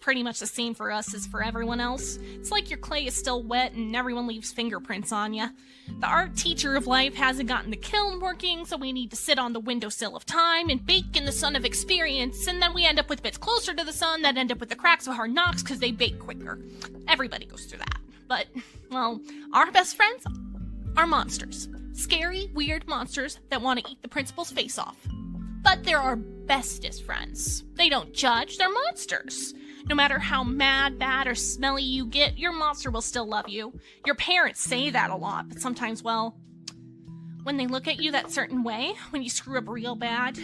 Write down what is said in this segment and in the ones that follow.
pretty much the same for us as for everyone else. It's like your clay is still wet and everyone leaves fingerprints on ya. The art teacher of life hasn't gotten the kiln working, so we need to sit on the windowsill of time and bake in the sun of experience, and then we end up with bits closer to the sun that end up with the cracks of hard knocks because they bake quicker. Everybody goes through that. But, well, our best friends are monsters. Scary, weird monsters that want to eat the principal's face off. But they're our bestest friends. They don't judge, they're monsters. No matter how mad, bad, or smelly you get, your monster will still love you. Your parents say that a lot, but sometimes, well, when they look at you that certain way, when you screw up real bad,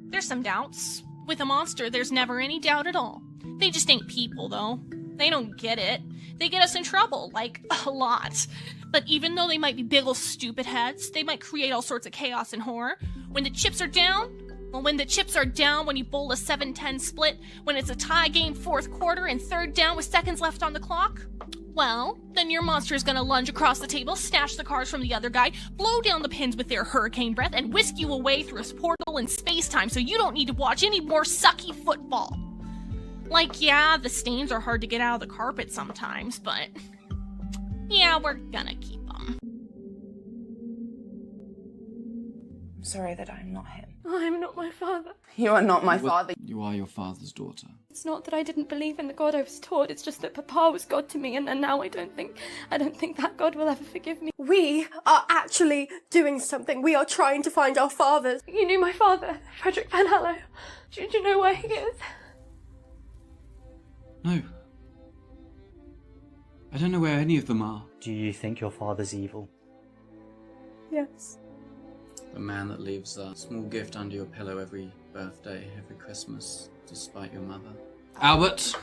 there's some doubts. With a monster, there's never any doubt at all. They just ain't people, though. They don't get it. They get us in trouble, like, a lot. But even though they might be big ol' stupid heads, they might create all sorts of chaos and horror. When the chips are down, when you bowl a 7-10 split, when it's a tie game 4th quarter and 3rd down with seconds left on the clock, well, then your monster is gonna lunge across the table, snatch the cards from the other guy, blow down the pins with their hurricane breath, and whisk you away through a portal in space-time so you don't need to watch any more sucky football. Like, yeah, the stains are hard to get out of the carpet sometimes, but yeah, we're gonna keep them. I'm sorry that I'm not him. I'm not my father. You are not my father. You are your father's daughter. It's not that I didn't believe in the God I was taught, it's just that Papa was God to me, and now I don't think that God will ever forgive me. We are actually doing something. We are trying to find our fathers. You knew my father, Frederick Van Hallow. Do you know where he is? No. I don't know where any of them are. Do you think your father's evil? Yes. The man that leaves a small gift under your pillow every birthday, every Christmas, despite your mother. Albert!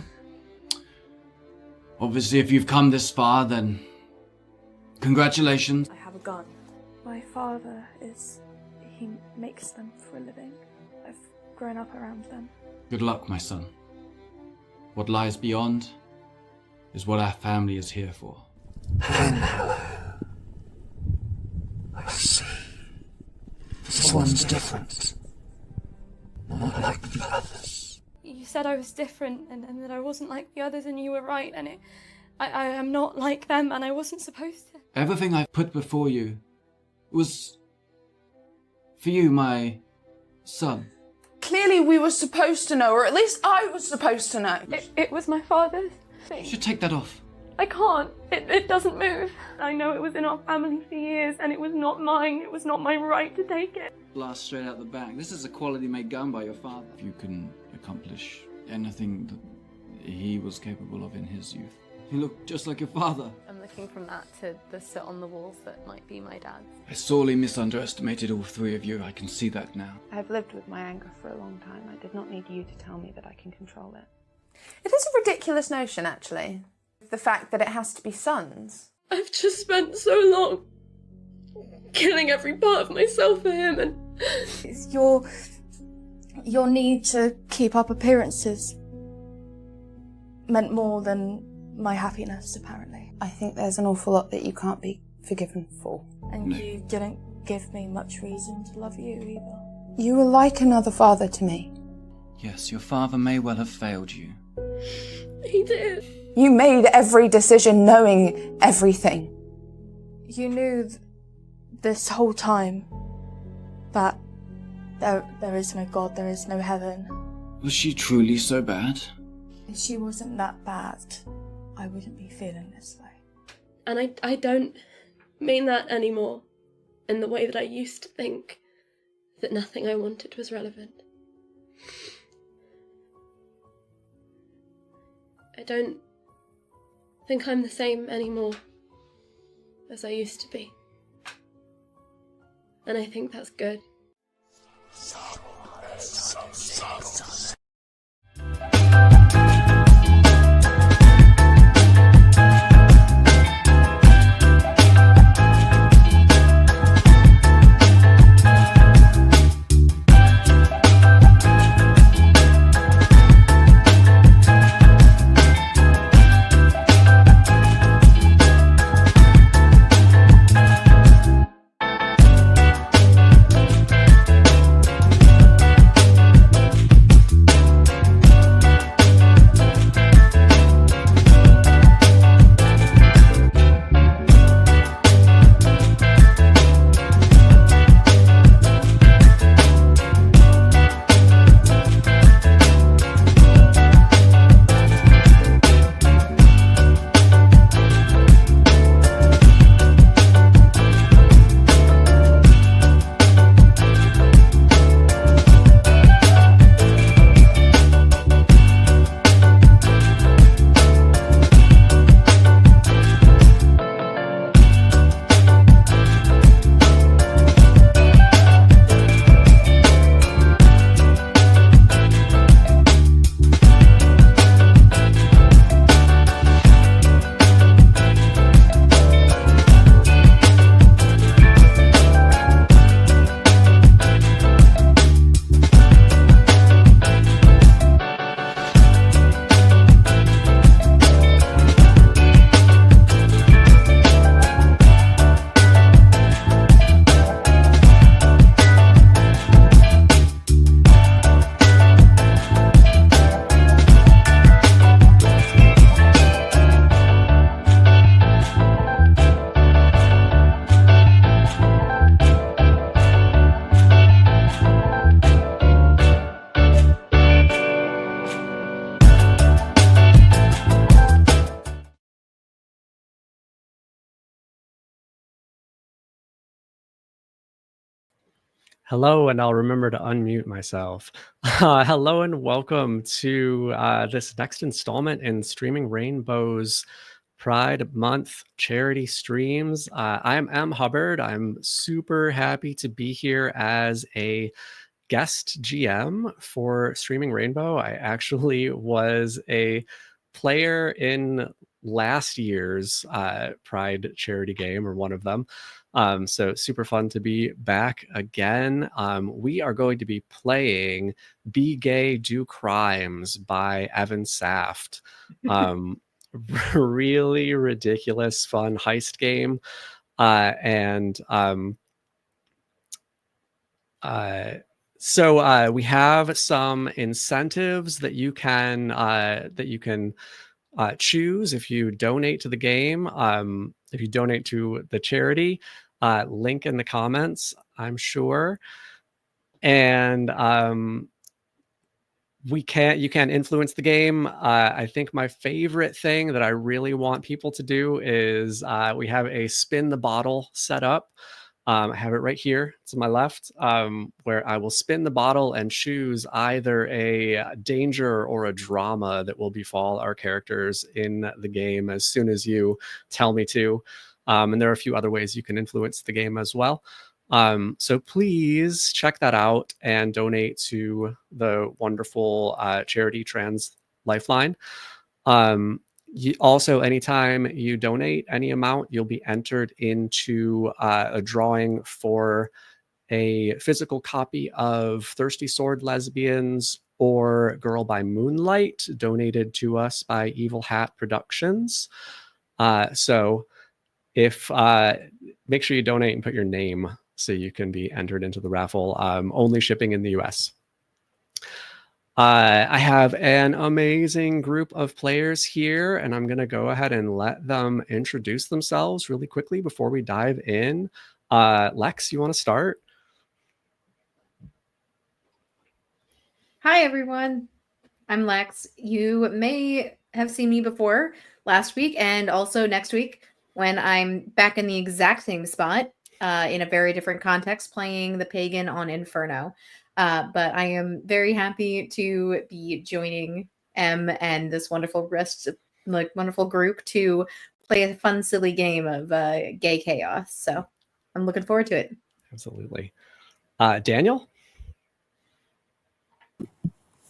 Obviously, if you've come this far, then congratulations. I have a gun. My father he makes them for a living. I've grown up around them. Good luck, my son. What lies beyond is what our family is here for. Hello. I see. This one's different. Not like the others. You said I was different and that I wasn't like the others, and you were right, and I am not like them, and I wasn't supposed to. Everything I've put before you was for you, my son. Clearly we were supposed to know, or at least I was supposed to know. It was my father's thing. You should take that off. I can't. It doesn't move. I know it was in our family for years, and it was not mine. It was not my right to take it. Blast straight out the back. This is a quality-made gun by your father. If you can accomplish anything that he was capable of in his youth. You look just like your father. I'm looking from that to the soot on the walls that might be my dad's. I sorely misunderestimated all three of you. I can see that now. I've lived with my anger for a long time. I did not need you to tell me that I can control it. It is a ridiculous notion, actually. The fact that it has to be sons. I've just spent so long killing every part of myself for him, and It's your need to keep up appearances meant more than my happiness, apparently. I think there's an awful lot that you can't be forgiven for. And you didn't give me much reason to love you either. You were like another father to me. Yes, your father may well have failed you. he did. You made every decision knowing everything. You knew this whole time that there is no God, there is no heaven. Was she truly so bad? If she wasn't that bad, I wouldn't be feeling this way. And I don't mean that anymore in the way that I used to think that nothing I wanted was relevant. I don't think I'm the same anymore as I used to be. And I think that's good. Hello, and I'll remember to unmute myself. Hello and welcome to this next installment in Streaming Rainbow's Pride Month charity streams. I'm M. Hubbard. I'm super happy to be here as a guest GM for Streaming Rainbow. I actually was a player in last year's Pride charity game, or one of them. So super fun to be back again. We are going to be playing Be Gay, Do Crimes by Evan Saft. Really ridiculous, fun heist game. So we have some incentives that you can choose if you donate to the game. If you donate to the charity, link in the comments, I'm sure. And you can influence the game. I think my favorite thing that I really want people to do is we have a spin the bottle set up. I have it right here to my left, where I will spin the bottle and choose either a danger or a drama that will befall our characters in the game as soon as you tell me to. And there are a few other ways you can influence the game as well. So please check that out and donate to the wonderful charity Trans LifeLine. Also, anytime you donate any amount, you'll be entered into a drawing for a physical copy of Thirsty Sword Lesbians or Girl by Moonlight, donated to us by Evil Hat Productions. So if make sure you donate and put your name so you can be entered into the raffle. Only shipping in the US. I have an amazing group of players here, and I'm going to go ahead and let them introduce themselves really quickly before we dive in. Lex, you want to start? Hi, everyone. I'm Lex. You may have seen me before last week and also next week when I'm back in the exact same spot in a very different context playing the pagan on Inferno. But I am very happy to be joining M and this wonderful wonderful group to play a fun, silly game of gay chaos. So I'm looking forward to it. Absolutely. Daniel?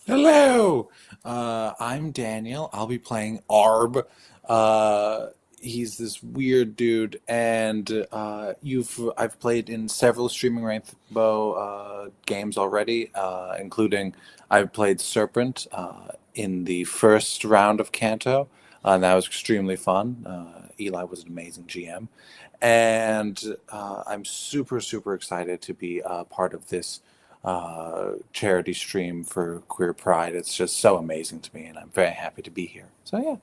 Hello, I'm Daniel. I'll be playing Arb. He's this weird dude, and I've played in several Streaming Rainbow games already, including I've played Serpent in the first round of Kanto, and that was extremely fun. Eli was an amazing GM, and I'm super excited to be part of this charity stream for Queer Pride. It's just so amazing to me, and I'm very happy to be here. So yeah.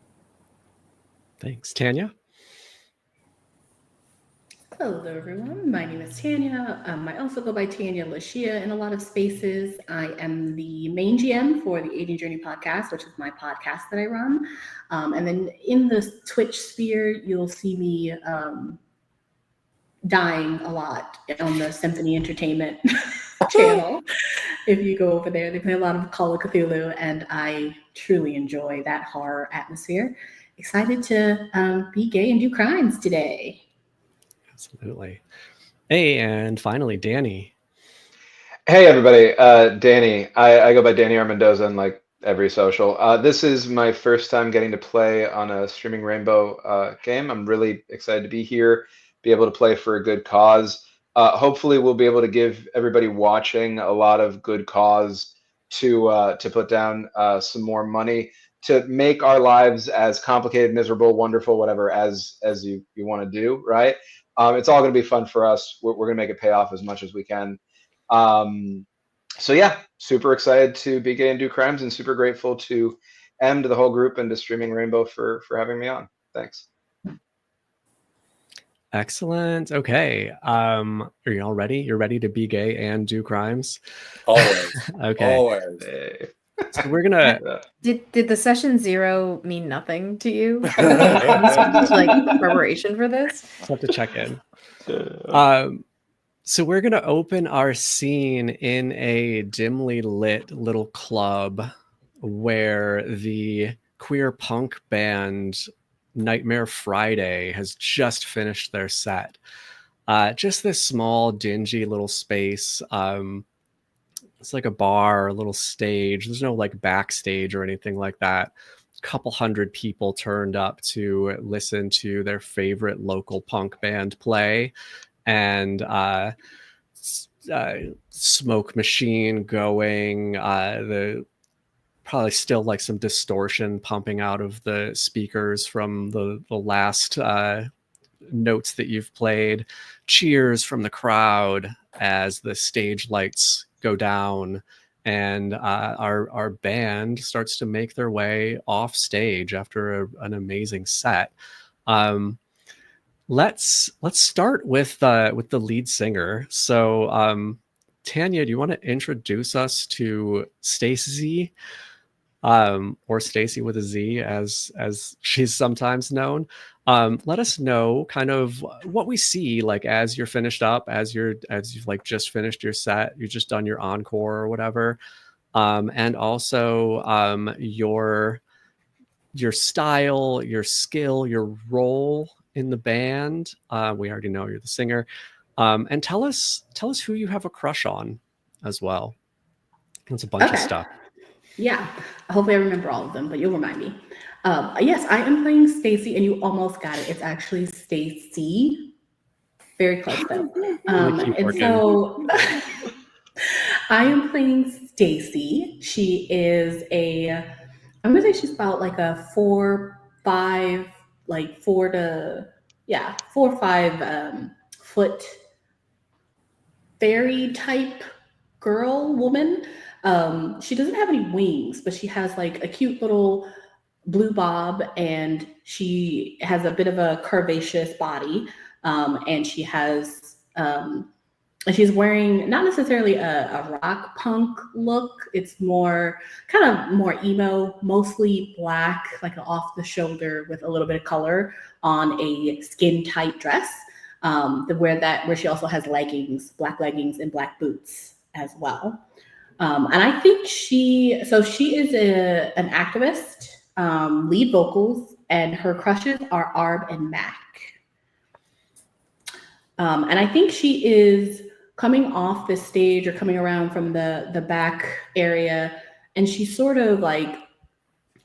Thanks. Tanya? Hello, everyone. My name is Tanya. I also go by Tanya Lashia in a lot of spaces. I am the main GM for the Aging Journey podcast, which is my podcast that I run. And then in the Twitch sphere, you'll see me dying a lot on the Symphony Entertainment channel. If you go over there, they play a lot of Call of Cthulhu, and I truly enjoy that horror atmosphere. Excited to be gay and do crimes today. Absolutely. Hey, and finally, Danny. Hey, everybody. Danny. I go by Danny Armendoza in like every social. This is my first time getting to play on a Streaming Rainbow game. I'm really excited to be here, be able to play for a good cause. Hopefully, we'll be able to give everybody watching a lot of good cause to put down some more money to make our lives as complicated, miserable, wonderful, whatever as you want to do, right? It's all going to be fun for us. We're going to make it pay off as much as we can. So yeah, super excited to be gay and do crimes, and super grateful to M, to the whole group, and to Streaming Rainbow for having me on. Thanks. Excellent. Okay. Are you all ready? You're ready to be gay and do crimes? Always. Okay. Always. So we're gonna. Did the session 0 mean nothing to you? Like preparation for this? Just have to check in. So we're going to open our scene in a dimly lit little club where the queer punk band Nightmare Friday has just finished their set. Just this small, dingy little space. It's like a bar, a little stage. There's no like backstage or anything like that. A couple hundred people turned up to listen to their favorite local punk band play. And smoke machine going, the probably still like some distortion pumping out of the speakers from the last notes that you've played, cheers from the crowd as the stage lights go down, and our band starts to make their way off stage after an amazing set. Let's start with the lead singer. So, Tanya, do you want to introduce us to Stacy, or Stacy with a Z, as she's sometimes known? Let us know kind of what we see, like as you're finished up, as you've like just finished your set, you've just done your encore or whatever, and also your style, your skill, your role in the band. We already know you're the singer, and tell us who you have a crush on as well. It's a bunch of stuff. Yeah, hopefully I remember all of them, but you'll remind me. Yes, I am playing Stacy, and you almost got it. It's actually Stacy. Very close though. And so I am playing Stacy. She is I'm gonna say she's about like a 4'5", like 4 or 5 foot fairy type woman. She doesn't have any wings, but she has like a cute little blue bob, and she has a bit of a curvaceous body, and she has she's wearing not necessarily a rock punk look. It's more kind of more emo, mostly black, like an off the shoulder with a little bit of color on a skin tight dress, where she also has black leggings and black boots as well. And I think she is an activist, lead vocals, and her crushes are Arb and Mac. And I think she is coming off the stage or coming around from the back area, and she's sort of like,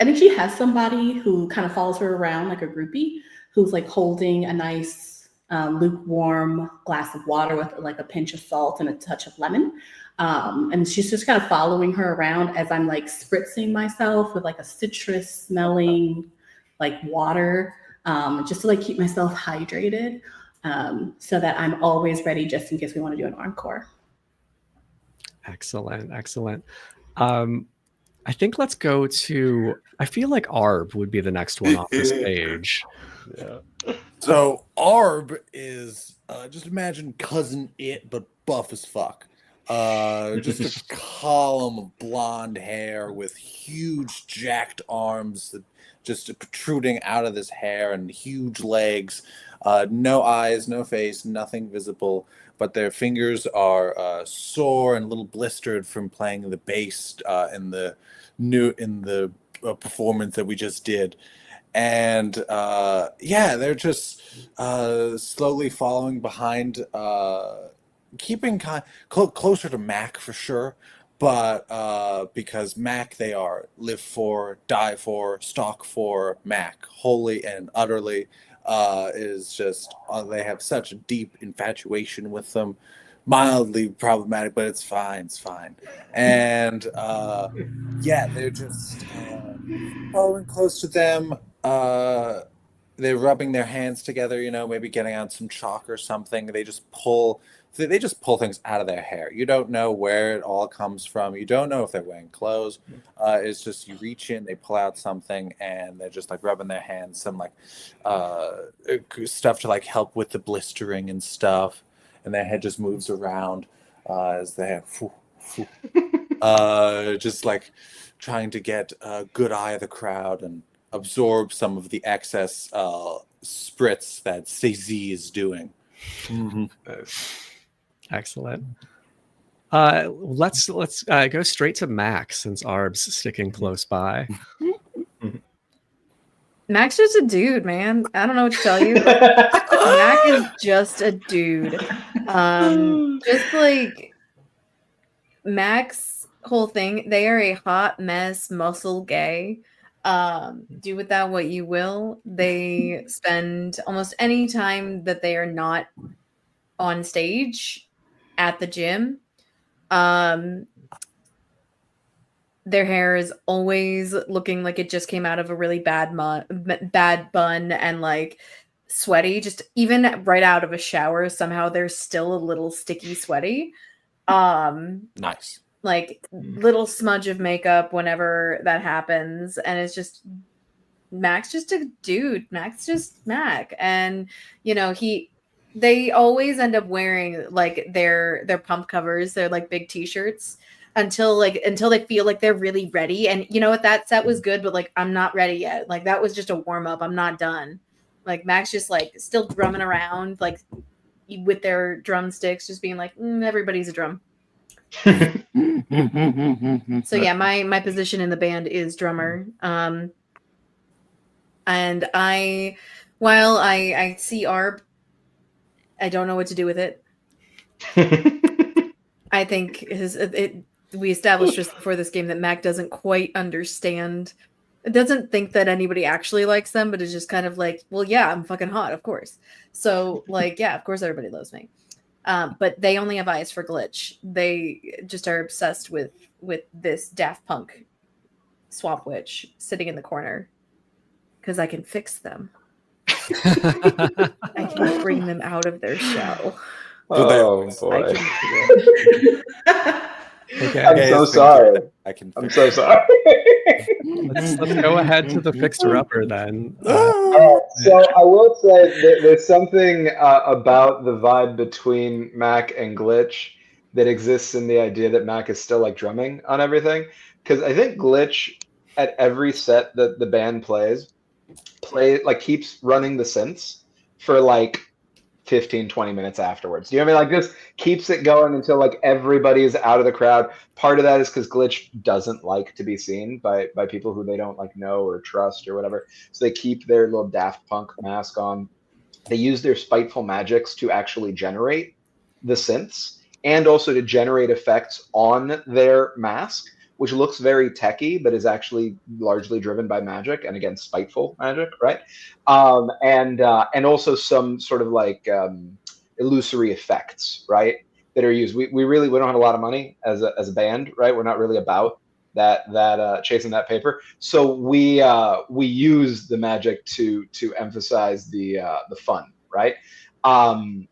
I think she has somebody who kind of follows her around, like a groupie, who's like holding a nice lukewarm glass of water with like a pinch of salt and a touch of lemon. And she's just kind of following her around as I'm like spritzing myself with like a citrus smelling like water, just to like keep myself hydrated, so that I'm always ready just in case we want to do an encore. Excellent. I think let's go to, I feel like Arb would be the next one off the stage. Yeah. So Arb is, just imagine Cousin It, but buff as fuck. Just a column of blonde hair with huge jacked arms that just protruding out of this hair, and huge legs. No eyes, no face, nothing visible, but their fingers are sore and a little blistered from playing the bass in the performance that we just did. And they're just slowly following behind, keeping closer to Mac for sure, but because Mac, they are live for, die for, stalk for Mac, wholly and utterly. Is just they have such a deep infatuation with them. Mildly problematic, but it's fine. And they're just following close to them. They're rubbing their hands together, maybe getting out some chalk or something. They just pull things out of their hair. You don't know where it all comes from. You don't know if they're wearing clothes. It's just you reach in, they pull out something, and they're just like rubbing their hands, some like stuff to like help with the blistering and stuff. And their head just moves around as they just like trying to get a good eye of the crowd and absorb some of the excess spritz that Stacey is doing. Mm-hmm. Excellent. Let's go straight to Max since Arb's sticking close by. Mac's just a dude, man. I don't know what to tell you. Mac is just a dude. Just like Mac's whole thing, they are a hot mess, muscle gay. Do with that what you will. They spend almost any time that they are not on stage at the gym. Their hair is always looking like it just came out of a really bad bun and like sweaty. Just even right out of a shower, somehow they're still a little sticky sweaty. Nice. Like little smudge of makeup whenever that happens, and it's just Mac's just a dude. Mac's just Mac, and you know they always end up wearing like their pump covers. They're like big t-shirts until they feel like they're really ready. And you know what, that set was good, but like I'm not ready yet. Like that was just a warm up. I'm not done. Like Mac's just like still drumming around like with their drumsticks, just being like everybody's a drum. So yeah, my position in the band is drummer. And while I see Arb, I don't know what to do with it. I think we established just before this game that Mac doesn't quite understand. It doesn't think that anybody actually likes them, but it's just kind of like, well, yeah, I'm fucking hot, of course. So like, yeah, of course everybody loves me. But they only have eyes for Glitch. They just are obsessed with this Daft Punk swamp witch sitting in the corner because I can fix them. I can bring them out of their shell. Oh boy. Okay. I'm so sorry. I'm so sorry. Let's go ahead to the fixer-upper then. So I will say that there's something about the vibe between Mac and Glitch that exists in the idea that Mac is still like drumming on everything. Because I think Glitch at every set that the band keeps running the synths for like 15-20 minutes afterwards. Do you know what I mean? Like this keeps it going until like everybody's out of the crowd. Part of that is because Glitch doesn't like to be seen by people who they don't like know or trust or whatever. So they keep their little Daft Punk mask on. They use their spiteful magics to actually generate the synths and also to generate effects on their mask, which looks very techy, but is actually largely driven by magic, and again, spiteful magic, right? And also some sort of like illusory effects, right, that are used. We don't have a lot of money as a band, right? We're not really about that chasing that paper, so we use the magic to emphasize the fun, right? And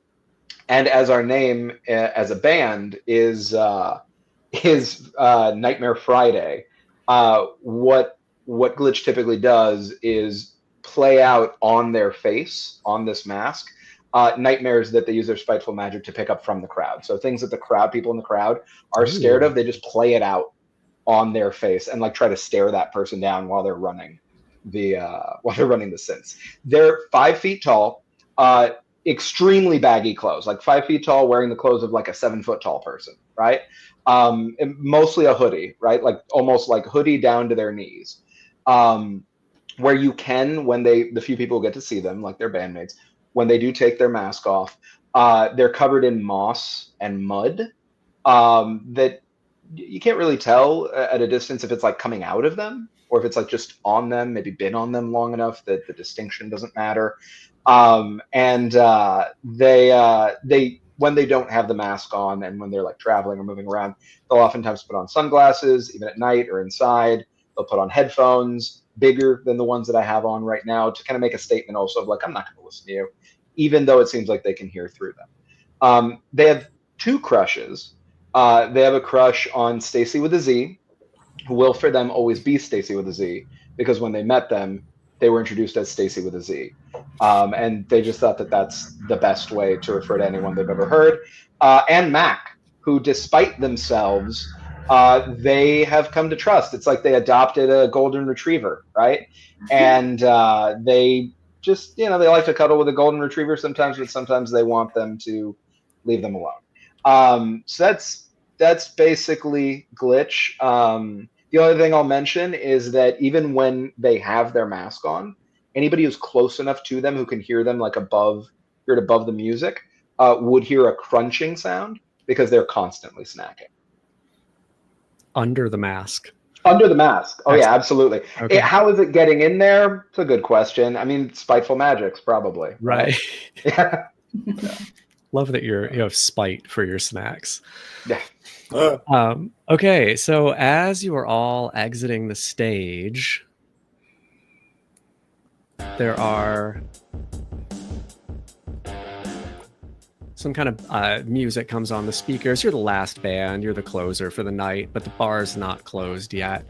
as our name as a band is Nightmare Friday, what Glitch typically does is play out on their face, on this mask, nightmares that they use their spiteful magic to pick up from the crowd. So things that people in the crowd are scared of, they just play it out on their face and like try to stare that person down while they're running the synths. They're 5 feet tall, extremely baggy clothes, like 5 feet tall, wearing the clothes of like a 7 foot tall person, right? And mostly a hoodie, right? Like almost like hoodie down to their knees. Where you can, when the few people get to see them, like their bandmates, when they do take their mask off, they're covered in moss and mud that you can't really tell at a distance if it's like coming out of them or if it's like just on them, maybe been on them long enough that the distinction doesn't matter. They when they don't have the mask on and when they're like traveling or moving around, they'll oftentimes put on sunglasses, even at night or inside. They'll put on headphones bigger than the ones that I have on right now to kind of make a statement also of like, I'm not going to listen to you, even though it seems like they can hear through them. They have 2 crushes. They have a crush on Stacy with a Z, who will for them always be Stacy with a Z, because when they met them, they were introduced as Stacy with a Z. And they just thought that that's the best way to refer to anyone they've ever heard. And Mac, who despite themselves, they have come to trust. It's like they adopted a golden retriever, right? And they just, they like to cuddle with a golden retriever sometimes, but sometimes they want them to leave them alone. So that's basically Glitch. The only thing I'll mention is that even when they have their mask on, anybody who's close enough to them who can hear them like above the music would hear a crunching sound because they're constantly snacking. Under the mask. Under the mask. Oh, yeah, absolutely. Okay. How is it getting in there? It's a good question. I mean, spiteful magics, probably. Right. Yeah. Love that you have spite for your snacks. Yeah. Okay, so as you are all exiting the stage, there are some kind of music comes on the speakers. You're the last band, you're the closer for the night, but the bar's not closed yet.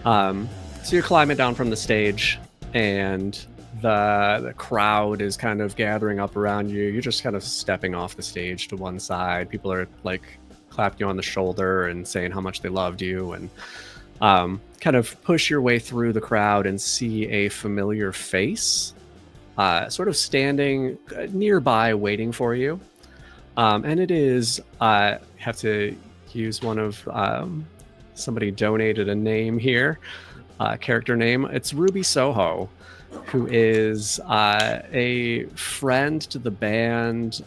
So you're climbing down from the stage, and the crowd is kind of gathering up around you. You're just kind of stepping off the stage to one side. People are like clapping you on the shoulder and saying how much they loved you, and kind of push your way through the crowd and see a familiar face sort of standing nearby waiting for you. And it is, I have to use one of, somebody donated a name here, character name. It's Ruby Soho, who is a friend to the band.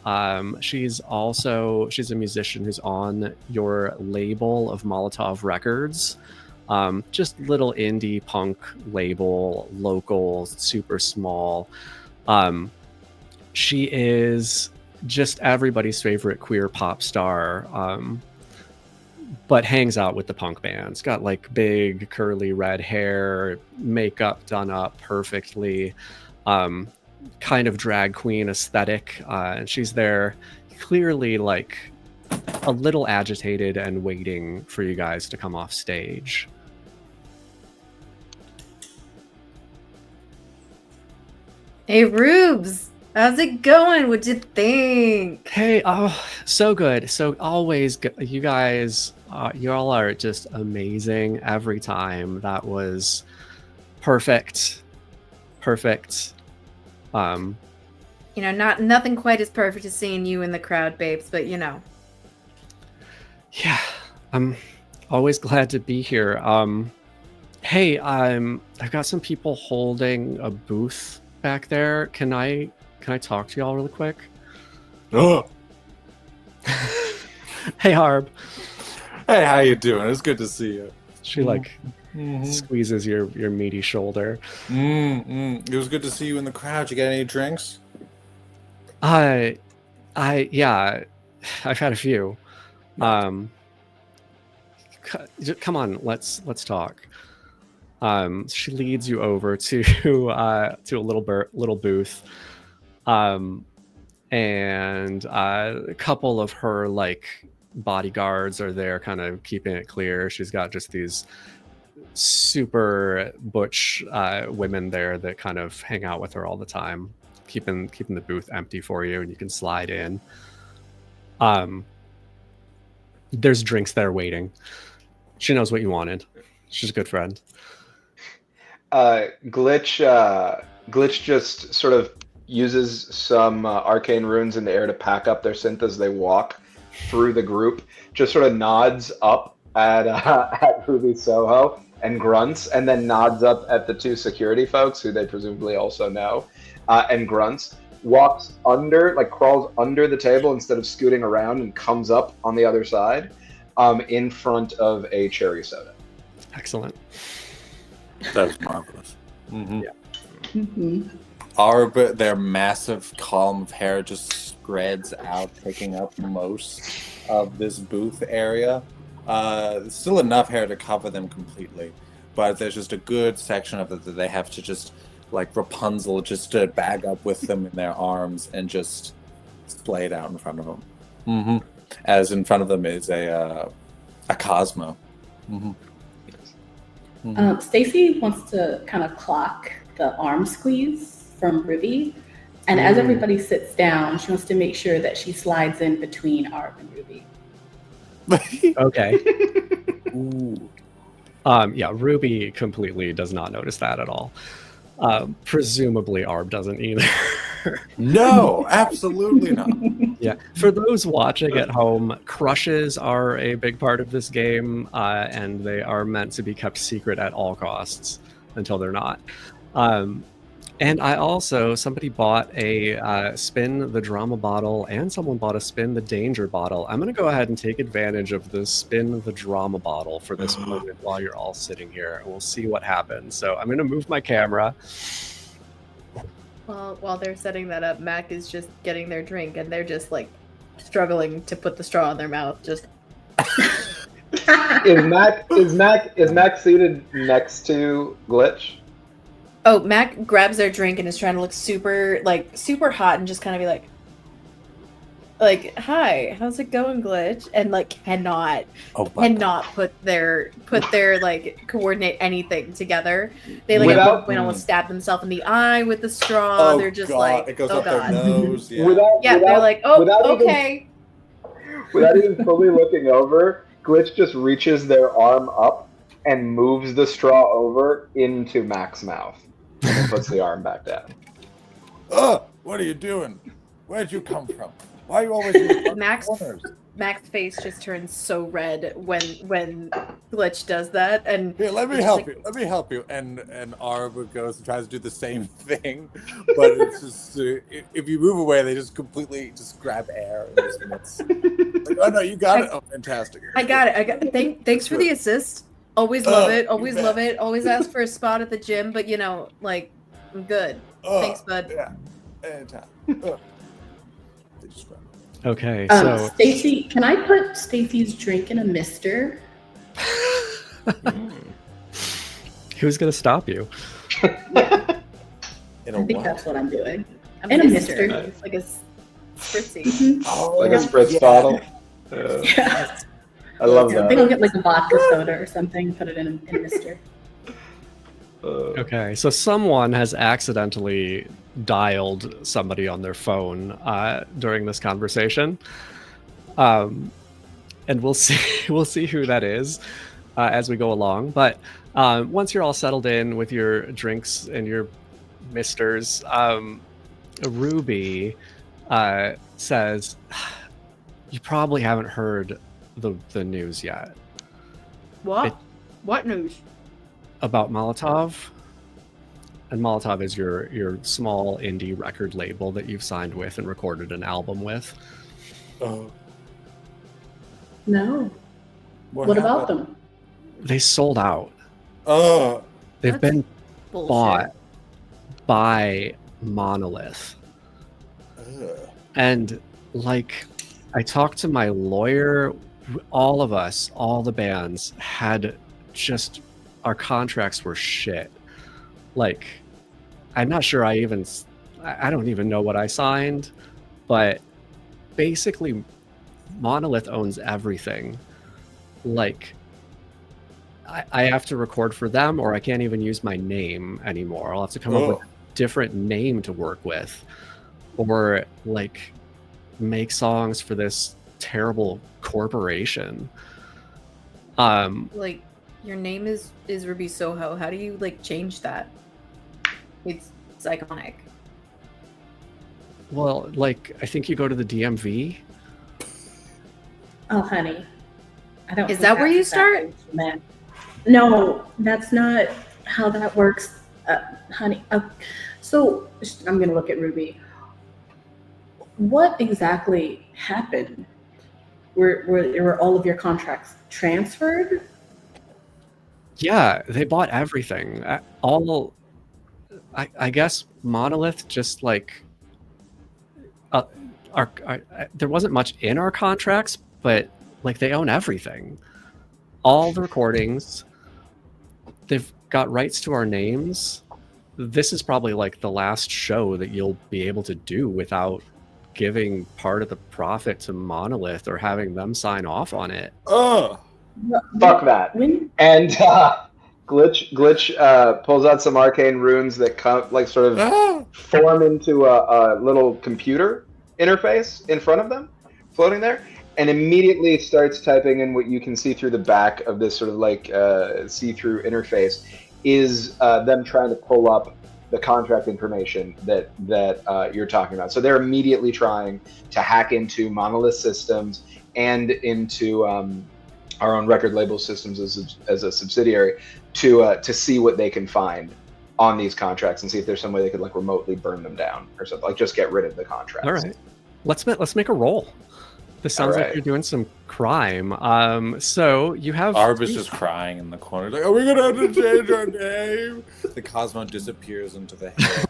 She's a musician who's on your label of Molotov Records. Just little indie punk label, local, super small. She is just everybody's favorite queer pop star, but hangs out with the punk bands. Got like big curly red hair, makeup done up perfectly, kind of drag queen aesthetic, and she's there clearly like a little agitated and waiting for you guys to come off stage. Hey, Rubes, how's it going? What'd you think? Hey, oh, so good. So always good. You guys, you all are just amazing every time. That was perfect. Perfect. You know, nothing quite as perfect as seeing you in the crowd, babes, but you know. Yeah, I'm always glad to be here. Hey, I've got some people holding a booth back there. Can I talk to y'all really quick? Oh. Hey, Harb. Hey, how you doing? It's good to see you. She like squeezes your meaty shoulder. It was good to see you in the crowd. You got any drinks? Yeah, I've had a few. Come on, let's talk. She leads you over to a little booth, and a couple of her like bodyguards are there, kind of keeping it clear. She's got just these super butch women there that kind of hang out with her all the time, keeping the booth empty for you, and you can slide in. There's drinks there waiting. She knows what you wanted. She's a good friend. Glitch just sort of uses some arcane runes in the air to pack up their synth as they walk through the group. Just sort of nods up at Ruby Soho and grunts, and then nods up at the two security folks who they presumably also know, and grunts. Walks under, like crawls under the table instead of scooting around, and comes up on the other side, in front of a cherry soda. Excellent. That's marvelous. Yeah. Their massive column of hair just spreads out, taking up most of this booth area. Still enough hair to cover them completely, but there's just a good section of it that they have to just, like Rapunzel, just to bag up with them in their arms and just splay it out in front of them. As in front of them is a Cosmo. Stacy wants to kind of clock the arm squeeze from Ruby, and as everybody sits down, she wants to make sure that she slides in between Arb and Ruby. Okay. Ooh. Yeah, Ruby completely does not notice that at all. Presumably Arb doesn't either. No, absolutely not. Yeah. For those watching at home, crushes are a big part of this game, and they are meant to be kept secret at all costs until they're not. And I also, somebody bought a spin the drama bottle, and someone bought a spin the danger bottle. I'm going to go ahead and take advantage of the spin the drama bottle for this moment while you're all sitting here, and we'll see what happens. So I'm going to move my camera. Well, while they're setting that up, Mac is just getting their drink, and they're just like struggling to put the straw in their mouth. Just Is Mac seated next to Glitch? oh, Mac grabs their drink and is trying to look super hot and just kind of be like, "Hi, how's it going, Glitch?" And like cannot put their like coordinate anything together. They like at one point almost stab themselves in the eye with the straw. Oh, they're just God. like, It goes oh up God. their nose. Yeah. They're like, oh, okay. Without even fully looking over, Glitch just reaches their arm up and moves the straw over into Mac's mouth. And then puts the arm back down. What are you doing? Where'd you come from? Why are you always in the corners? Mac's face just turns so red when Glitch does that, and Here, let me help you. Let me help you. And Arb goes and tries to do the same thing, but it's just if you move away, they just completely just grab air and just miss. Like, oh no, you got it. Oh, fantastic. I got it. Thanks for the assist. Always love it. Always love it. Always ask for a spot at the gym, but you know, like, I'm good. Thanks, bud. Yeah. Anytime. They just grab it. Okay, so Stacy, can I put Stacy's drink in a mister? who's going to stop you? I think that's what I'm doing. In a mister. Like a spritzy. Oh, Like a spritz bottle. Yeah. I love I think that. I'll get like a vodka soda or something, put it in a mister. Okay, so someone has accidentally dialed somebody on their phone during this conversation, and we'll see who that is as we go along. But once you're all settled in with your drinks and your misters, Ruby says, "You probably haven't heard the news yet." What? What news? About Molotov. And Molotov is your small indie record label that you've signed with and recorded an album with. Oh. No. What about them? They sold out. Oh. They've been bullshit. bought by Monolith. And like, I talked to my lawyer. All of us, all the bands had just, our contracts were shit. Like, I'm not sure I don't even know what I signed, but basically Monolith owns everything. Like, I have to record for them, or I can't even use my name anymore. I'll have to come up with a different name to work with, or like make songs for this terrible corporation. Like, your name is Ruby Soho. How do you like change that? It's iconic. Well, like, I think you go to the DMV. Oh, honey. I don't. Is think that where that's you start? exactly what you meant. No, that's not how that works, honey. So I'm gonna look at Ruby. What exactly happened? Were all of your contracts transferred? Yeah, they bought everything. I guess Monolith just like there wasn't much in our contracts, but like they own everything. All the recordings. They've got rights to our names. This is probably like the last show that you'll be able to do without giving part of the profit to Monolith or having them sign off on it. Fuck that. And Glitch pulls out some arcane runes that like sort of form into a little computer interface in front of them, floating there, and immediately starts typing in what you can see through the back of this sort of like see-through interface is them trying to pull up the contract information that you're talking about. So they're immediately trying to hack into Monolith Systems and into our own record label systems as a subsidiary to see what they can find on these contracts and see if there's some way they could like remotely burn them down or something, like just get rid of the contracts. All right, let's make a roll. This sounds like you're doing some crime. So you have Arb is just crying in the corner, like, "Are we gonna have to change our name?" The Cosmo disappears into the hair.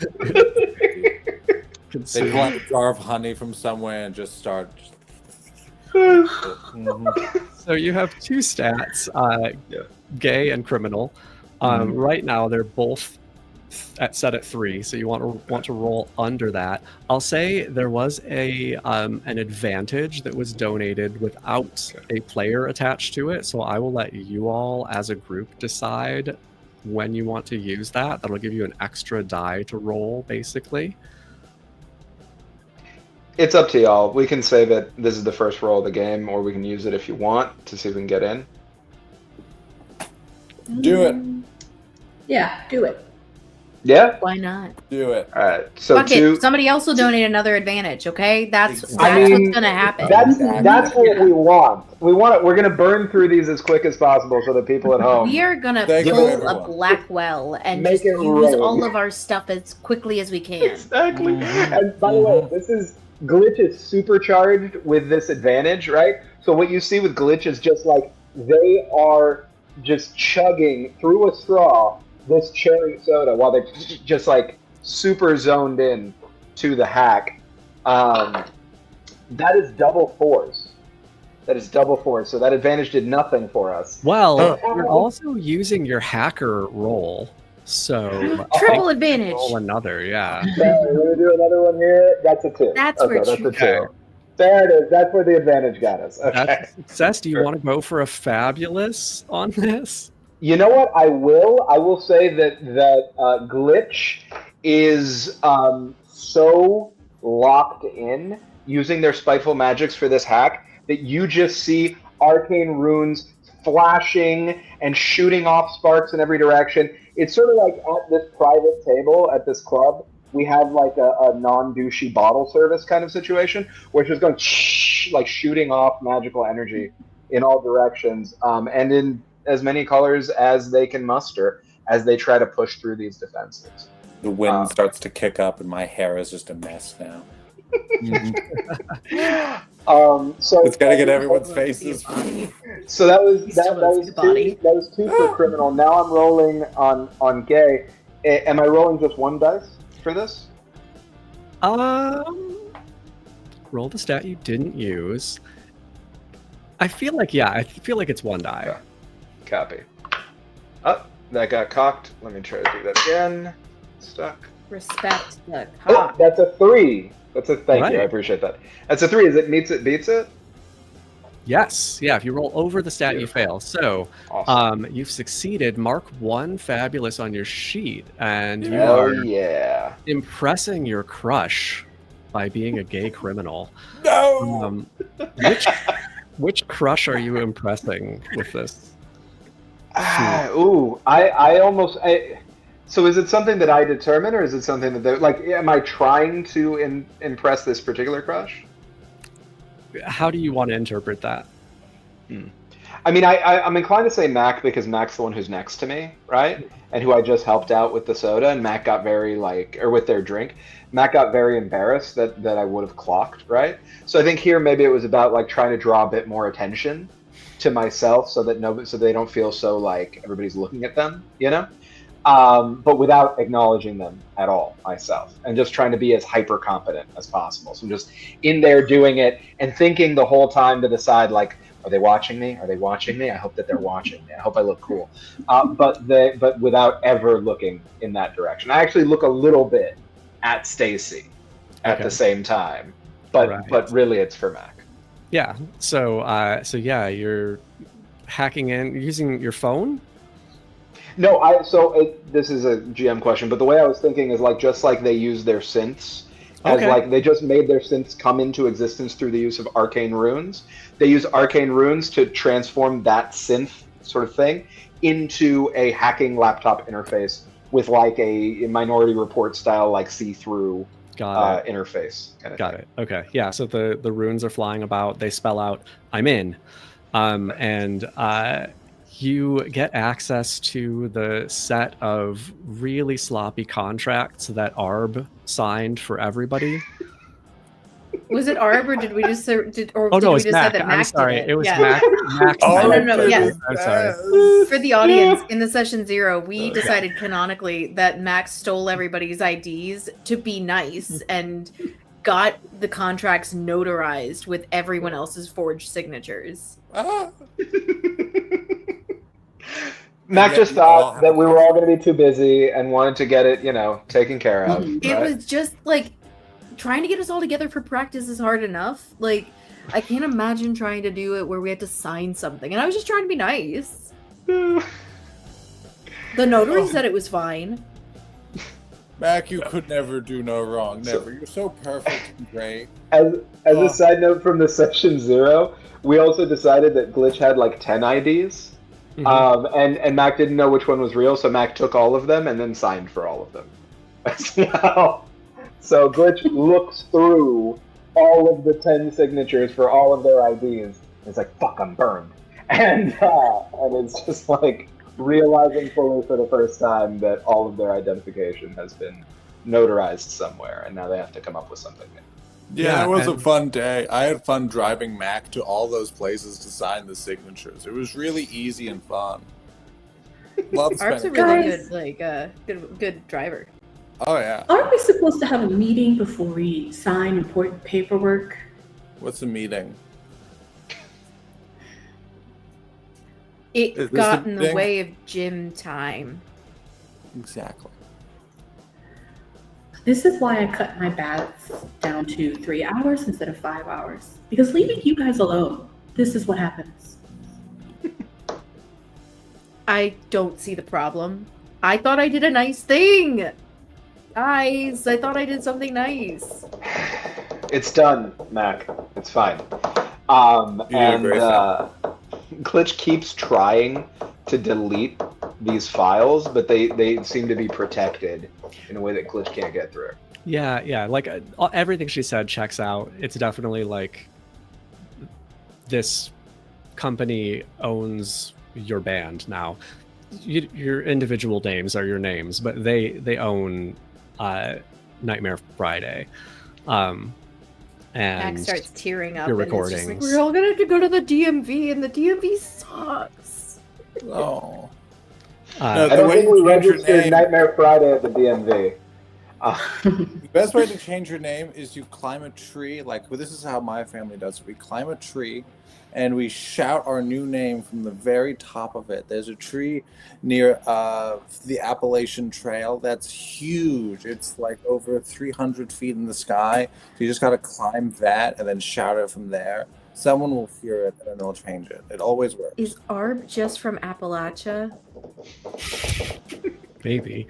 They pull out a jar of honey from somewhere and just start. So you have two stats, gay and criminal. Right now they're both set at 3, so you want to roll under that. I'll say there was an advantage that was donated without a player attached to it, so I will let you all as a group decide when you want to use that. That'll give you an extra die to roll, basically. It's up to y'all. We can say that this is the first roll of the game, or we can use it if you want to see if we can get in. Do it. Yeah, do it. Yeah? Why not? Do it. All right. So Fuck it. Somebody else will donate another advantage, okay? That's what's gonna happen. That's what we want. We're gonna burn through these as quick as possible so that people at home. We are gonna pull a black well and Make just it use rain. all of our stuff as quickly as we can. Exactly. And by the way, this is Glitch is supercharged with this advantage, right? So what you see with Glitch is just like they are just chugging through a straw this cherry soda while they're just like super zoned in to the hack. That is double force. That is double force. So that advantage did nothing for us. Well, you're also using your hacker roll, so Triple advantage. Roll another, yeah. So we're gonna do another one here. That's a 2. That's okay, where that's a 2. Okay. There it is. That's where the advantage got us. Okay. That's a success. Do you want to go for a fabulous on this? You know what? I will say that Glitch is so locked in using their spiteful magics for this hack that you just see arcane runes flashing and shooting off sparks in every direction. It's sort of like at this private table at this club, we have like a non-douchey bottle service kind of situation where it's just going like shooting off magical energy in all directions and in as many colors as they can muster as they try to push through these defenses. The wind starts to kick up and my hair is just a mess now. So it's got to get everyone's faces. So that was 2 for criminal. Now I'm rolling on gay. Am I rolling just 1 dice for this? Roll the stat you didn't use. I feel like it's 1 die. Yeah. Copy. Oh, that got cocked. Let me try to do that again. Stuck. Respect the Oh, cock. that's a 3. That's a thank you. Right. I appreciate that. That's a 3. Is it meets it beats it? Yes. Yeah. If you roll over the stat, you fail. So, Awesome. you've succeeded. Mark 1 fabulous on your sheet, and you are impressing your crush by being a gay criminal. No. Which crush are you impressing with this? So is it something that I determine, or is it something that am I trying to impress this particular crush? How do you want to interpret that? I mean, I'm inclined to say Mac because Mac's the one who's next to me, right? And who I just helped out with the soda, and Mac got very with their drink. Mac got very embarrassed that I would have clocked, right? So I think here maybe it was about trying to draw a bit more attention to myself so they don't feel so like everybody's looking at them, you know? But without acknowledging them at all myself, and just trying to be as hyper competent as possible. So I'm just in there doing it and thinking the whole time to the side, like, are they watching me? Are they watching me? I hope that they're watching me. I hope I look cool. But without ever looking in that direction. I actually look a little bit at Stacy at the same time, but really it's for Mac. Yeah. So yeah, you're hacking in using your phone. No, this is a GM question, but the way I was thinking is just like they use their synths, as they just made their synths come into existence through the use of arcane runes. They use arcane runes to transform that synth sort of thing into a hacking laptop interface with like a Minority Report style, like see-through Got interface. Kind of Got it. Okay. Yeah. So the runes are flying about. They spell out "I'm in," and you get access to the set of really sloppy contracts that Arb signed for everybody. Was it Arb, or did we just Oh did no, we it's decide Mac. that Mac I'm sorry. did it? It was Yeah. Mac. Mac. Oh, no, yes. I'm sorry. For the audience, in the session 0, we decided canonically that Max stole everybody's IDs to be nice and got the contracts notarized with everyone else's forged signatures. Mac just thought that we were all going to be too busy and wanted to get it, taken care of. It right? was just like trying to get us all together for practice is hard enough. Like, I can't imagine trying to do it where we had to sign something. And I was just trying to be nice. The notary said it was fine. Mac, you could never do no wrong. Never. You're so perfect and great. As a side note from the session 0, we also decided that Glitch had like 10 IDs. And Mac didn't know which one was real, so Mac took all of them and then signed for all of them as well. So Glitch looks through all of the 10 signatures for all of their IDs. And it's like, fuck, I'm burned. And it's just like realizing fully for the first time that all of their identification has been notarized somewhere, and now they have to come up with something new. Yeah, it was a fun day. I had fun driving Mac to all those places to sign the signatures. It was really easy and fun. Love Arb's a spending really good driver. Oh yeah. Aren't we supposed to have a meeting before we sign important paperwork? What's a meeting? It Is this got the in the thing? way of gym time. Exactly. This is why I cut my baths down to 3 hours instead of 5 hours. Because leaving you guys alone, this is what happens. I don't see the problem. I thought I did a nice thing. Guys, I thought I did something nice. It's done, Mac. It's fine. Glitch keeps trying to delete these files, but they seem to be protected in a way that Glitch can't get through. Yeah. Like everything she said checks out. It's definitely like this company owns your band now. Your individual names are your names, but they own Nightmare Friday. And Max starts tearing up. your And it's just like, recordings. we're all gonna have to go to the DMV, and the DMV sucks. Oh. I don't think we registered Nightmare Friday at the DMV. The best way to change your name is you climb a tree. This is how my family does it. We climb a tree and we shout our new name from the very top of it. There's a tree near the Appalachian Trail that's huge. It's like over 300 feet in the sky. So you just got to climb that and then shout it from there. Someone will hear it and then they'll change it. It always works. Is Arb just from Appalachia? Maybe.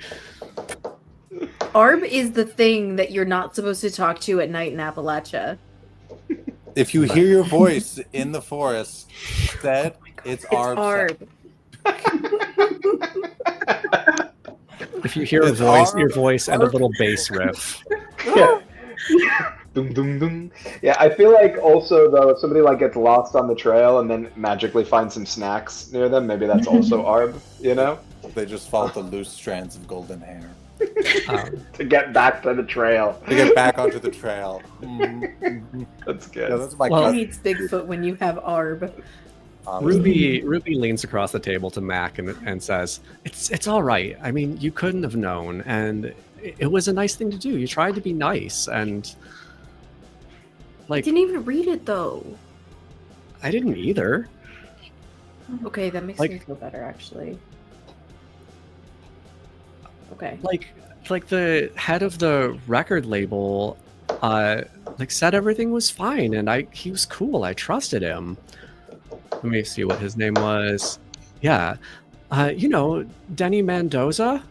Arb is the thing that you're not supposed to talk to at night in Appalachia. If you hear your voice in the forest, said it's Arb. If you hear your voice and a little bass riff. Yeah. Dum, dum, dum. Yeah, I feel like also though, if somebody gets lost on the trail and then magically finds some snacks near them, maybe that's also Arb, They just follow the loose strands of golden hair. To get back to the trail. To get back onto the trail. That's good. Yeah, that's my Who cousin. needs Bigfoot when you have Arb? Ruby leans across the table to Mac and says, "It's all right. I mean, you couldn't have known, and it was a nice thing to do. You tried to be nice, and I didn't even read it though. I didn't either. Okay, that makes me feel better actually. Okay. Like the head of the record label, said everything was fine, and he was cool. I trusted him. Let me see what his name was. Yeah, Denny Mendoza.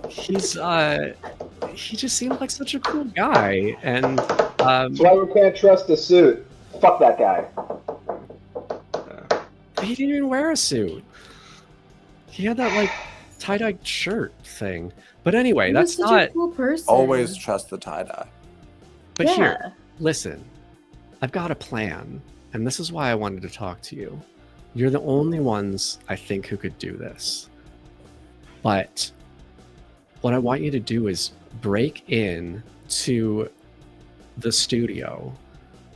He just seemed like such a cool guy, and That's why we can't trust a suit. Fuck that guy. he didn't even wear a suit. He had that tie-dye shirt thing. But anyway, He that's was such not. a cool person. Always trust the tie-dye. But Yeah. here, listen, I've got a plan, and this is why I wanted to talk to you. You're the only ones I think who could do this. But what I want you to do is break in to the studio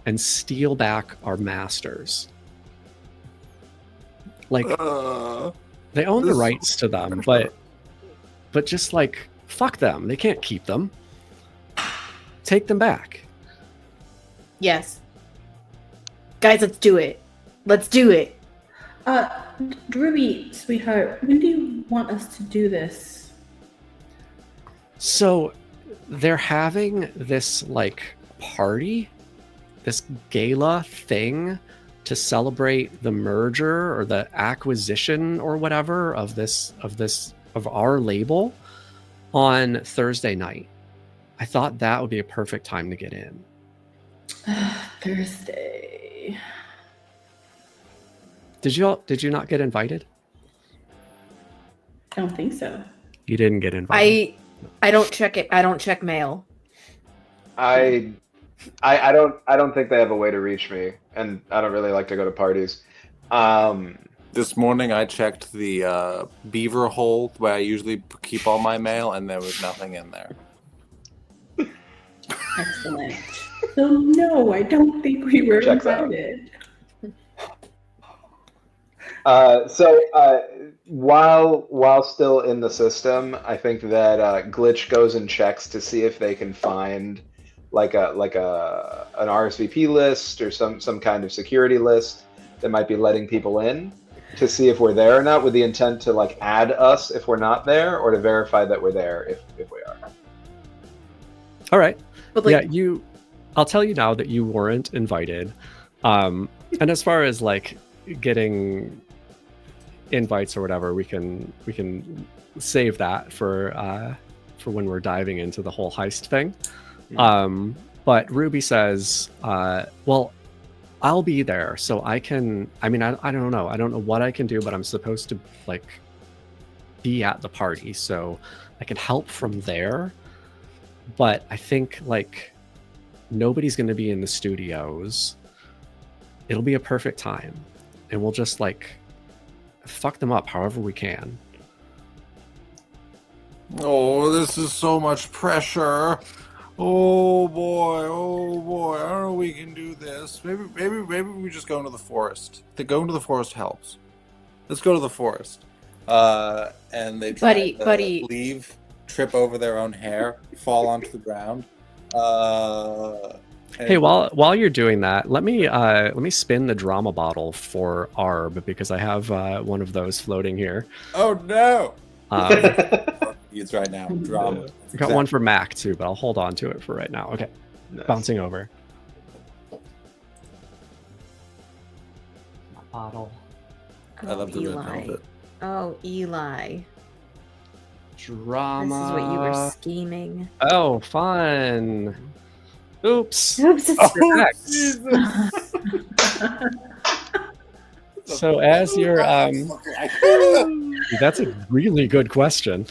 and steal back our masters. Like, they own the rights to them, but just like, fuck them. They can't keep them. Take them back. Yes. Guys, let's do it. Let's do it. Ruby, sweetheart, when do you want us to do this? So they're having this like party, this gala thing to celebrate the merger or the acquisition or whatever of our label on Thursday night. I thought that would be a perfect time to get in. Thursday. Did you not get invited? I don't think so. You didn't get invited. I don't check it. I don't check mail. I don't think they have a way to reach me, and I don't really like to go to parties. This morning I checked the beaver hole where I usually keep all my mail, and there was nothing in there. Excellent. So no, I don't think we were Checks out. invited. While still in the system, I think that Glitch goes and checks to see if they can find like an RSVP list or some kind of security list that might be letting people in, to see if we're there or not, with the intent to like add us if we're not there, or to verify that we're there if we are. All right. But like, Yeah, I'll tell you now that you weren't invited. And as far as like getting invites or whatever, we can save that for when we're diving into the whole heist thing. But Ruby says, well, I'll be there, so I can. I mean, I don't know. I don't know what I can do, but I'm supposed to like be at the party, so I can help from there. But I think like nobody's going to be in the studios. It'll be a perfect time, and we'll just like fuck them up however we can. Oh, this is so much pressure. Oh boy, I don't know if we can do this. Maybe we just go into the forest. Going to the forest helps. Let's go to the forest. And they try to leave, trip over their own hair, fall onto the ground. Hey, while you're doing that, let me spin the drama bottle for Arb, because I have one of those floating here. Oh no! It's right now. Drama. I got one for Mac too, but I'll hold on to it for right now. Okay, Nice. Bouncing over. Bottle. I love the red velvet. Oh, Eli. Drama. This is what you were scheming. Oh, fun. Oops. Oops, it's So as you're that's a really good question.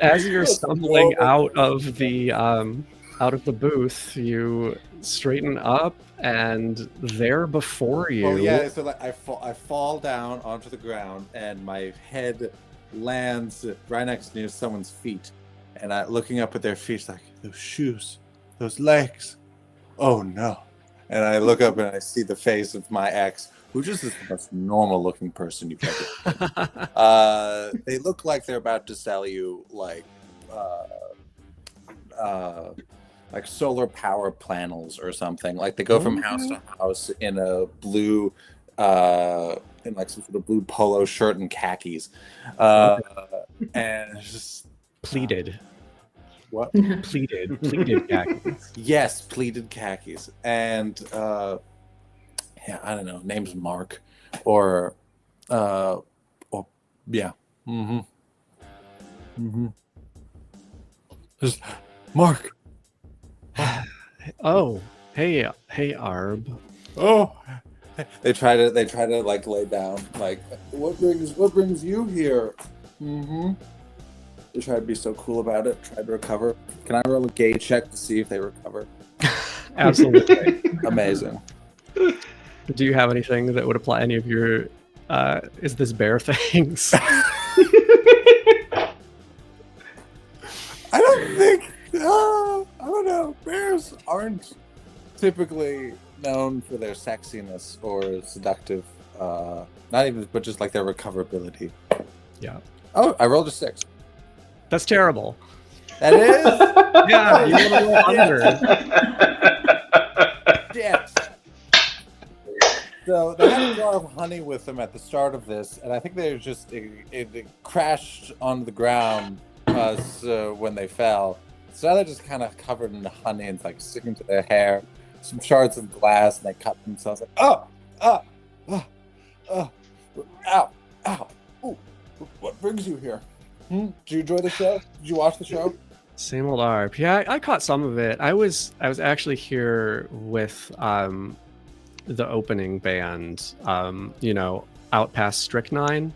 As you're stumbling out of the booth, you straighten up, and there before you. Oh yeah, so like I fall down onto the ground, and my head lands right next near someone's feet, and I looking up at their feet, like, those shoes, those legs, oh no! And I look up and I see the face of my ex, who just is the most normal looking person you've ever seen. They look like they're about to sell you like solar power panels or something. Like they go from house to house in a blue, in like some sort of blue polo shirt and khakis, and it's just pleated. What? pleated khakis. Yes, pleated khakis, and yeah, I don't know. Name's Mark, or yeah. Just Mark. Oh, hey, Arb. Oh, they try to like lay down. Like, what brings you here, Mm-hmm. They try to be so cool about it, try to recover. Can I roll a gay check to see if they recover? Absolutely. Amazing. Do you have anything that would apply any of your is this bear things? I don't think. I don't know. Bears aren't typically known for their sexiness or seductive. Not even, but just like their recoverability. Yeah. Oh, I rolled a 6. That's terrible. That is. Yeah, you rolled a little under. Yes. So they had a jar of honey with them at the start of this, and I think they just it crashed onto the ground so when they fell. So now they're just kind of covered in honey and it's like sticking to their hair. Some shards of glass, and they cut themselves like, ow, ooh, what brings you here? Did you enjoy the show? Did you watch the show? Same old ARP. Yeah, I caught some of it. I was actually here with the opening band, out past Strychnine.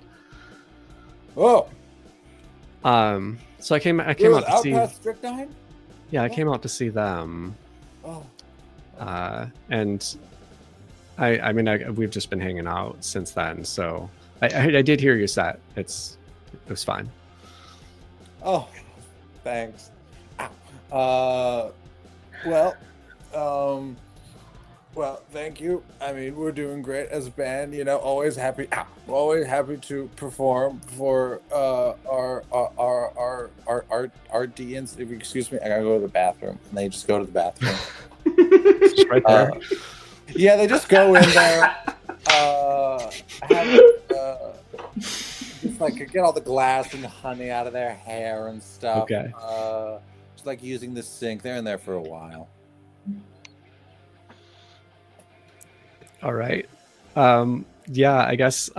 Oh. So I came out to see. Out past Strychnine? Yeah, I came out to see them. Oh. And we've just been hanging out since then. So I did hear your set. It was fine. Oh, thanks. Well, thank you. I mean, we're doing great as a band. Always happy to perform for our DNs. If you excuse me, I gotta go to the bathroom, and they just go to the bathroom. It's right there. Yeah, they just go in there. Just like get all the glass and honey out of their hair and stuff. Okay. Just like using the sink. They're in there for a while. All right. Yeah, I guess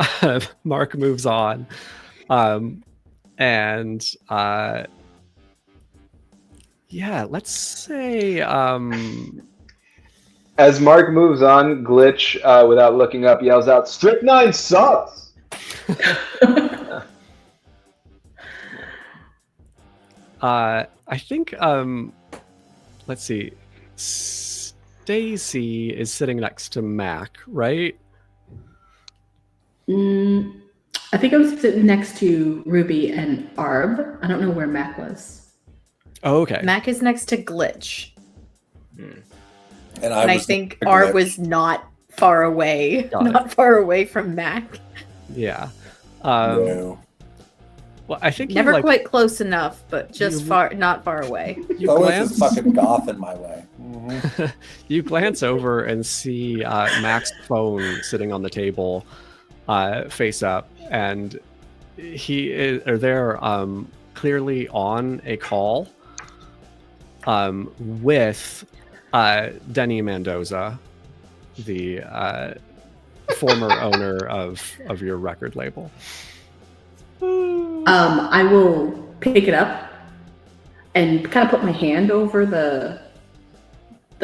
Mark moves on. Let's say As Mark moves on, Glitch, without looking up, yells out, "Strychnine sucks!" I think let's see. Stacy is sitting next to Mac, right? I think I was sitting next to Ruby and Arb. I don't know where Mac was. Oh, okay. Mac is next to Glitch. And I think Arb was not far away. Not far away from Mac. Yeah. No. Well, I think never quite close enough, but just not far away. You always this fucking goth in my way. Mm-hmm. You glance over and see Mac's phone sitting on the table, face up, and they're clearly on a call with Denny Mendoza, the former owner of your record label. I will pick it up and kind of put my hand over the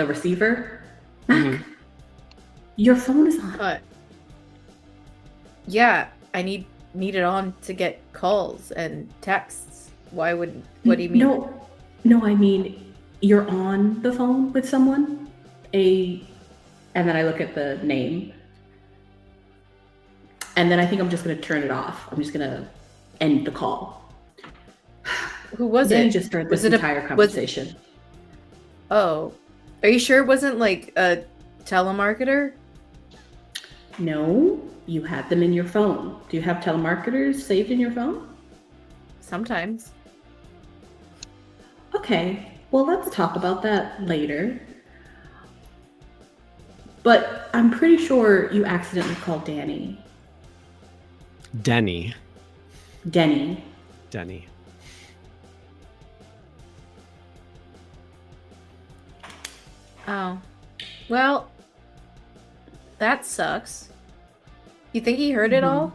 receiver. Mac, your phone is on. Yeah, I need it on to get calls and texts. What do you mean? No, I mean you're on the phone with someone. And then I look at the name. And then I think I'm just going to turn it off. I'm just going to end the call. Who was then it? Just heard this entire conversation. Oh, are you sure it wasn't like a telemarketer? No, you had them in your phone. Do you have telemarketers saved in your phone? Sometimes. Okay, well, let's talk about that later. But I'm pretty sure you accidentally called Danny. Denny. Oh. Well, that sucks. You think he heard it all?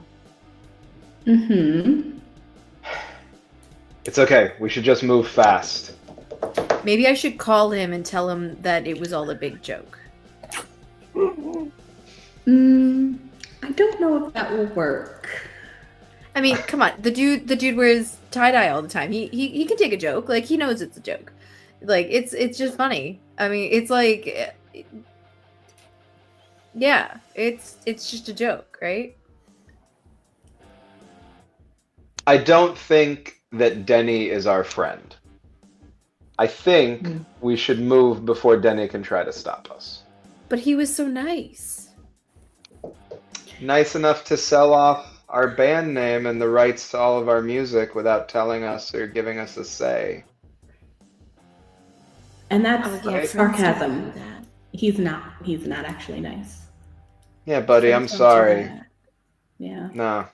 Mm-hmm. It's okay. We should just move fast. Maybe I should call him and tell him that it was all a big joke. I don't know if that will work. I mean, come on. The dude wears tie-dye all the time. He can take a joke. Like, he knows it's a joke. Like, it's just funny. I mean, it's like, yeah, it's just a joke, right? I don't think that Denny is our friend. I think we should move before Denny can try to stop us. But he was so nice. Nice enough to sell off our band name and the rights to all of our music without telling us or giving us a say. And that's sarcasm. He's not actually nice. Yeah, buddy, I'm sorry. Yeah. No.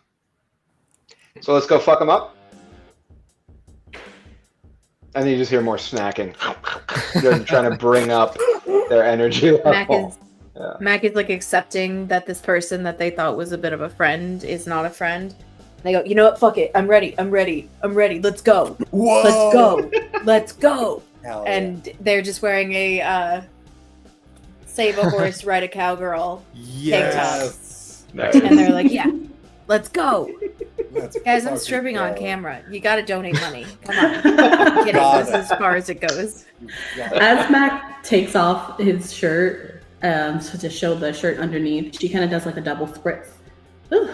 So let's go fuck them up. And then you just hear more snacking. They're trying to bring up their energy level. Mac is like accepting that this person that they thought was a bit of a friend is not a friend. They go, you know what? Fuck it. I'm ready. Let's go. Whoa! Let's go. Hell And they're just wearing a save a horse, ride a cowgirl tank top. Yes. And they're like, yeah, let's go. Let's Guys, I'm fucking stripping on go. camera. You gotta donate money. Come on. I'm kidding. Got This it. is as far as it goes. As Mac takes off his shirt, so to show the shirt underneath, she kind of does like a double spritz. Ooh.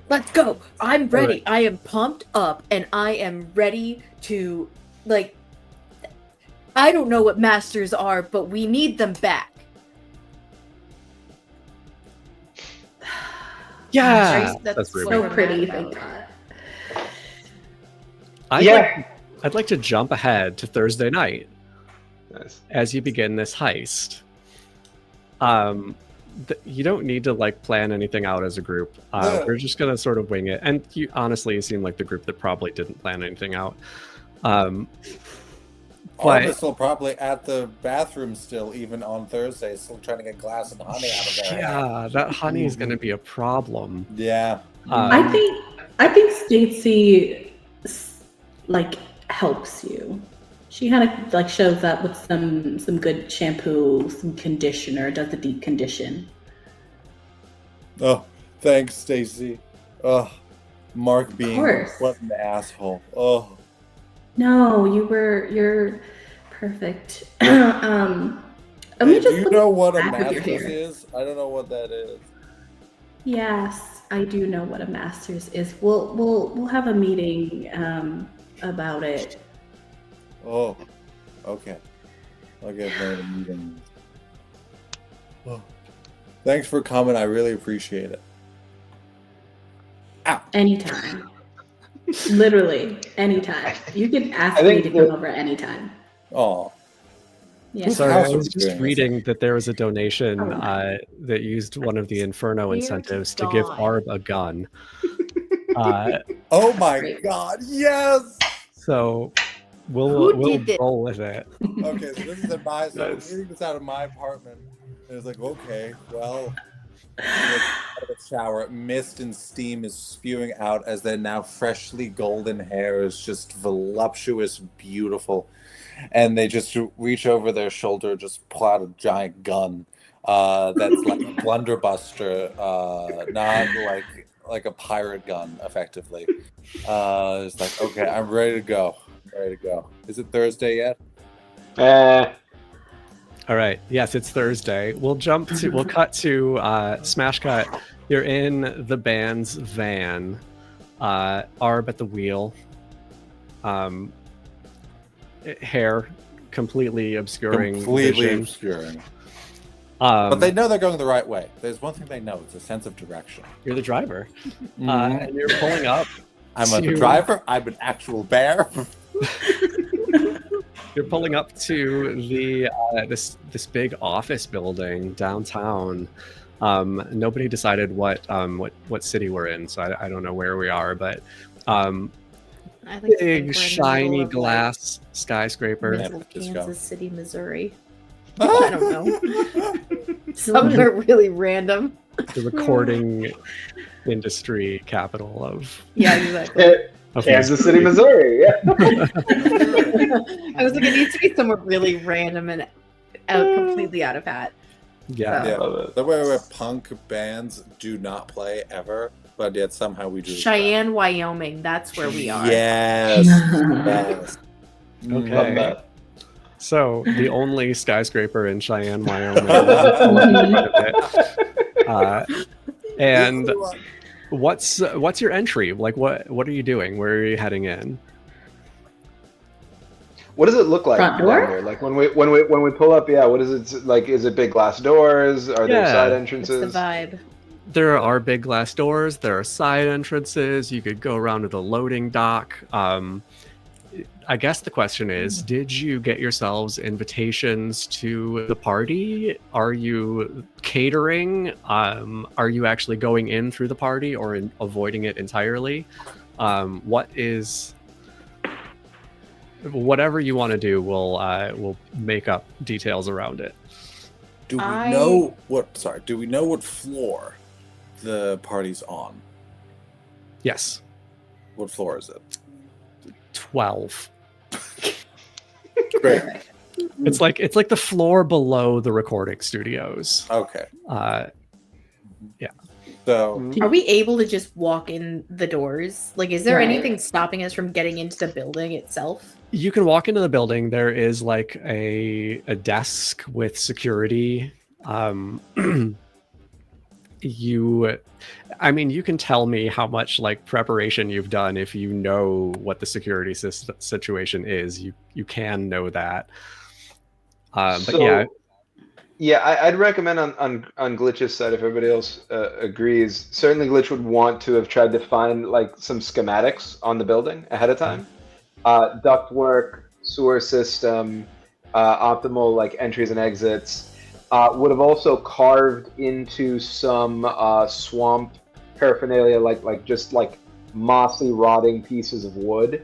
Let's go. I'm ready. I am pumped up and I am ready to, like, I don't know what masters are, but we need them back. Yeah, That's rude. So pretty. Thank God. I'd like to jump ahead to Thursday night as you begin this heist. You don't need to like plan anything out as a group. We're just gonna sort of wing it. And you honestly seem like the group that probably didn't plan anything out. Arm is still probably at the bathroom still, even on Thursday, still trying to get glass and honey out of there. Yeah, that honey is going to be a problem. Yeah. I think Stacey like helps you. She kind of like shows up with some good shampoo, some conditioner, does the deep condition. Oh, thanks, Stacey. Oh, Mark being what an asshole. Oh. No, you're perfect. Let me just you know what a back of your master's hair. is? I don't know what that is. Yes, I do know what a master's is. We'll have a meeting about it. Oh, okay. I'll get a meeting. Oh. Thanks for coming. I really appreciate it. Ow. Anytime. Literally, anytime. You can ask me to come over anytime. Oh. Yeah. Sorry, I was just reading that there was a donation that used one of the Inferno incentives to give Arb a gun. Oh my God! Yes. So we'll roll with it. Okay, so this is at my. So I'm reading this out of my apartment, and it's like, okay, well. Out of the shower, mist and steam is spewing out as their now freshly golden hair is just voluptuous, beautiful, and they just reach over their shoulder, just pull out a giant gun that's like a blunderbuster, not like a pirate gun, effectively. It's like, okay, I'm ready to go. Is it Thursday yet? All right. Yes, it's Thursday. We'll cut to Smash Cut. You're in the band's van. Arb at the wheel. Hair completely obscuring vision. But they know they're going the right way. There's one thing they know. It's a sense of direction. You're the driver. And you're pulling up. I'm a driver. I'm an actual bear. You're pulling up to the this big office building downtown. Nobody decided what city we're in, so I don't know where we are, but big shiny glass skyscraper. Kansas City, Missouri. I don't know. Somewhere really random. The recording industry capital of exactly. Kansas City, Missouri. Yeah. I was like, it needs to be somewhere really random and completely out of hat. Yeah. Yeah, So. the way where punk bands do not play ever, but yet somehow we do. Cheyenne, Wyoming. That's where we are. Yes. Yes. Okay. Love that. So the only skyscraper in Cheyenne, Wyoming. And what's your entry? Like, what are you doing? Where are you heading in? What does it look like Front down door? here? Like when we pull up, yeah. What is it like? Is it big glass doors? Are there side What's entrances? the vibe? There are big glass doors. There are side entrances. You could go around to the loading dock. I guess the question is, did you get yourselves invitations to the party? Are you catering? Are you actually going in through the party or avoiding it entirely? Whatever you want to do, we'll make up details around it. Do we know what? Sorry. Do we know what floor the party's on? Yes. What floor is it? 12. Great. It's like the floor below the recording studios. Okay. Yeah. So Are we able to just walk in the doors? Like, is there Right. anything stopping us from getting into the building itself? You can walk into the building. There is like a desk with security. You can tell me how much like preparation you've done if you know what the security situation is. You can know that. I'd recommend on Glitch's side, if everybody else agrees. Certainly, Glitch would want to have tried to find like some schematics on the building ahead of time. Ductwork, sewer system, optimal like entries and exits. Would have also carved into some swamp paraphernalia, like just like mossy, rotting pieces of wood,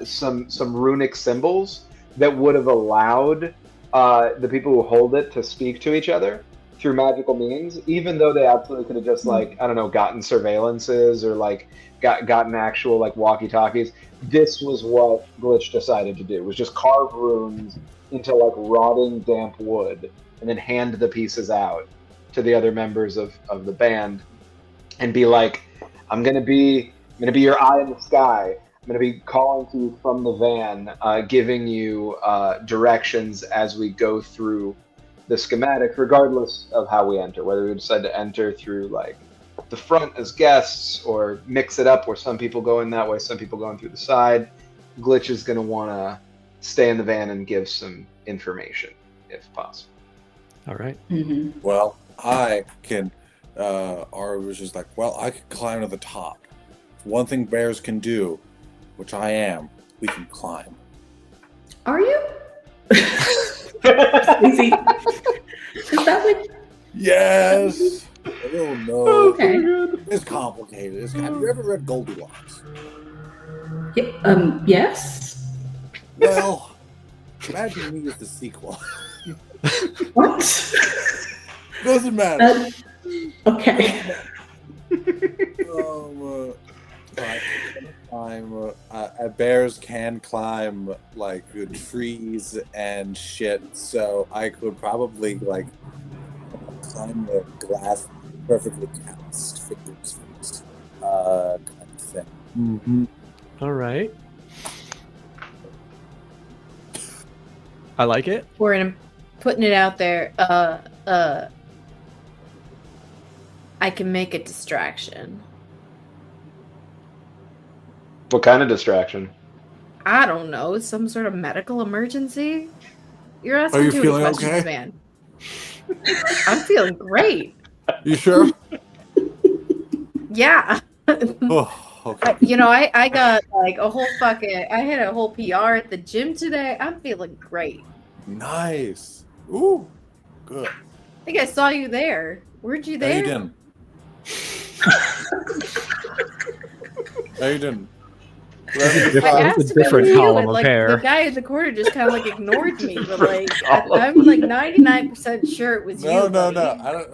some runic symbols that would have allowed the people who hold it to speak to each other through magical means, even though they absolutely could have just gotten surveillances or like gotten actual like walkie-talkies. This was what Glitch decided to do, was just carve runes into like rotting damp wood and then hand the pieces out to the other members of the band and be like, I'm gonna be your eye in the sky. I'm going to be calling to you from the van, giving you directions as we go through the schematic, regardless of how we enter, whether we decide to enter through like the front as guests or mix it up where some people go in that way, some people going through the side. Glitch is going to want to stay in the van and give some information if possible. All right. Mm-hmm. Well, I can, Arb was just like, well, I could climb to the top. One thing bears can do, which I am, we can climb. Are you? Is that like? Yes! I don't know. Okay. It's complicated. Have you ever read Goldilocks? Yeah, yes. Well, imagine me as the sequel. What? Doesn't matter. Okay. Bears can climb like trees and shit, so I could probably like climb the glass perfectly cast fingers first, kind of thing. Mm-hmm. All right. I like it. I'm putting it out there. I can make a distraction. What kind of distraction? I don't know. Some sort of medical emergency? You're asking Are you too feeling many questions, okay? man. I'm feeling great. You sure? Yeah. Oh, okay. I got like a whole I hit a whole PR at the gym today. I'm feeling great. Nice. Ooh, good. I think I saw you there. Weren't you No, there? you didn't. No, you didn't. I asked It's a different about you, column and, of like, hair. the guy in the corner just kind of like ignored me, but like I'm like 99% sure it was No, you. no, buddy. no. I don't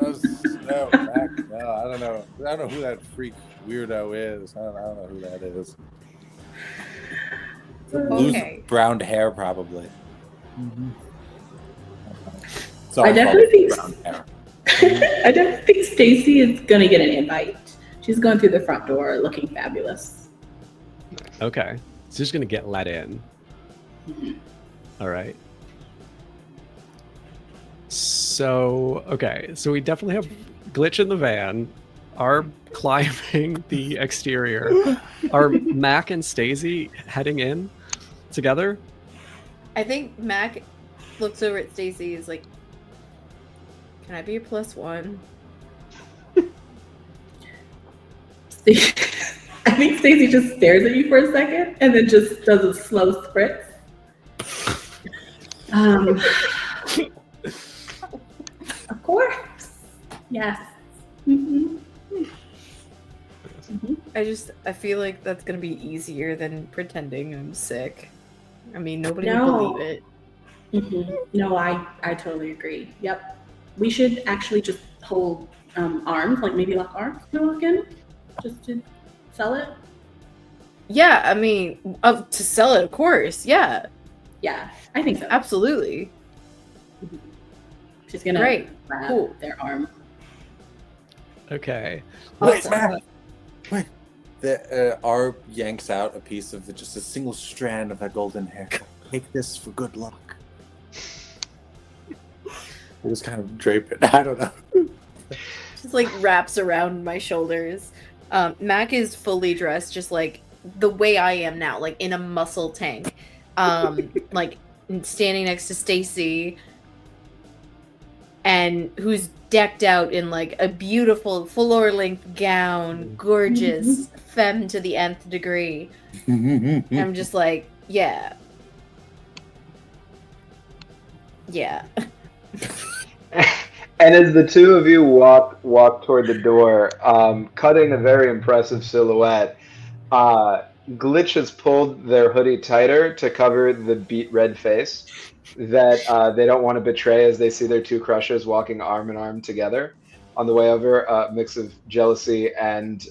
know. I don't know. I don't know who that freak weirdo is. I don't know who that is. Okay. Loose brown hair, probably. Sorry I for all definitely the think brown hair. I definitely think Stacy is gonna get an invite. She's going through the front door looking fabulous. Okay. So she's gonna get let in. All right. So, okay. So we definitely have Glitch in the van, Arb climbing the exterior. Are Mac and Stacey heading in together? I think Mac looks over at Stacy. Is like, "Can I be a +1?" I think Stacy just stares at you for a second and then just does a slow spritz. Of course. Yes. I feel like that's gonna be easier than pretending I'm sick. I mean, nobody would No. believe it. No, I totally agree. Yep. We should actually just hold arms, like maybe lock arms to walk in, just to sell it. Yeah, I mean, to sell it, of course. Yeah, Yeah, I think so. absolutely. She's gonna Great. grab Cool. their arm. Okay. Wait, Matt. Wait. The Arb yanks out a piece of just a single strand of that golden hair. Take this for good luck. I just kind of drape it. I don't know. Just like wraps around my shoulders. Mac is fully dressed, just like the way I am now, like in a muscle tank. Like standing next to Stacy, and who's decked out in like a beautiful floor-length gown, gorgeous, femme to the nth degree. I'm just like, yeah. And as the two of you walk toward the door, cutting a very impressive silhouette, Glitch has pulled their hoodie tighter to cover the beet red face that they don't want to betray as they see their two crushers walking arm in arm together on the way over. A mix of jealousy and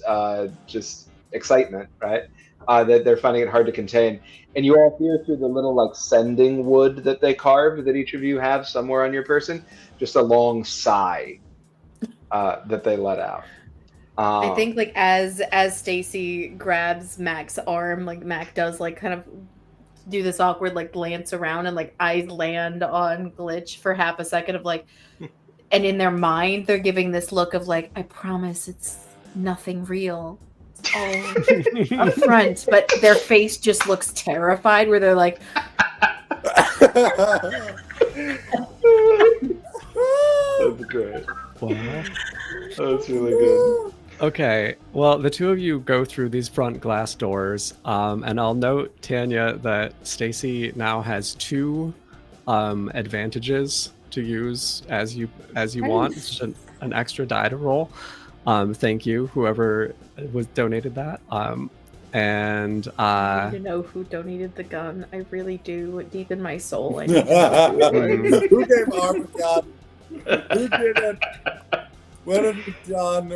just excitement, right? That they're finding it hard to contain. And you all hear through the little like sending wood that they carved that each of you have somewhere on your person, just a long sigh that they let out. I think like as Stacy grabs Mac's arm, like Mac does like kind of do this awkward like glance around and like eyes land on Glitch for half a second of like, and in their mind they're giving this look of like, I promise it's nothing real. It's all up front, but their face just looks terrified where they're like That's great. Wow. That's really good. Okay, well, the two of you go through these front glass doors, and I'll note, Tanya, that Stacy now has 2 advantages to use as you want. It's just an extra die to roll. Thank you, whoever was donated that. And I need to know who donated the gun. I really do, deep in my soul. I need to know who it was. Who gave Arb a gun? Who did it? What have you done?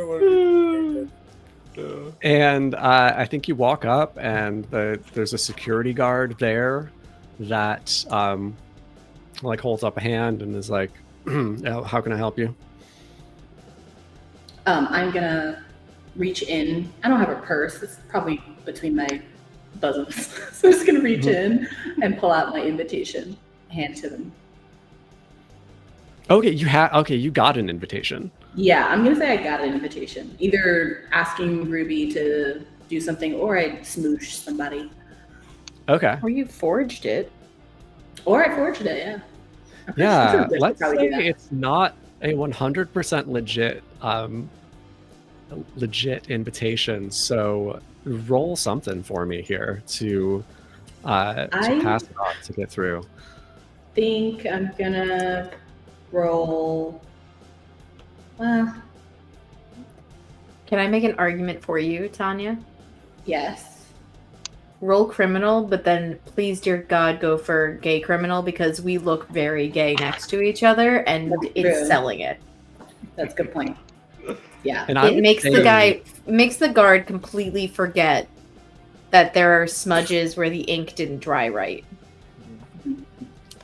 And I think you walk up, and there's a security guard there that like holds up a hand and is like, "How can I help you?" I'm gonna reach in. I don't have a purse. It's probably between my bosoms. So I'm just gonna reach in and pull out my invitation, hand to them. Okay, you got an invitation. Yeah, I'm gonna say I got an invitation. Either asking Ruby to do something, or I smoosh somebody. Okay. Or you forged it. Or I forged it. Yeah. Yeah. Glitch Let's probably say do that. it's not a 100% legit invitation. So roll something for me here to pass it on to get through. Think I'm gonna roll. Well, Can I make an argument for you, Tanya? yes. Roll criminal, but then please, dear God, go for gay criminal because we look very gay next to each other and That's it's true. selling it. That's a good point. Yeah. And I It would makes say- the guard completely forget that there are smudges where the ink didn't dry right.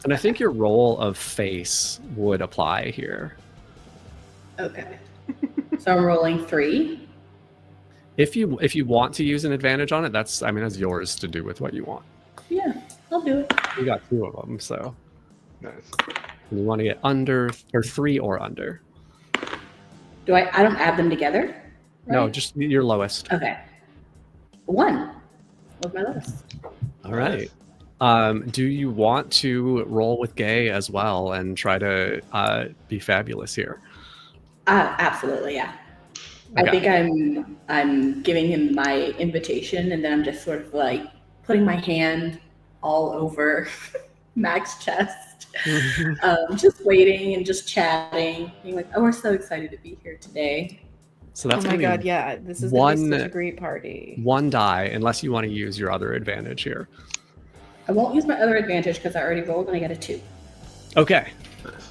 And I think your roll of face would apply here. Okay. So I'm rolling 3. If you want to use an advantage on it, that's yours to do with what you want. Yeah, I'll do it. You got 2 of them, so Nice. and you want to get under or 3 or under. Do I don't add them together? Right? No, just your lowest. Okay. 1 was my lowest. All right. Do you want to roll with Gay as well and try to be fabulous here? Absolutely, yeah. Okay. I think I'm giving him my invitation, and then I'm just sort of like putting my hand all over Mac's chest, just waiting and just chatting, being like, "Oh, we're so excited to be here today." So that's oh my gonna god, be yeah, this is gonna be such a great party. 1 die, unless you want to use your other advantage here. I won't use my other advantage because I already rolled and I got a 2. Okay,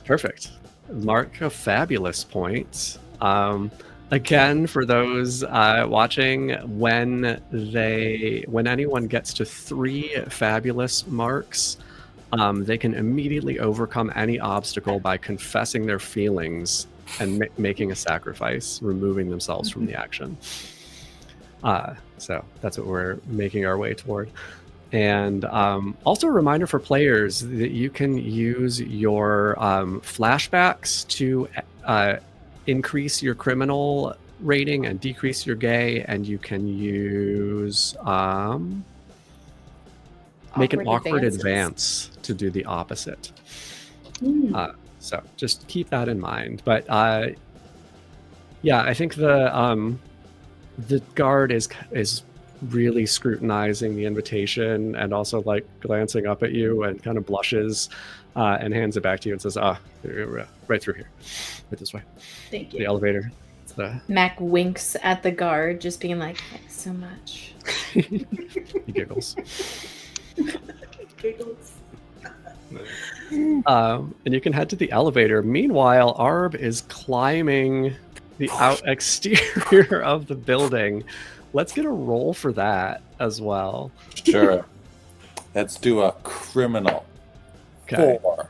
perfect. Mark a fabulous point. Again, for those watching, when anyone gets to 3 fabulous marks, they can immediately overcome any obstacle by confessing their feelings and making a sacrifice, removing themselves from the action. So that's what we're making our way toward. And also a reminder for players that you can use your flashbacks to increase your criminal rating and decrease your gay, and you can use make an awkward advance to do the opposite. So just keep that in mind. But yeah, I think the guard is really scrutinizing the invitation and also like glancing up at you and kind of blushes and hands it back to you and says, right through here, right this way. Thank you. The elevator. Mac winks at the guard, just being like, "Thanks so much." He giggles. Giggles. And you can head to the elevator. Meanwhile, Arb is climbing the exterior of the building. Let's get a roll for that as well. Sure. Let's do a criminal. Okay. 4.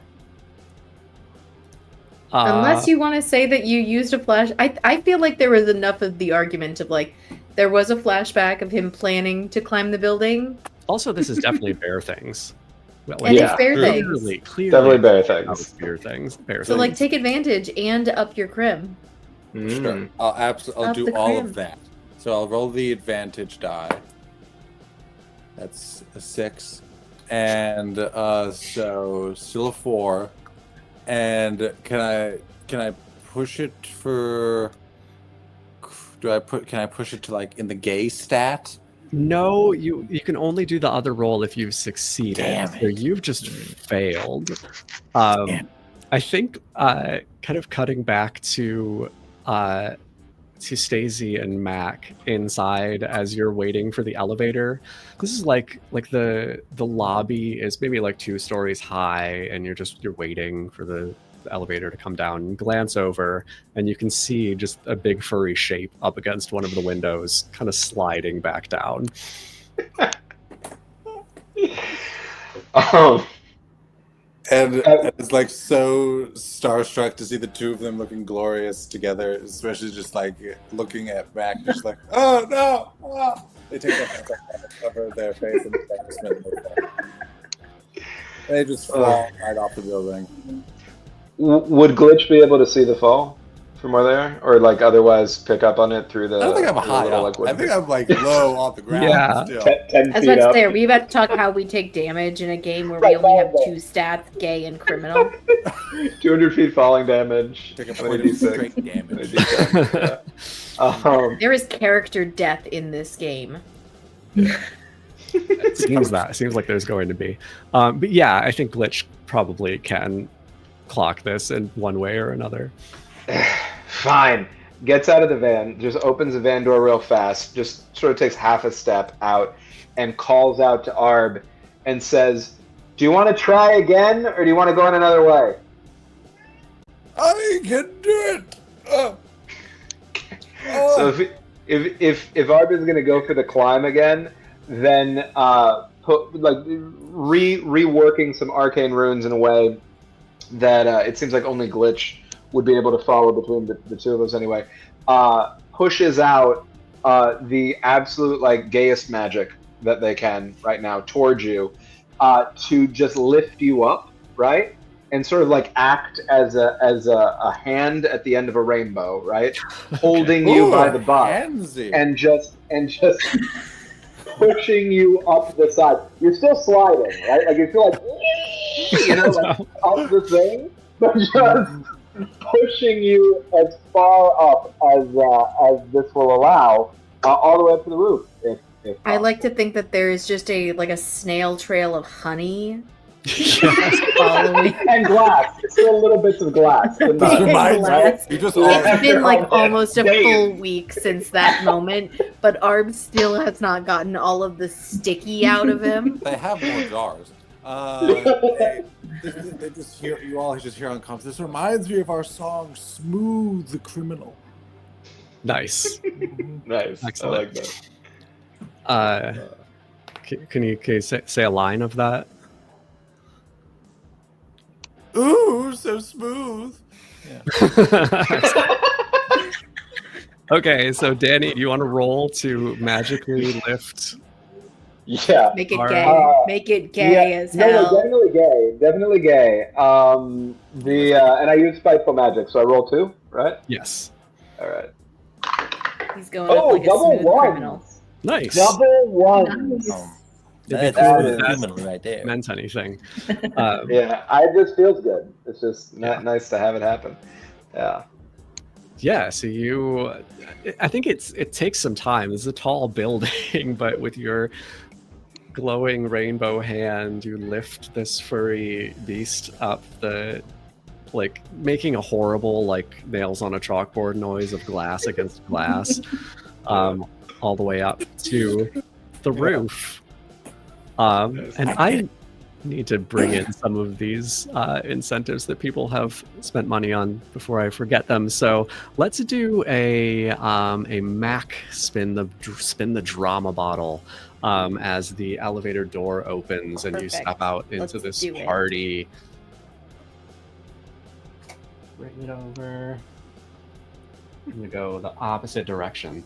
Unless you want to say that you used a flash, I feel like there was enough of the argument of like there was a flashback of him planning to climb the building. Also, this is definitely bear things. Well, And it's bear things. Clearly, Definitely bear things. Bear things. Bear So things. like take advantage and up your crim. Sure. I'll do all of that. So I'll roll the advantage die. That's a 6. And so still a 4. And can I push it for can I push it to like in the gay stat? No, you can only do the other roll if you've succeeded. Damn So you've just failed. I think kind of cutting back to Stacey and Mac inside as you're waiting for the elevator. This is like the lobby is maybe like 2 stories high, and you're waiting for the elevator to come down. And glance over, and you can see just a big furry shape up against one of the windows, kind of sliding back down. And it's like so starstruck to see the 2 of them looking glorious together, especially just like looking at Mac, just like, oh no! Oh. They take their hands off and cover their face and they just fall right off the building. Would Glitch be able to see the fall from where they are, or like otherwise pick up on it through the? I don't think I'm high little, up. like, I think I'm like low off the ground. Yeah. Still. 10 I was feet about to up. say, are we about to talk how we take damage in a game where we only have 2 stats, gay and criminal? 200 feet falling damage. Take a and a point of D6. straight damage. And a D6, There is character death in this game. It seems like there's going to be. But yeah, I think Glitch probably can clock this in one way or another. Fine. Gets out of the van, just opens the van door real fast, just sort of takes half a step out and calls out to Arb and says, "Do you want to try again, or do you want to go in another way?" I can do it! So if Arb is going to go for the climb again, then reworking some arcane runes in a way that it seems like only Glitch would be able to follow between the two of us anyway. Pushes out the absolute like gayest magic that they can right now towards you, to just lift you up, right? And sort of like act as a hand at the end of a rainbow, right? Holding you by the butt handsy. and just pushing you up the side. You're still sliding, right? Like you're still like, like up the thing, but just pushing you as far up as this will allow, all the way up to the roof. If I like to think that there is just a snail trail of honey. Following. And glass. Still little bits of glass. It's been like almost a full week since that moment, but Arb still has not gotten all of the sticky out of him. They have more jars. They just hear, you all just hear on comms. This reminds me of our song "Smooth the Criminal." Nice. Nice. Excellent. I like that. Can you say a line of that? Ooh, so smooth. Yeah. Okay, so Danny, do you want to roll to magically lift? Yeah. Make it gay. Make it gay as hell. No, definitely gay. And I use spiteful magic, so I roll 2, right? Yes. All right. He's going up like a smooth criminal. Nice. Double 1. That's right there. Meant anything. Yeah, it just feels good. It's just nice to have it happen. Yeah. Yeah, so I think it takes some time. This is a tall building, but with your glowing rainbow hand, you lift this furry beast up making a horrible nails on a chalkboard noise of glass against glass, all the way up to the roof. And I need to bring in some of these incentives that people have spent money on before I forget them. So let's do a Mac spin the drama bottle as the elevator door opens and you step out into this party. Bring it over. I'm gonna go the opposite direction.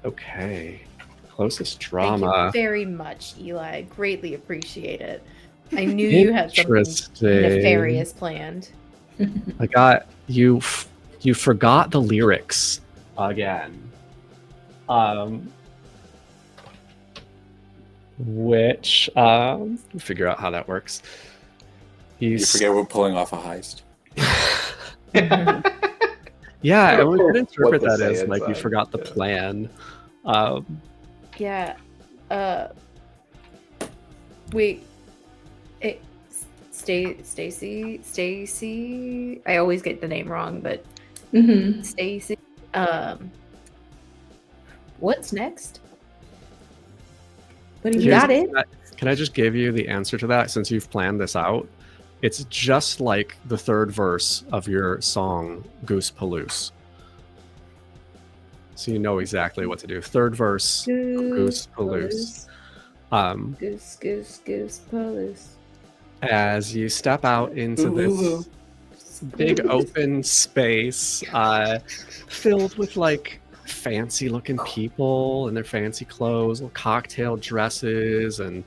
Okay. Closest drama. Thank you very much, Eli. Greatly appreciate it. I knew you had something nefarious planned. I got you. You forgot the lyrics again. Which figure out how that works. You forget we're pulling off a heist. Yeah, I would interpret that as you forgot the plan. Yeah. Wait. Stacy. I always get the name wrong, but Stacy. What's next? What do you got it? Can I just give you the answer to that since you've planned this out? It's just like the third verse of your song, Goose Palouse. So you know exactly what to do. Third verse, Goose Palouse. Goose Palouse. As you step out into this big open space, filled with fancy looking people in their fancy clothes, cocktail dresses, and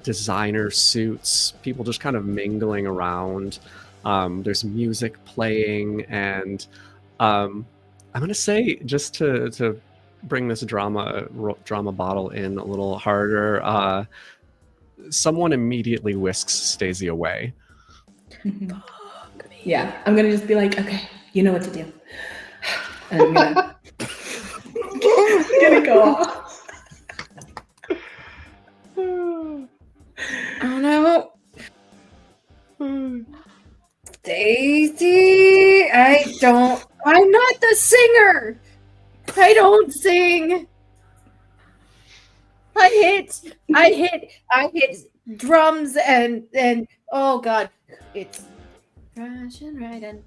designer suits, people just kind of mingling around. There's music playing, and I'm gonna say, just to bring this drama bottle in a little harder, someone immediately whisks Stacey away. Yeah, I'm gonna just be like, okay, you know what to do. And I'm gonna go off. Oh no. Stacey, I'm not the singer. I don't sing. I hit drums and oh god, it's crashing right and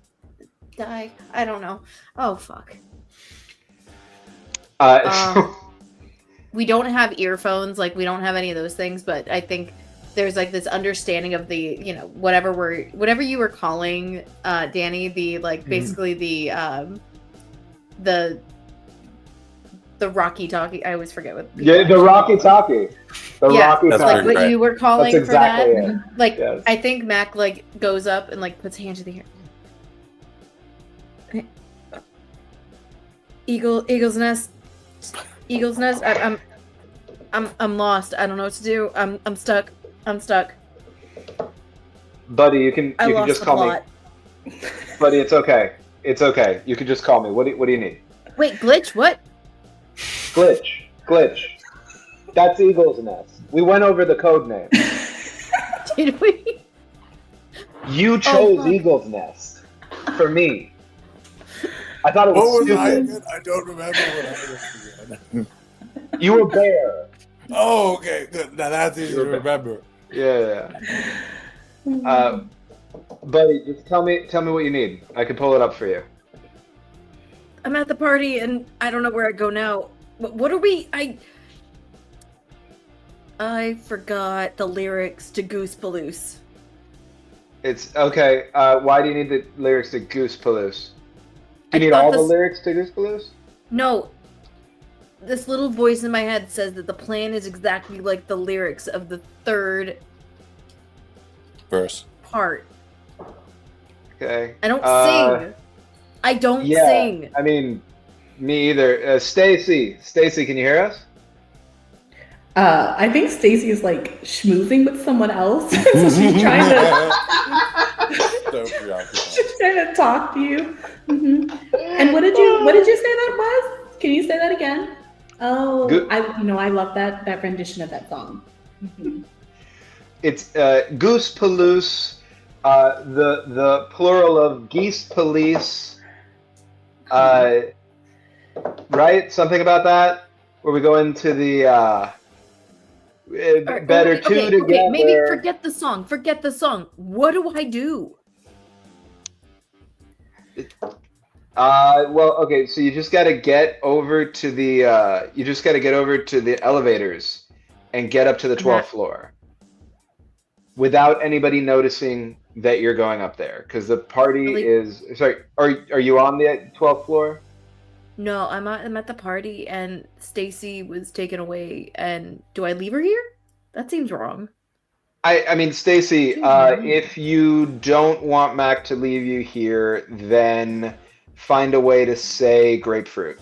die. I don't know. Oh fuck. we don't have earphones, like we don't have any of those things, but I think there's like this understanding of the, you know, whatever you were calling Danny, the like basically the Rocky Talkie. I always forget what. Yeah, the Rocky Talkie. The Rocky Talkie. Like what you were calling That's exactly for that. it. Like Yes. I think Mac like goes up and like puts hand to the air. Eagle's nest. I'm lost. I don't know what to do. I'm stuck. Buddy, you can lost just the call plot. me. Buddy, it's okay. It's okay. You can just call me. What do you need? Wait, glitch? What? Glitch. That's Eagle's Nest. We went over the code name. Did we? You chose Eagle's Nest for me. I thought it was What was stupid. I again? I don't remember what I was again. You were Bear. Oh, okay. Good. Now that's easy to remember. Yeah. Buddy, just tell me what you need. I can pull it up for you. I'm at the party and I don't know where I go now. What are we? I forgot the lyrics to Goose Palouse. It's okay. Why do you need the lyrics to Goose Palouse? Do you need all the lyrics to Goose Palouse? No. This little voice in my head says that the plan is exactly like the lyrics of the third verse part. Okay. I don't sing. I don't sing. I mean, me either. Stacy, can you hear us? I think Stacy is like schmoozing with someone else. So she's trying to she's trying to talk to you. And what did you say that was? Can you say that again? Oh, I love that rendition of that song. It's Goose Palouse, the plural of geese police. Right? Something about that? Where we go into the better two together. Okay, maybe forget the song. What do I do? Well, okay, so you just got to get over to the elevators and get up to the 12th floor without anybody noticing that you're going up there, because the party is. Sorry, are you on the 12th floor? No, I'm at the party and Stacy was taken away. And do I leave her here? That seems wrong. I mean, Stacy, if you don't want Mac to leave you here, then find a way to say grapefruit.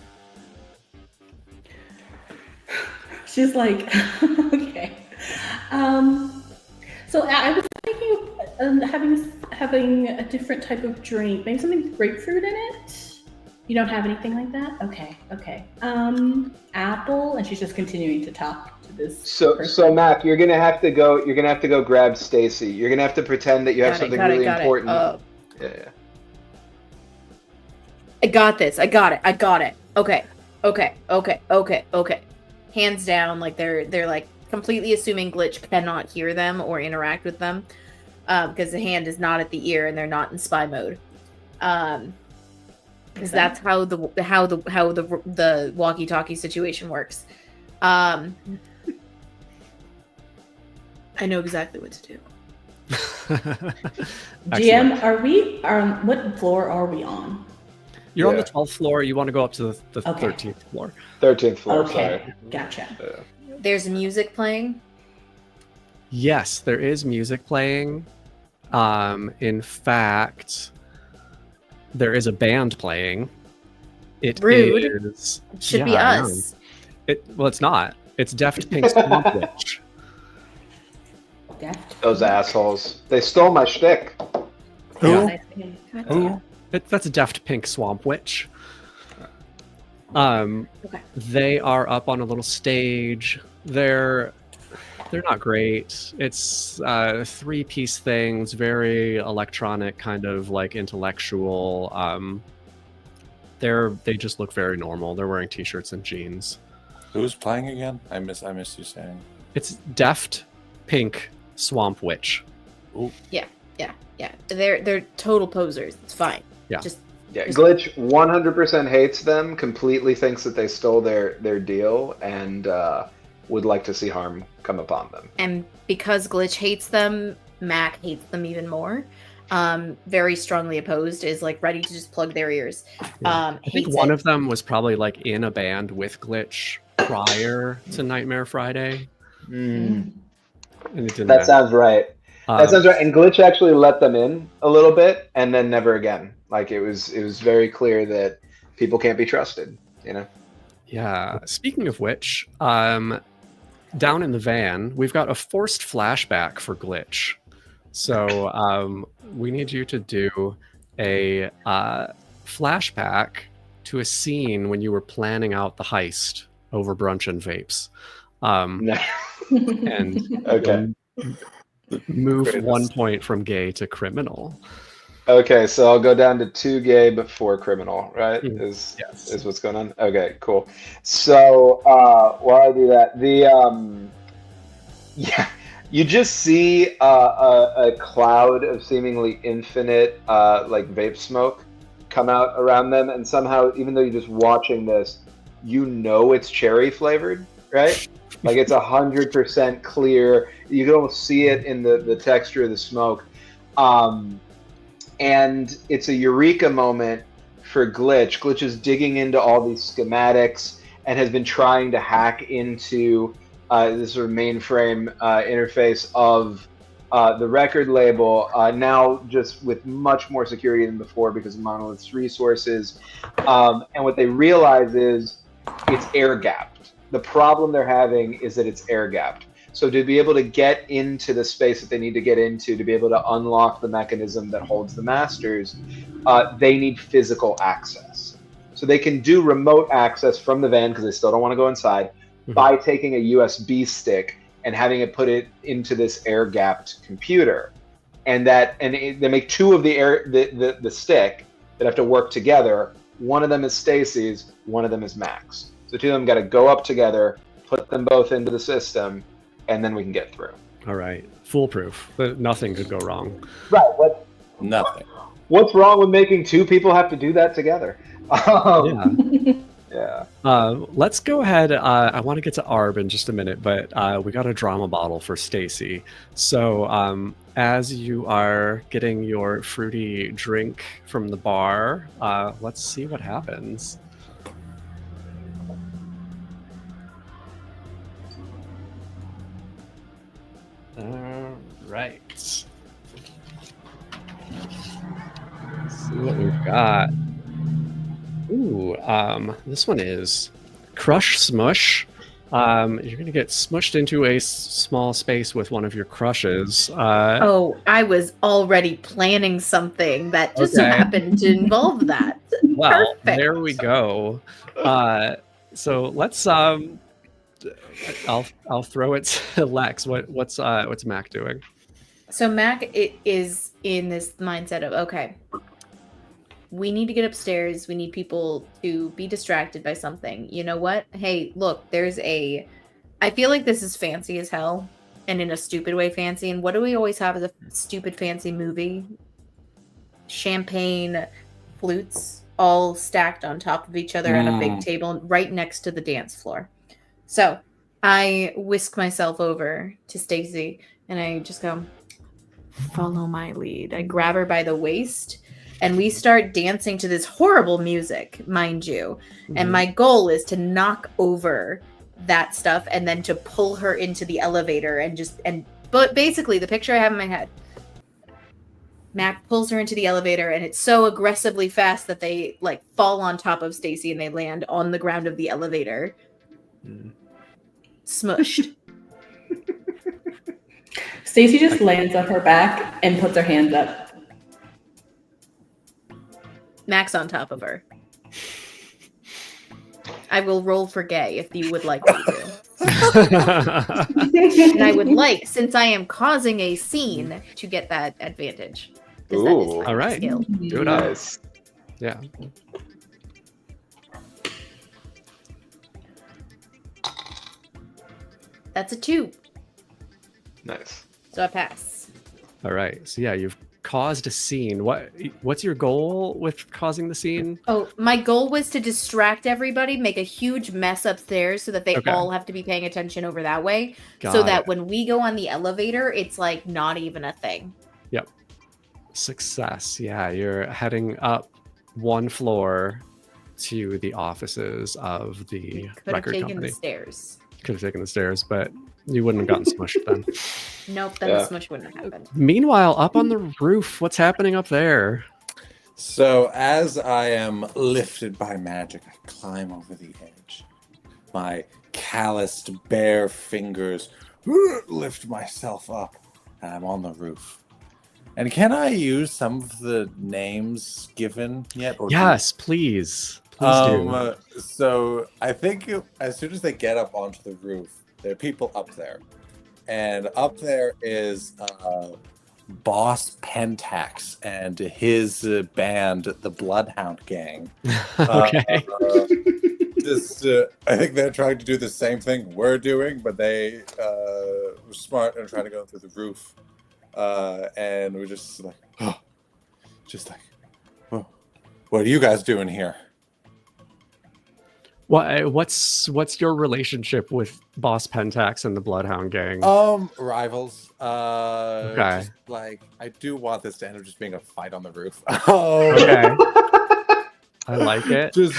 She's like, okay. So I was thinking of having a different type of drink, maybe something with grapefruit in it. You don't have anything like that? Okay. Apple, and she's just continuing to talk to this. So Mac, you're gonna have to go grab Stacy. You're gonna have to pretend that you have something really important. Yeah. I got this. I got it. Okay. Hands down, like they're like completely assuming Glitch cannot hear them or interact with them, because the hand is not at the ear and they're not in spy mode. Because that's how the walkie-talkie situation works. I know exactly what to do. GM, what floor are we on? You're on the 12th floor. You want to go up to the 13th floor. 13th floor. Okay, sorry. Gotcha. There's music playing. Yes, there is music playing. In fact, there is a band playing. Rude. Is. It should be us. Well, it's not. It's Deft Pink Swamp Witch. Those assholes. They stole my shtick. Who? That's a Deft Pink Swamp Witch. They are up on a little stage. They're not great. It's 3-piece things, very electronic, kind of like intellectual. They just look very normal. They're wearing t-shirts and jeans. Who's playing again? I missed you saying. It's Deft Pink Swamp Witch. Ooh. Yeah. They're total posers. It's fine. Yeah. Just Yeah, Glitch 100% hates them, completely thinks that they stole their deal, and would like to see harm come upon them. And because Glitch hates them, Mac hates them even more. Very strongly opposed, is like ready to just plug their ears. I think one of them was probably like in a band with Glitch prior to Nightmare Friday. Mm. And it didn't That matter. sounds right. That sounds right. And Glitch actually let them in a little bit, and then never again. Like it was very clear that people can't be trusted. You know. Yeah. Speaking of which, down in the van, we've got a forced flashback for Glitch. So we need you to do a flashback to a scene when you were planning out the heist over brunch and vapes. And Okay. Move Greatest. 1 point from gay to criminal. Okay, so I'll go down to 2 gay but 4 criminal, right? Yes. Is what's going on? Okay, cool. So while I do that, yeah, you just see a cloud of seemingly infinite like vape smoke come out around them, and somehow, even though you're just watching this, you know it's cherry flavored, right? Like it's 100% clear. You can almost see it in the texture of the smoke. And it's a eureka moment for Glitch. Glitch is digging into all these schematics and has been trying to hack into this sort of mainframe interface of the record label, now just with much more security than before because of Monolith's resources. And what they realize is it's air-gapped. The problem they're having is that it's air-gapped. So to be able to get into the space that they need to get into, to be able to unlock the mechanism that holds the masters, they need physical access. So they can do remote access from the van, because they still don't want to go inside, by taking a USB stick and having it put it into this air-gapped computer. And they make 2 of the stick that have to work together. One of them is Stacy's, one of them is Mac's. So 2 of them got to go up together, put them both into the system, and then we can get through. All right. Foolproof. Nothing could go wrong. Right. Nothing. What's wrong with making 2 people have to do that together? Yeah. Let's go ahead. I want to get to Arb in just a minute, but we got a drama bottle for Stacy. So as you are getting your fruity drink from the bar, let's see what happens. All right. Let's see what we've got. Ooh, this one is Crush Smush. You're going to get smushed into a small space with one of your crushes. Oh, I was already planning something that just Okay. happened to involve that. Well, Perfect. there we go. So let's I'll throw it to Lex. What's Mac doing? So Mac is in this mindset of, okay, we need to get upstairs. We need people to be distracted by something. You know what? Hey, look, I feel like this is fancy as hell, and in a stupid way fancy. And what do we always have as a stupid fancy movie? Champagne flutes all stacked on top of each other on a big table right next to the dance floor. So I whisk myself over to Stacy and I just go, follow my lead. I grab her by the waist and we start dancing to this horrible music, mind you. And my goal is to knock over that stuff and then to pull her into the elevator but basically the picture I have in my head, Mac pulls her into the elevator and it's so aggressively fast that they like fall on top of Stacy and they land on the ground of the elevator. Smushed. Stacy just lands on her back and puts her hands up. Mac's on top of her. I will roll for gay if you would like me to. And I would like, since I am causing a scene, to get that advantage. Because that is my all right. skill. Do it up. Yeah. That's a 2. Nice. So I pass. All right. So yeah, you've caused a scene. What's your goal with causing the scene? Oh, my goal was to distract everybody, make a huge mess upstairs so that they Okay. all have to be paying attention over that way. So Got that it. when we go on the elevator, it's like not even a thing. Yep. Success. Yeah, you're heading up one floor to the offices of the Could have record taken company. the stairs. Could have taken the stairs, but you wouldn't have gotten smushed then. Nope, then Yeah. the smush wouldn't have happened. Meanwhile, up on the roof, what's happening up there? So as I am lifted by magic, I climb over the edge. My calloused bare fingers lift myself up, and I'm on the roof. And can I use some of the names given yet? Or Yes, please. Please do. So I think as soon as they get up onto the roof, there are people up there. And up there is Boss Pentax and his band, the Bloodhound Gang. Okay. I think they're trying to do the same thing we're doing, but they were smart and trying to go through the roof. And we're just like, oh, what are you guys doing here? What's your relationship with Boss Pentax and the Bloodhound Gang? Rivals. Okay. Just, like, I do want this to end up just being a fight on the roof. Okay. I like it. Just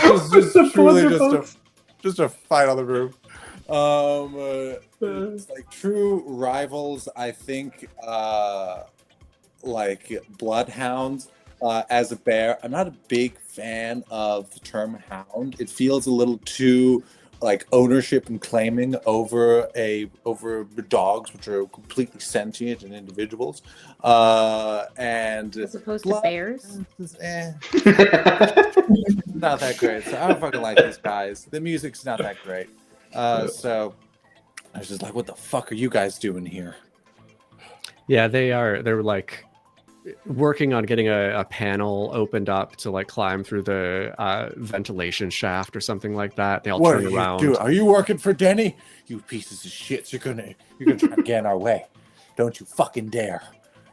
truly just a fight on the roof. It's like true rivals. I think like bloodhounds. As a bear, I'm not a big fan of the term hound. It feels a little too like ownership and claiming over dogs, which are completely sentient and individuals. And As opposed to bears? Not that great. So I don't fucking like these guys. The music's not that great. So I was just like, what the fuck are you guys doing here? Yeah, they're like working on getting a panel opened up to like climb through the ventilation shaft or something like that. They all What turn are you around. doing? Are you working for Denny? You pieces of shit! You're gonna try to get in our way. Don't you fucking dare!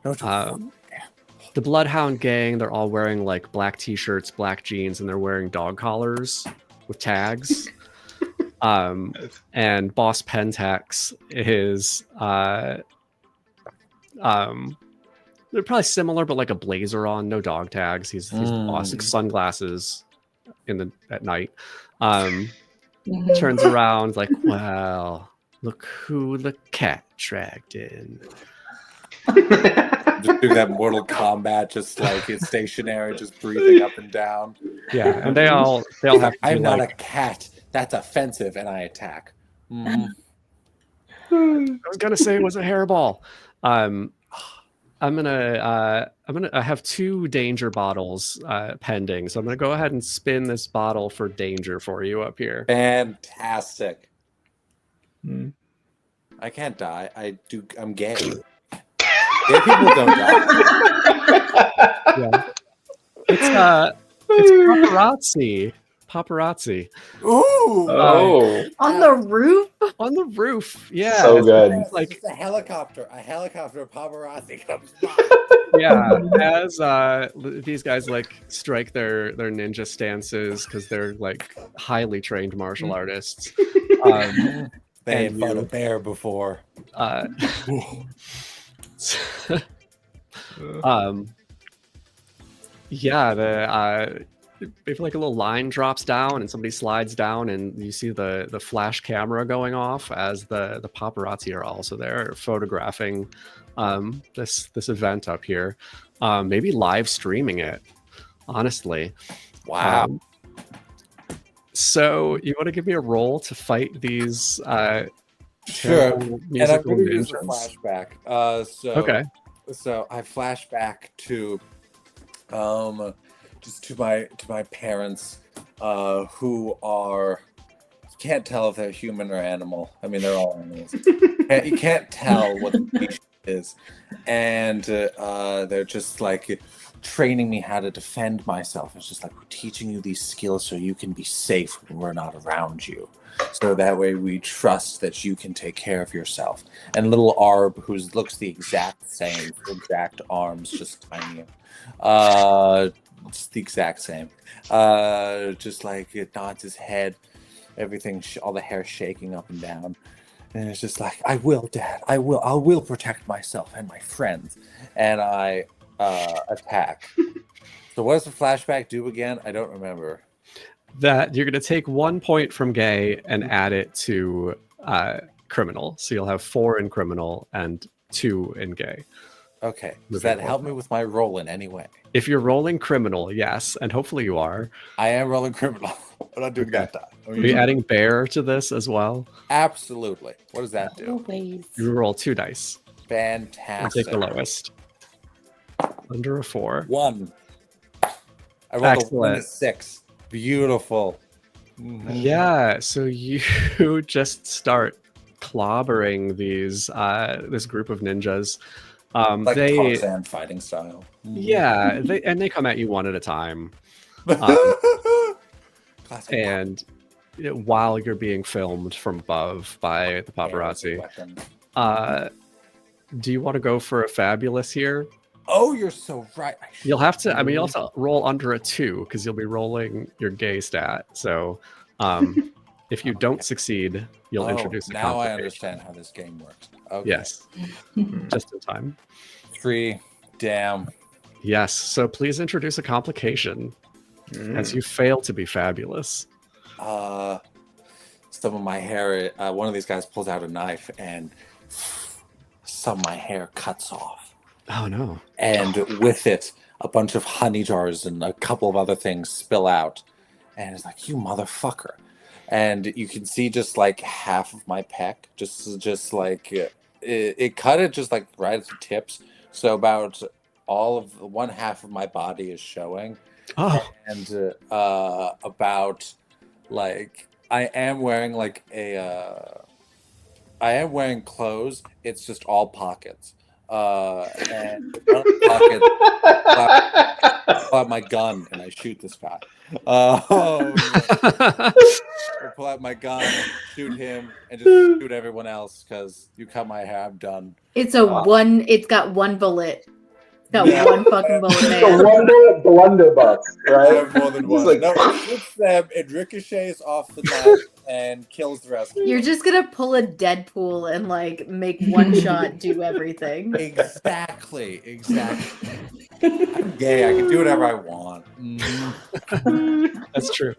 Don't you fucking dare! The Bloodhound Gang, they're all wearing like black t-shirts, black jeans, and they're wearing dog collars with tags. And Boss Pentax is they're probably similar, but like a blazer on, no dog tags. He's the boss, like sunglasses at night. Turns around like, well, look who the cat dragged in. Just do that Mortal Kombat, just like it's stationary, just breathing up and down. Yeah, and they all have. I'm not a cat. That's offensive, and I attack. I was gonna say it was a hairball. I have 2 danger bottles pending, so I'm gonna go ahead and spin this bottle for danger for you up here. Fantastic. I can't die. I'm gay. Gay people don't die. Yeah. It's paparazzi. Paparazzi. Ooh. On the roof? On the roof. Yeah. So good. Like a helicopter paparazzi comes by. Yeah, as these guys like strike their ninja stances because they're like highly trained martial artists. They ain't fought a bear before. Yeah, if like a little line drops down and somebody slides down and you see the flash camera going off as the paparazzi are also there photographing this event up here, maybe live streaming it, honestly. Wow. So you want to give me a roll to fight these Sure. And I'm musical going to use a ninjas? flashback. Okay. So I flash back to just to my parents, who are, you can't tell if they're human or animal. I mean, they're all animals. You can't tell what the species is, and they're just like, training me how to defend myself. It's just like, we're teaching you these skills so you can be safe when we're not around you. So that way we trust that you can take care of yourself. And little Arb, who looks the exact same, exact arms, just tinier. It's the exact same. Just like it nods his head, everything, all the hair shaking up and down. And it's just like, I will, Dad. I will protect myself and my friends. And I attack. So what does the flashback do again? I don't remember. That you're going to take 1 point from Gay and add it to Criminal. So you'll have 4 in Criminal and 2 in Gay. Okay. Does that help me with my roll in any way? If you're rolling Criminal, yes, and hopefully you are. I am rolling Criminal. I'm not doing that. Are you adding Bear to this as well? Absolutely. What does that do? Always. You roll 2 dice. Fantastic. I'll take the lowest. Under a 4. 1. I rolled a 1 and a Excellent. 6. Beautiful. Yeah, so you just start clobbering these this group of ninjas. Like They Tarzan fighting style. yeah, they come at you one at a time. Classic. And while you're being filmed from above by the paparazzi, do you want to go for a fabulous here? Oh, you're so right. You'll have to. I mean, you'll have to roll under a 2 because you'll be rolling your Gay stat. So, if you don't succeed, you'll introduce a now I complication. understand how this game works. Okay. Yes, just in time. 3. Damn. Yes. So please introduce a complication as you fail to be fabulous. Some of my hair. One of these guys pulls out a knife, and some of my hair cuts off. Oh no. And with it, a bunch of honey jars and a couple of other things spill out. And it's like, you motherfucker. And you can see just like half of my pec, just like it cut it just like right at the tips. So about all of one half of my body is showing. Oh. And about like I am wearing like I am wearing clothes. It's just all pockets. And pocket pull out my gun and I shoot this guy. I pull out my gun, shoot him, and just shoot everyone else because you cut my hair. I'm done. It's It's got 1 bullet. It's got 1 fucking bullet, man. The 1 bullet blunderbuss, I right? have more than one. It's like- No, it shoots them, it ricochets off the knife and kills the rest of them. You're just gonna pull a Deadpool and like make one shot do everything. Exactly. I'm gay. I can do whatever I want. That's true.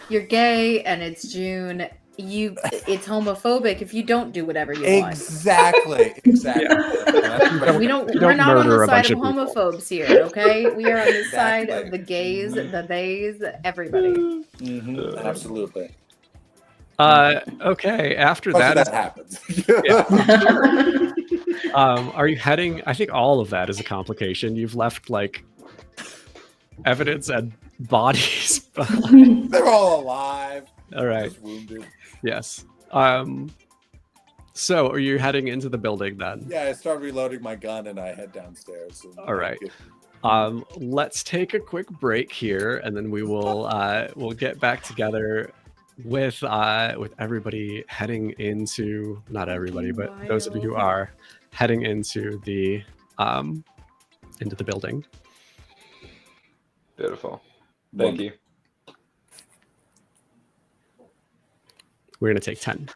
You're gay and it's June. It's homophobic if you don't do whatever you want. Exactly. We're not on the side of homophobes here, okay? We are on the side of the gays, the theys, everybody. Absolutely. Okay. After that happens. Are you heading? I think all of that is a complication. You've left like evidence and bodies behind. They're all alive. All right. Just wounded. Yes. So are you heading into the building then? Yeah, I start reloading my gun and I head downstairs. All right. Let's take a quick break here, and then we will we'll get back together with everybody heading into, not everybody, but those of you who are heading into the building. Beautiful. Thank you. We're gonna take 10.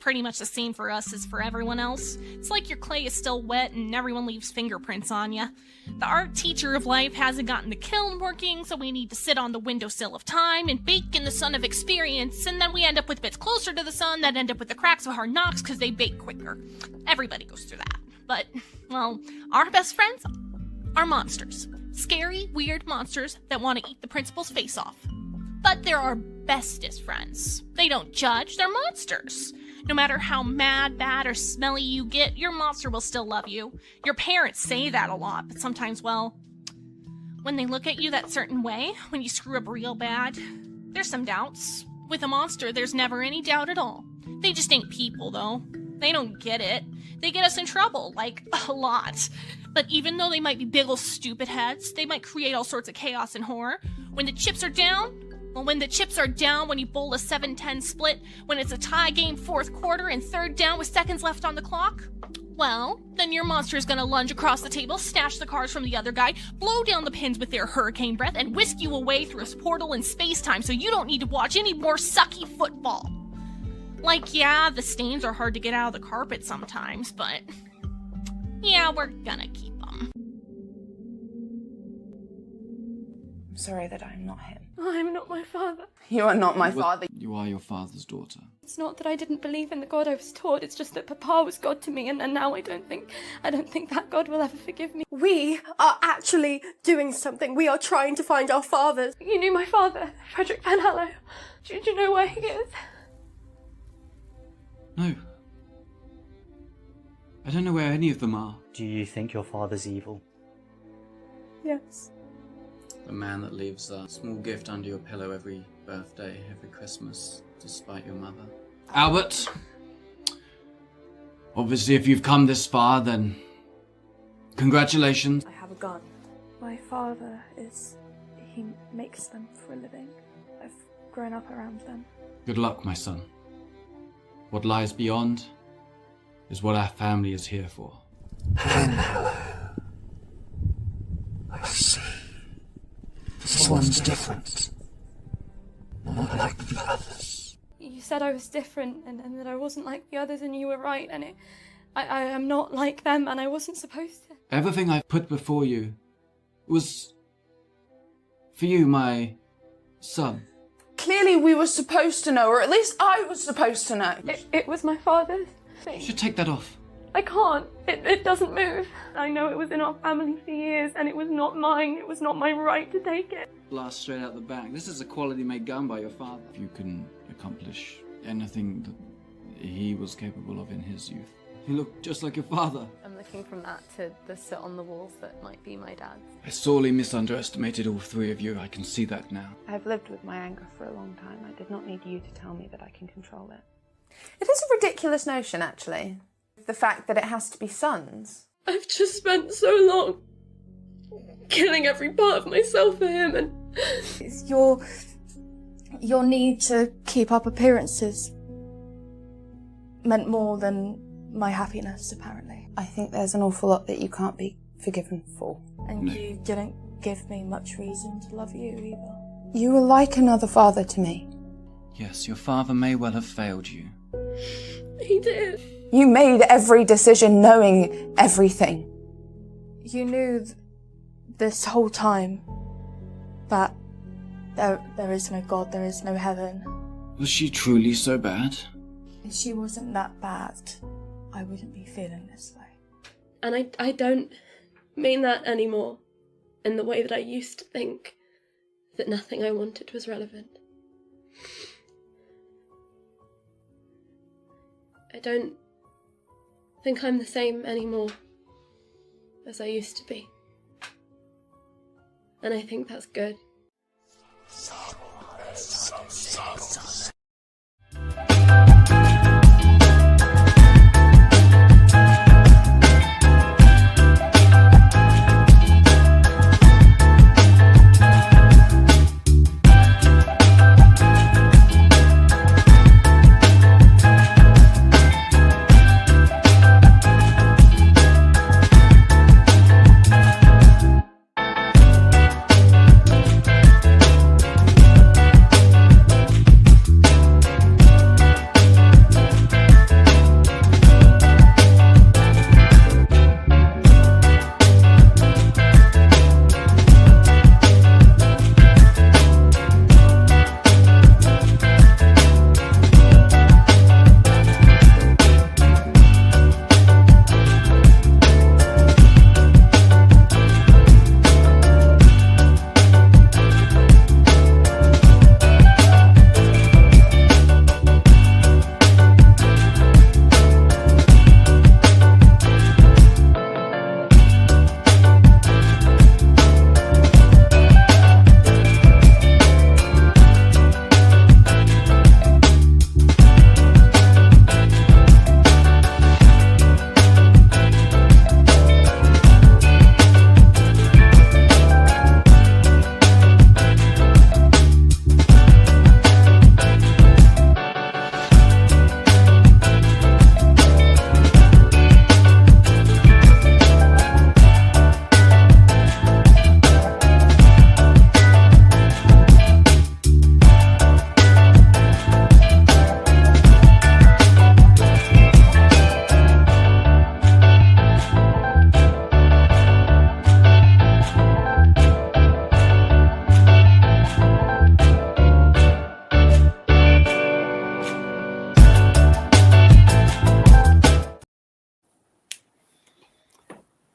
pretty much the same for us as for everyone else. It's like your clay is still wet and everyone leaves fingerprints on you. The art teacher of life hasn't gotten the kiln working, so we need to sit on the windowsill of time and bake in the sun of experience, and then we end up with bits closer to the sun that end up with the cracks of hard knocks because they bake quicker. Everybody goes through that. But, well, our best friends are monsters. Scary, weird monsters that want to eat the principal's face off. But they're our bestest friends. They don't judge, they're monsters. No matter how mad, bad, or smelly you get, your monster will still love you. Your parents say that a lot, but sometimes, well, when they look at you that certain way, when you screw up real bad, there's some doubts. With a monster, there's never any doubt at all. They just ain't people, though. They don't get it. They get us in trouble, like, a lot. But even though they might be big ol' stupid heads, they might create all sorts of chaos and horror. When the chips are down, when you bowl a 7-10 split, when it's a tie game 4th quarter and 3rd down with seconds left on the clock, well, then your monster is gonna lunge across the table, snatch the cards from the other guy, blow down the pins with their hurricane breath, and whisk you away through a portal in space-time so you don't need to watch any more sucky football. Like, yeah, the stains are hard to get out of the carpet sometimes, but yeah, we're gonna keep them. I'm sorry that I'm not him. I'm not my father. You are not my father. You are your father's daughter. It's not that I didn't believe in the God I was taught, it's just that Papa was God to me, and now I don't think that God will ever forgive me. We are actually doing something. We are trying to find our fathers. You knew my father, Frederick Van Hallow. Do you know where he is? No. I don't know where any of them are. Do you think your father's evil? Yes. The man that leaves a small gift under your pillow every birthday, every Christmas, despite your mother. Albert! Obviously, if you've come this far, then congratulations. I have a gun. My father he makes them for a living. I've grown up around them. Good luck, my son. What lies beyond is what our family is here for. Hello. I see. This one's different. Not like the others. You said I was different and that I wasn't like the others, and you were right, and I am not like them, and I wasn't supposed to. Everything I've put before you was for you, my son. Clearly we were supposed to know, or at least I was supposed to know. It was my father's thing. You should take that off. I can't. It doesn't move. I know it was in our family for years, and it was not mine. It was not my right to take it. Blast straight out the back. This is a quality-made gun by your father. If you can accomplish anything that he was capable of in his youth. You look just like your father. I'm looking from that to the soot on the walls that might be my dad's. I sorely misunderestimated all three of you. I can see that now. I've lived with my anger for a long time. I did not need you to tell me that I can control it. It is a ridiculous notion, actually. The fact that it has to be sons. I've just spent so long killing every part of myself for him, and it's your need to keep up appearances meant more than my happiness, apparently. I think there's an awful lot that you can't be forgiven for. And you didn't give me much reason to love you either. You were like another father to me. Yes, your father may well have failed you. He did. You made every decision knowing everything. You knew this whole time that there is no God, there is no heaven. Was she truly so bad? If she wasn't that bad, I wouldn't be feeling this way. And I don't mean that anymore in the way that I used to think, that nothing I wanted was relevant. I don't think I'm the same anymore as I used to be. And I think that's good.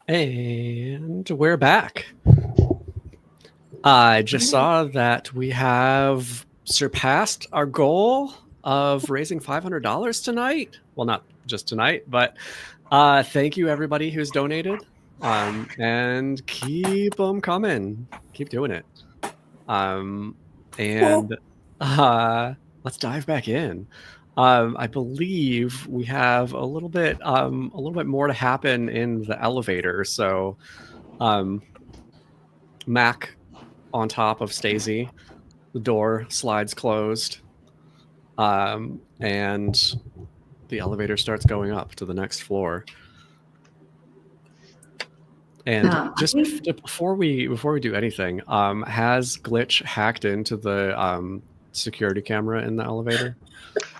And we're back. I just saw that we have surpassed our goal of raising $500 tonight. Well, not just tonight, but thank you everybody who's donated. And keep them coming. Keep doing it. And let's dive back in. I believe we have a little bit more to happen in the elevator. So, Mac on top of Stacey, the door slides closed, and the elevator starts going up to the next floor. And just before we do anything, has Glitch hacked into the security camera in the elevator?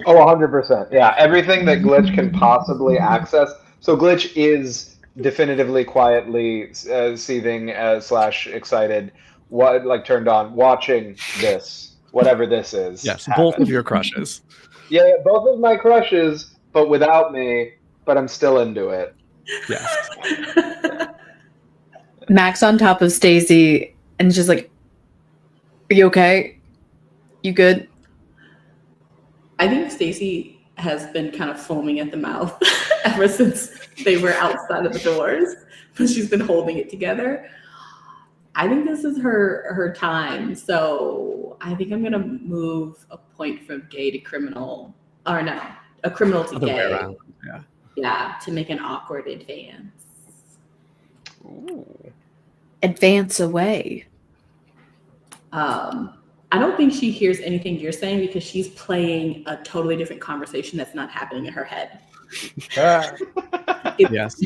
Oh, 100%. Yeah, everything that Glitch can possibly access. So Glitch is definitively quietly seething / excited, turned on, watching this, whatever this is. Yes, happen. both of your crushes. Yeah, both of my crushes, but without me, but I'm still into it. Yes. Max on top of Stacey and just like, are you okay? You good? I think Stacey has been kind of foaming at the mouth ever since they were outside of the doors, but she's been holding it together. I think this is her time. So I think I'm gonna move a point from gay to criminal, or no, a criminal to gay. Yeah. Yeah, to make an awkward advance. Ooh. Advance away. I don't think she hears anything you're saying because she's playing a totally different conversation that's not happening in her head. Yes.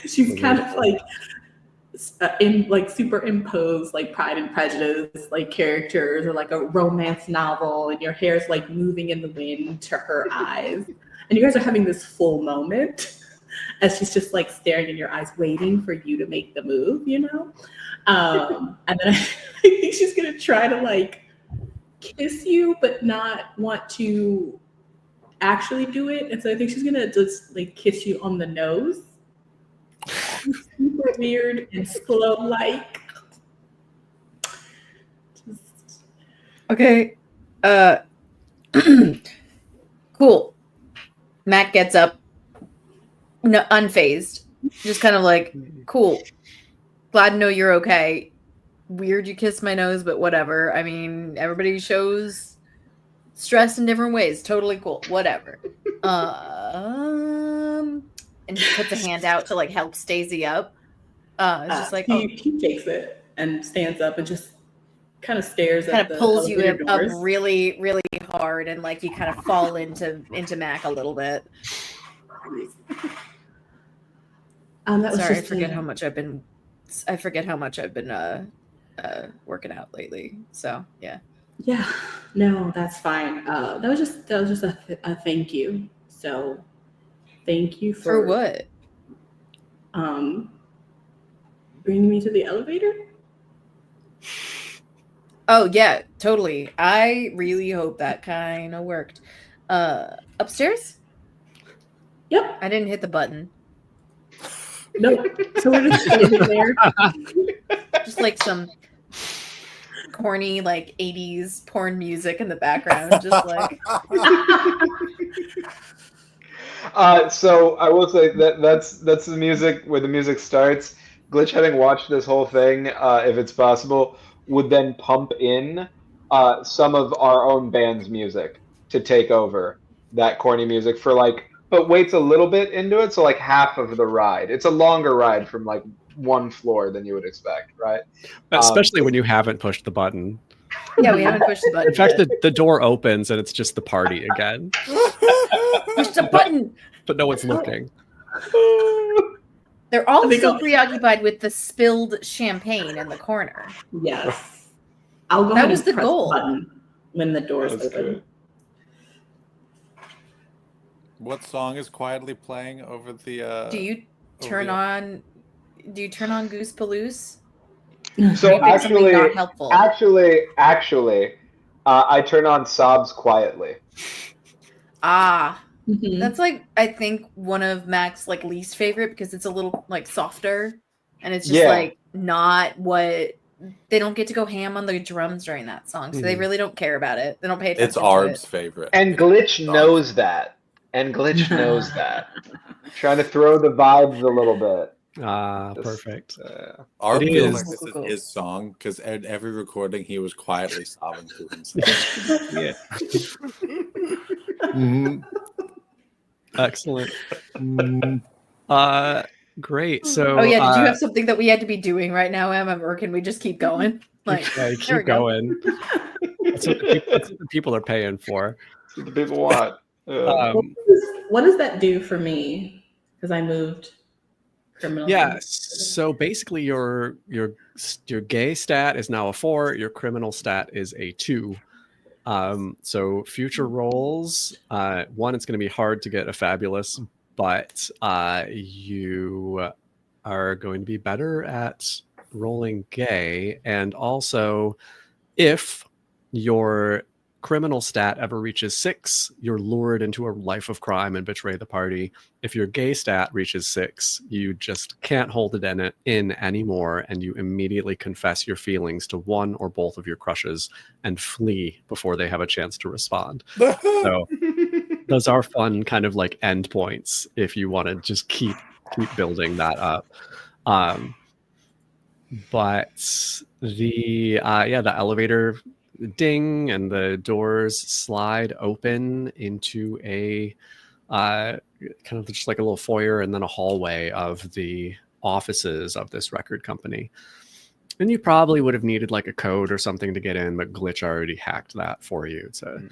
She's kind of like superimposed like Pride and Prejudice like characters, or like a romance novel, and your hair's like moving in the wind to her eyes, and you guys are having this full moment as she's just like staring in your eyes, waiting for you to make the move, you know. And then I think she's gonna try to like kiss you, but not want to actually do it. And so I think she's gonna just like kiss you on the nose. Super weird and slow like. Okay. Cool. Mac gets up, no, unfazed. Just kind of like, cool. Glad to know you're okay. Weird you kissed my nose, but whatever. I mean, everybody shows stress in different ways. Totally cool. Whatever. And he puts a hand out to like help Stacey up. It's just like he takes it and stands up and just kind of stares kind at of the pulls you elevator up doors. really, really hard, and like you kind of fall into Mac a little bit. That was Sorry, just I forget how much I've been working out lately. So yeah. Yeah, no, that's fine. That was just a thank you. So thank you For what? Bringing me to the elevator. Oh yeah, totally. I really hope that kind of worked. Upstairs? Yep. I didn't hit the button. Nope. So we're just standing there. Just like some corny like 80s porn music in the background, just like So I will say that's the music where the music starts. Glitch, having watched this whole thing, if it's possible, would then pump in some of our own band's music to take over that corny music for like, but waits a little bit into it, so like half of the ride. It's a longer ride from like one floor than you would expect, right? Especially when you haven't pushed the button. Yeah, we haven't pushed the button. In fact, yet. the door opens and it's just the party again. Push the button. But no one's looking. They're all so preoccupied with the spilled champagne in the corner. Yes. I'll go That ahead was and the press goal. button when the doors That's open. good. What song is quietly playing over the? Do you turn on Goose Palouse? So actually, not helpful. actually, I turn on sobs quietly. Ah. Mm-hmm. That's like I think one of Mac's like least favorite because it's a little like softer and it's just like not what they don't get to go ham on the drums during that song, so they really don't care about it. They don't pay attention. It's Arb's favorite. And Glitch knows that. Trying to throw the vibes a little bit. Perfect. Arb feels like this is his song because at every recording he was quietly sobbing to himself. Yeah. Excellent. Great. So did you have something that we had to be doing right now, Emma, or can we just keep going? Like, keep going. That's what the people are paying for. That's what the people want. What does that do for me? Because I moved criminal. Yeah. So basically, your gay stat is now a 4. Your criminal stat is a 2. So future rolls, one, it's going to be hard to get a fabulous, but you are going to be better at rolling gay. And also, if your criminal stat ever reaches 6, you're lured into a life of crime and betray the party. If your gay stat reaches 6, you just can't hold it in anymore, and you immediately confess your feelings to one or both of your crushes and flee before they have a chance to respond. So those are fun kind of like endpoints if you want to just keep building that up. But the elevator ding and the doors slide open into a kind of just like a little foyer and then a hallway of the offices of this record company. And you probably would have needed like a code or something to get in, but Glitch already hacked that for you to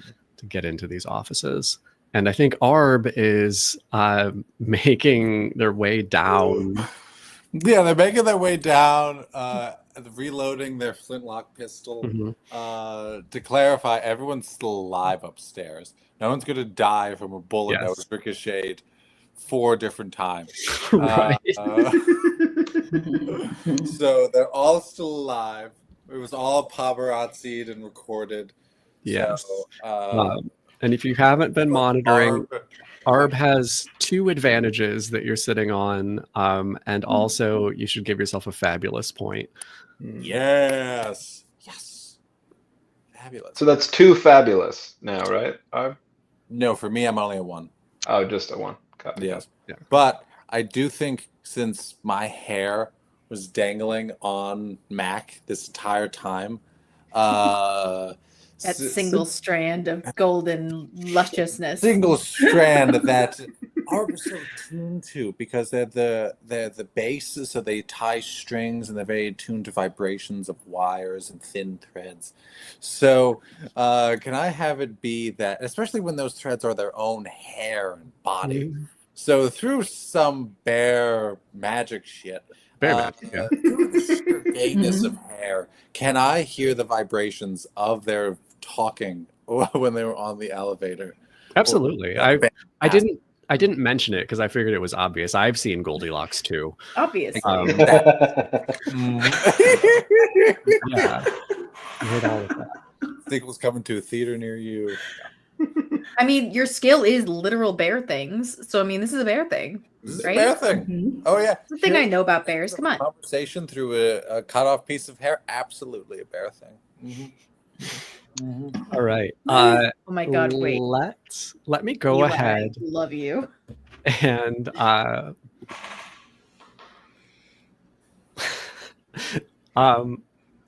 get into these offices. And I think Arb is making their way down. Yeah, they're making their way down, reloading their flintlock pistol. To clarify, everyone's still alive upstairs. No one's going to die from a bullet that was ricocheted 4 different times. Right. So they're all still alive. It was all paparazzi'd and recorded. Yes. So, and if you haven't been monitoring, Arb has 2 advantages that you're sitting on, and also you should give yourself a fabulous point. Yes. Fabulous. So that's 2 fabulous now, right, Arb? No, for me, I'm only a 1. Oh, just a 1. Got it. Yes. Yeah. But I do think since my hair was dangling on Mac this entire time, that single strand of golden lusciousness. Single strand that Arb is so tuned to because they're the bass, so they tie strings and they're very tuned to vibrations of wires and thin threads. So can I have it be that, especially when those threads are their own hair and body, so through some bear magic shit, through the sheer gayness of hair, can I hear the vibrations of their talking when they were on the elevator? Absolutely. I didn't mention it because I figured it was obvious. I've seen Goldilocks too. Obviously. Yeah. I heard all of that. Sequel's coming to a theater near you. I mean, your skill is literal bear things. So, I mean, this is a bear thing. This is right? a bear thing. Oh, yeah. It's the thing I know about bears. Come on. Conversation through a cut off piece of hair. Absolutely a bear thing. All right. Oh my God! Wait. Let me go ahead. I love you. And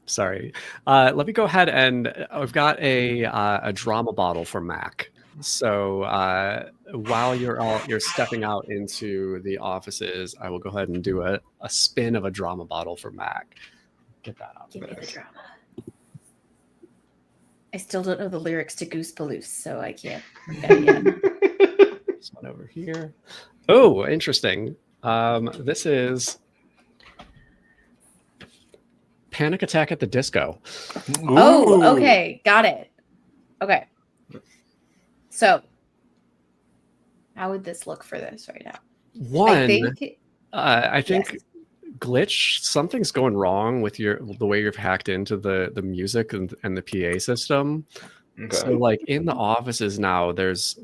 sorry. Let me go ahead and I've got a drama bottle for Mac. So while you're stepping out into the offices, I will go ahead and do a spin of a drama bottle for Mac. Get that out. Give me the drama. I still don't know the lyrics to Goose Paloose, so I can't. This one over here. Oh, interesting. This is Panic Attack at the Disco. Oh, okay. Got it. Okay. So, how would this look for this right now? I think Glitch, something's going wrong with the way you've hacked into the music and the PA system. Okay. So like in the offices now, there's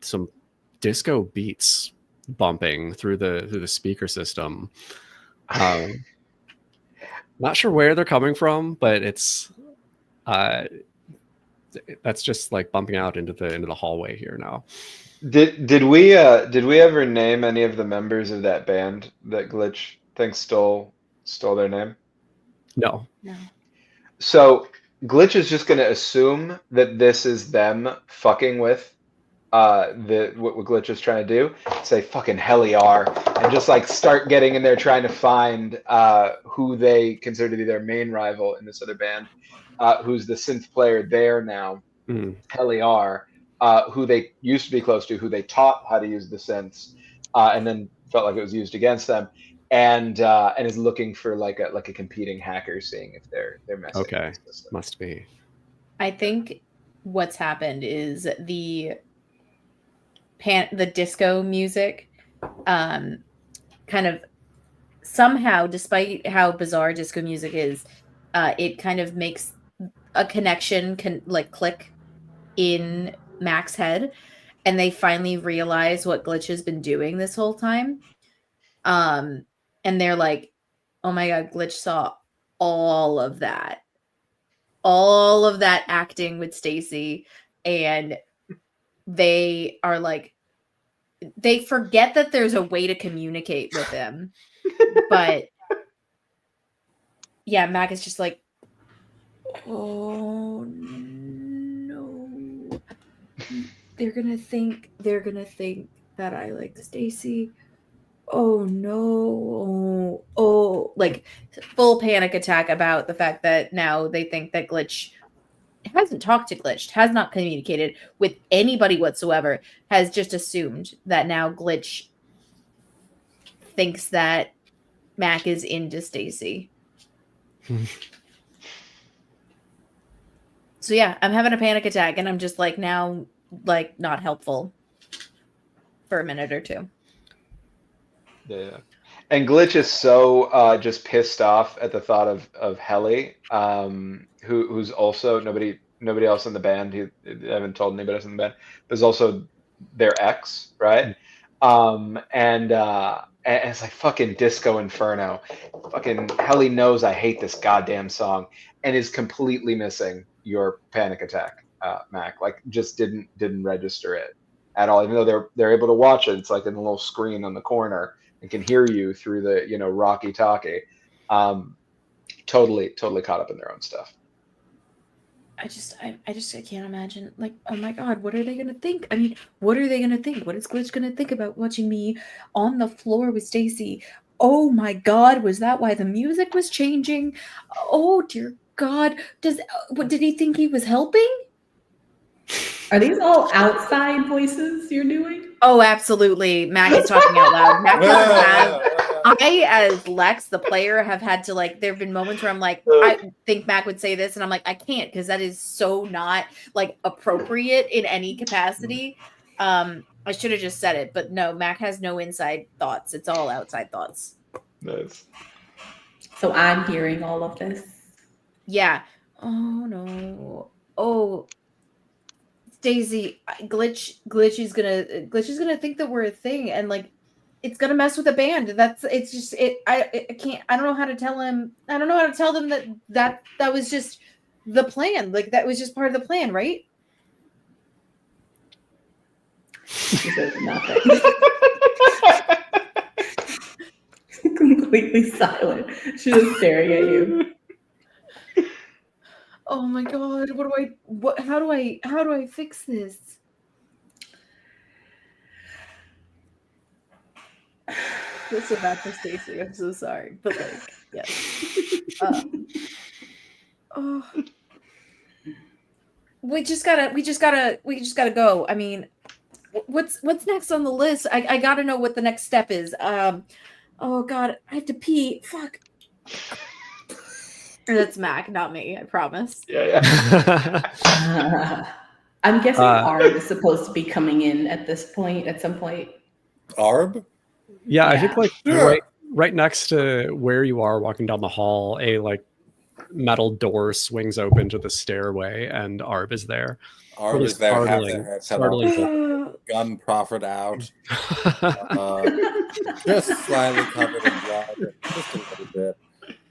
some disco beats bumping through the speaker system. Not sure where they're coming from, but it's that's just like bumping out into the hallway here now. Did we ever name any of the members of that band that Glitch thinks stole their name? No. No. So Glitch is just gonna assume that this is them fucking with what Glitch is trying to do. Say fucking Heliar and just like start getting in there trying to find who they consider to be their main rival in this other band, who's the synth player there now, Heliar, who they used to be close to, who they taught how to use the synths, and then felt like it was used against them. And is looking for like a competing hacker, seeing if they're messing. Okay, must be. I think what's happened is the disco music, kind of somehow, despite how bizarre disco music is, it kind of makes a connection click in Mac's head, and they finally realize what Glitch has been doing this whole time. And they're like, oh my god, Glitch saw all of that acting with Stacy, and they are like, they forget that there's a way to communicate with him. But yeah, Mac is just like, oh no, they're gonna think that I like Stacy. Oh no, like full panic attack about the fact that now they think that Glitch hasn't talked to Glitch, has not communicated with anybody whatsoever, has just assumed that now Glitch thinks that Mac is into Stacy. So yeah, I'm having a panic attack, and I'm just like now, like not helpful for a minute or two. Yeah, and Glitch is so just pissed off at the thought of Helly, who's also nobody else in the band. I haven't told anybody else in the band. There's also their ex, right? And it's like fucking Disco Inferno. Fucking Helly knows I hate this goddamn song and is completely missing your panic attack, Mac. Like just didn't register it at all, even though they're able to watch it. It's like in a little screen on the corner and can hear you through the walkie talkie. Totally caught up in their own stuff. I can't imagine. Like, oh my god, what are they gonna think? I mean, what are they gonna think? What is Glitch gonna think about watching me on the floor with Stacy? Oh my god, was that why the music was changing? Oh dear god, did he think he was helping? Are these all outside voices you're doing? Oh, absolutely. Mac is talking out loud. I, as Lex, the player, have had to like, there have been moments where I'm like, I think Mac would say this, and I'm like, I can't, because that is so not like appropriate in any capacity. I should have just said it, but no, Mac has no inside thoughts. It's all outside thoughts. Nice. So I'm hearing all of this. Yeah. Oh no. Oh, Daisy, Glitch is gonna think that we're a thing, and like it's gonna mess with the band. I can't. I don't know how to tell him. I don't know how to tell them that was just the plan. Like that was just part of the plan, right? She says nothing. Completely silent. She's just staring at you. Oh my god, how do I fix this? This is bad for Stacy. I'm so sorry. But like, yes. We just gotta go. I mean, what's next on the list? I gotta know what the next step is. Oh god, I have to pee. Fuck. That's Mac, not me, I promise. Yeah. I'm guessing Arb is supposed to be coming in at some point. Arb? Yeah, I think like right next to where you are walking down the hall, a like metal door swings open to the stairway, and Arb is there. Arb is there, have their heads gun proffered out, just slightly covered in blood. Just a little bit.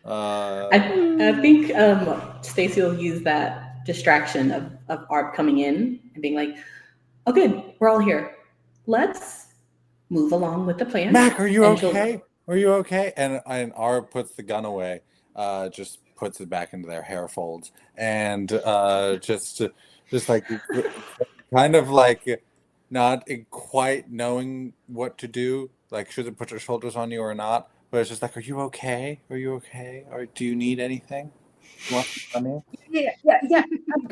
I think Stacy will use that distraction of Arp coming in and being like, "Oh, good, we're all here. Let's move along with the plan." Mac, are you And she'll- okay? Are you okay? And Arb puts the gun away, just puts it back into their hair folds, and just like kind of like not quite knowing what to do. Like, should it put her shoulders on you or not? But it's just like, are you okay? Are you okay? Or do you need anything? You want some money? Yeah.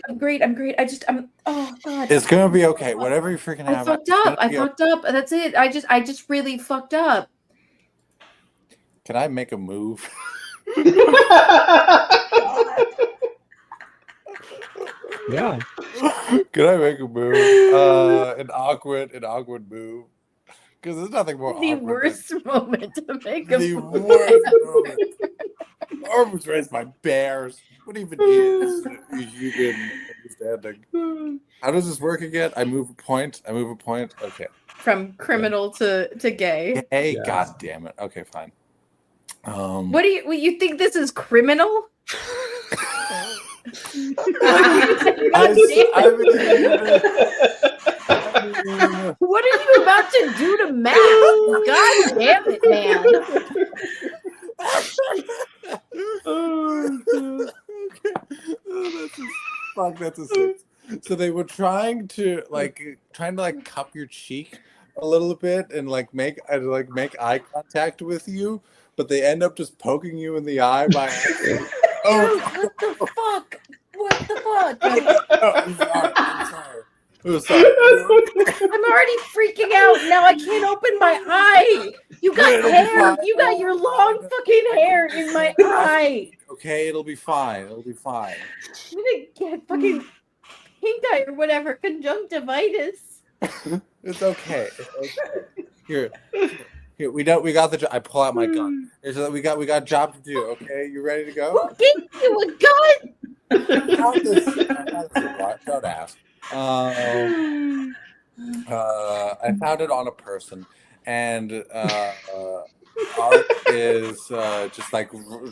I'm great. Oh God. It's gonna be okay. Whatever you're freaking I out fucked about, up. it's I gonna be fucked up. That's it. I just really fucked up. Can I make a move? Yeah. Can I make a move? An awkward move. Because there's nothing more The awkward worst moment to make than a the move. worst moment. Arm was raised by bears. What even is a human understanding? How does this work again? I move a point. Okay. From criminal to gay. Hey, Yeah. God damn it. Okay, fine. What do you think this is criminal? What are you about to do to Matt? God damn it, man. That's a six. So they were trying to cup your cheek a little bit and make eye contact with you, but they end up just poking you in the eye by accident. Dude, what the fuck? What the fuck? I'm sorry. I'm sorry. I'm already freaking out. Now I can't open my eye. You got It'll be hair. fine. You got your long fucking hair in my eye. Okay, it'll be fine. I'm gonna get fucking pink eye or whatever, conjunctivitis. It's okay. Here, we got the job. I pull out my gun. We got a job to do. Okay, you ready to go? Who gave you a gun? Don't ask. I found it on a person, and Art is just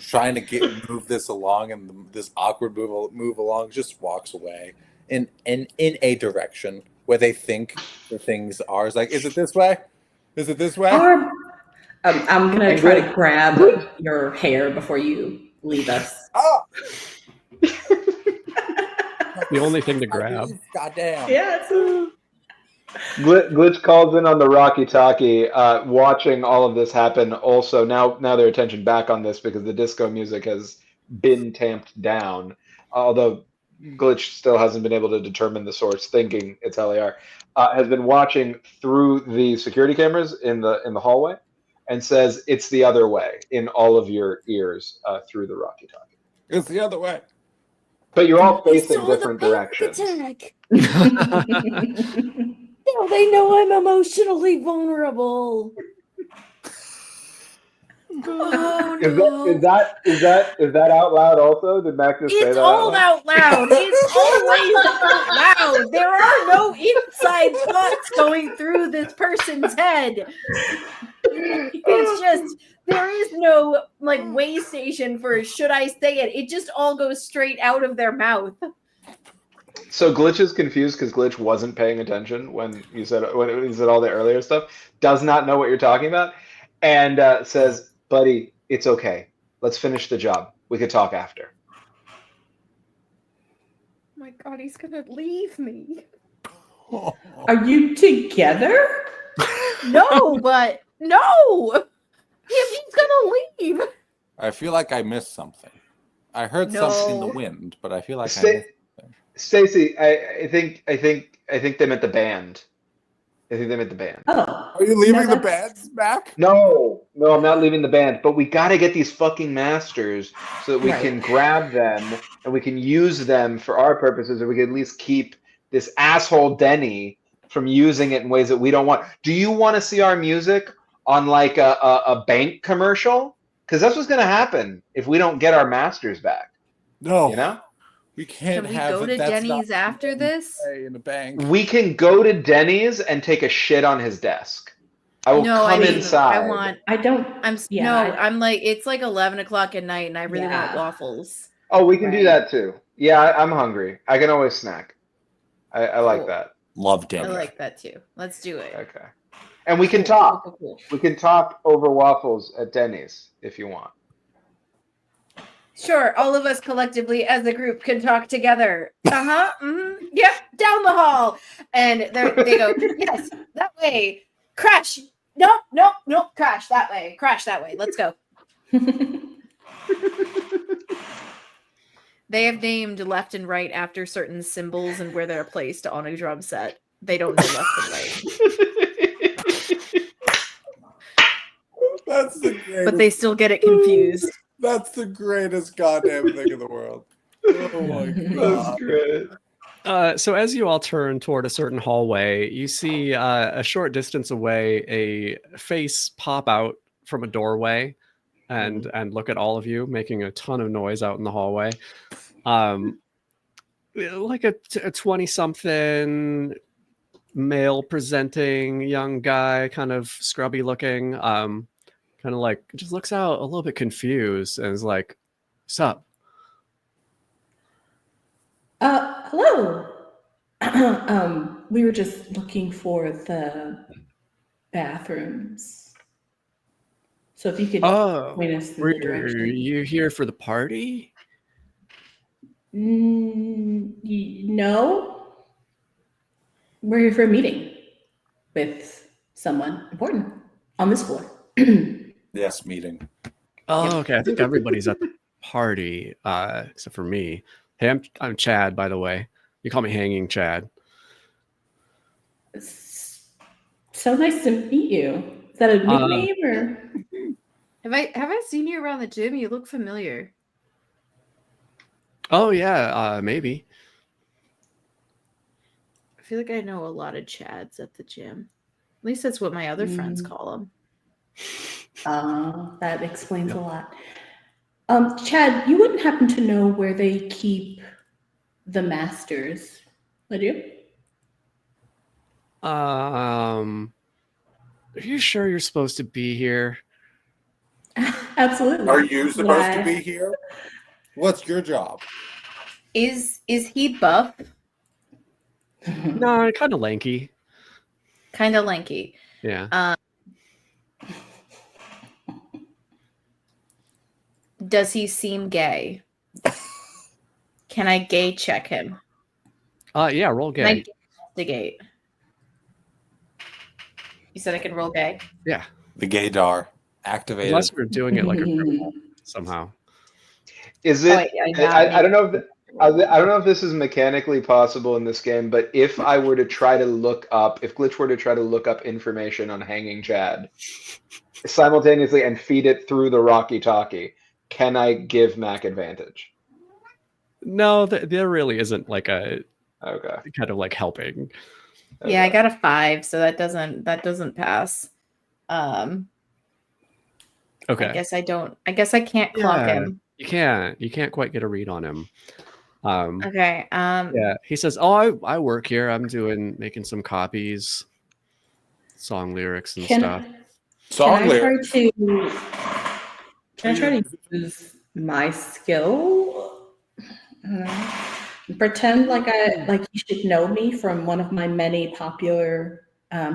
trying to move this along, and this awkward move along just walks away in a direction where they think the things are. It's like, is it this way? Is it this way? I'm gonna try to grab your hair before you leave us. Oh! The only thing to grab. Goddamn. Yes. Glitch calls in on the Rocky Talkie, watching all of this happen. Also, now their attention back on this because the disco music has been tamped down. Although Glitch still hasn't been able to determine the source, thinking it's LAR. Has been watching through the security cameras in the hallway, and says it's the other way in all of your ears through the Rocky Talkie. It's the other way. But you're all facing different directions. Now they know I'm emotionally vulnerable. Oh, no. Is that out loud also? Did Mac just say It's that? all out loud. It's always out loud. There are no inside thoughts going through this person's head. It's just there is no way station for should I say it. It just all goes straight out of their mouth. So Glitch is confused because Glitch wasn't paying attention when you said all the earlier stuff. Does not know what you're talking about, and says, "Buddy, it's okay. Let's finish the job. We could talk after." Oh my God, he's gonna leave me. Are you together? No, but no. He's gonna leave. I feel like I missed something. I heard something in the wind, but I feel like I missed. Stacy, I think they meant the band. I think they meant the band. Oh, are you leaving the band back? No, I'm not leaving the band. But we got to get these fucking masters so that we can grab them and we can use them for our purposes, or we can at least keep this asshole Denny from using it in ways that we don't want. Do you want to see our music on a bank commercial? Because that's what's going to happen if we don't get our masters back. No, you know. We can't Can we go to Denny's after this? In a bank. We can go to Denny's and take a shit on his desk. I will No, come I mean, inside. I want. I don't. I'm like, it's like 11 o'clock at night, and I really want waffles. Oh, we can do Right. that too. Yeah, I'm hungry. I can always snack. I like Cool. that. Love I dinner. like that too. Let's do it. Okay. And we can Cool, talk. cool, cool. We can talk over waffles at Denny's if you want. Sure, all of us collectively as a group can talk together. Uh-huh. Mm-hmm. Yep, down the hall. And they go, yes, that way. Crash. Nope, nope, nope. Crash that way. Crash that way. Let's go. They have named left and right after certain symbols and where they're placed on a drum set. They don't know left and right. That's the greatest. But they still get it confused. That's the greatest goddamn thing in the world. Oh my god. That's great. So as you all turn toward a certain hallway, you see a short distance away a face pop out from a doorway and look at all of you, making a ton of noise out in the hallway. Like a 20-something male presenting young guy, kind of scrubby looking, kind of like just looks out a little bit confused and is like, "Sup?" Hello. We were just looking for the bathrooms. So if you could point us through the Were direction. you here for the party? No. We're here for a meeting with someone important on this floor. Yes, meeting. Oh, okay. I think everybody's at the party, except for me. Hey, I'm Chad, by the way. You call me Hanging Chad. So nice to meet you. Is that a nickname or? Have I seen you around the gym? You look familiar. Oh yeah, maybe. I feel like I know a lot of Chads at the gym. At least that's what my other friends call them. That explains a lot. Chad, you wouldn't happen to know where they keep the masters, would you? Are you sure you're supposed to be here? Absolutely. Are you supposed to Why? be here? What's your job? Is he buff? No, kind of lanky. Kind of lanky. Yeah. Does he seem gay? Can I gay check him? Yeah, roll Can I gay. investigate? You said I can roll gay? Yeah. The gaydar activated. Unless we're doing it like a criminal somehow. Is it? yeah, I don't know if I don't know if this is mechanically possible in this game, but if I were to try to look up, if Glitch were to try to look up information on Hanging Chad simultaneously and feed it through the Rocky Talkie, can I give Mac advantage? No, there really isn't like a Okay. kind of like helping. Yeah, I got a 5, so that doesn't pass. Okay. I guess I can't clock him. You can't quite get a read on him. Okay. Yeah, he says, "Oh, I work here. I'm making some copies, song lyrics and stuff." Song lyrics. Can I try to use my skill? Pretend like you should know me from one of my many popular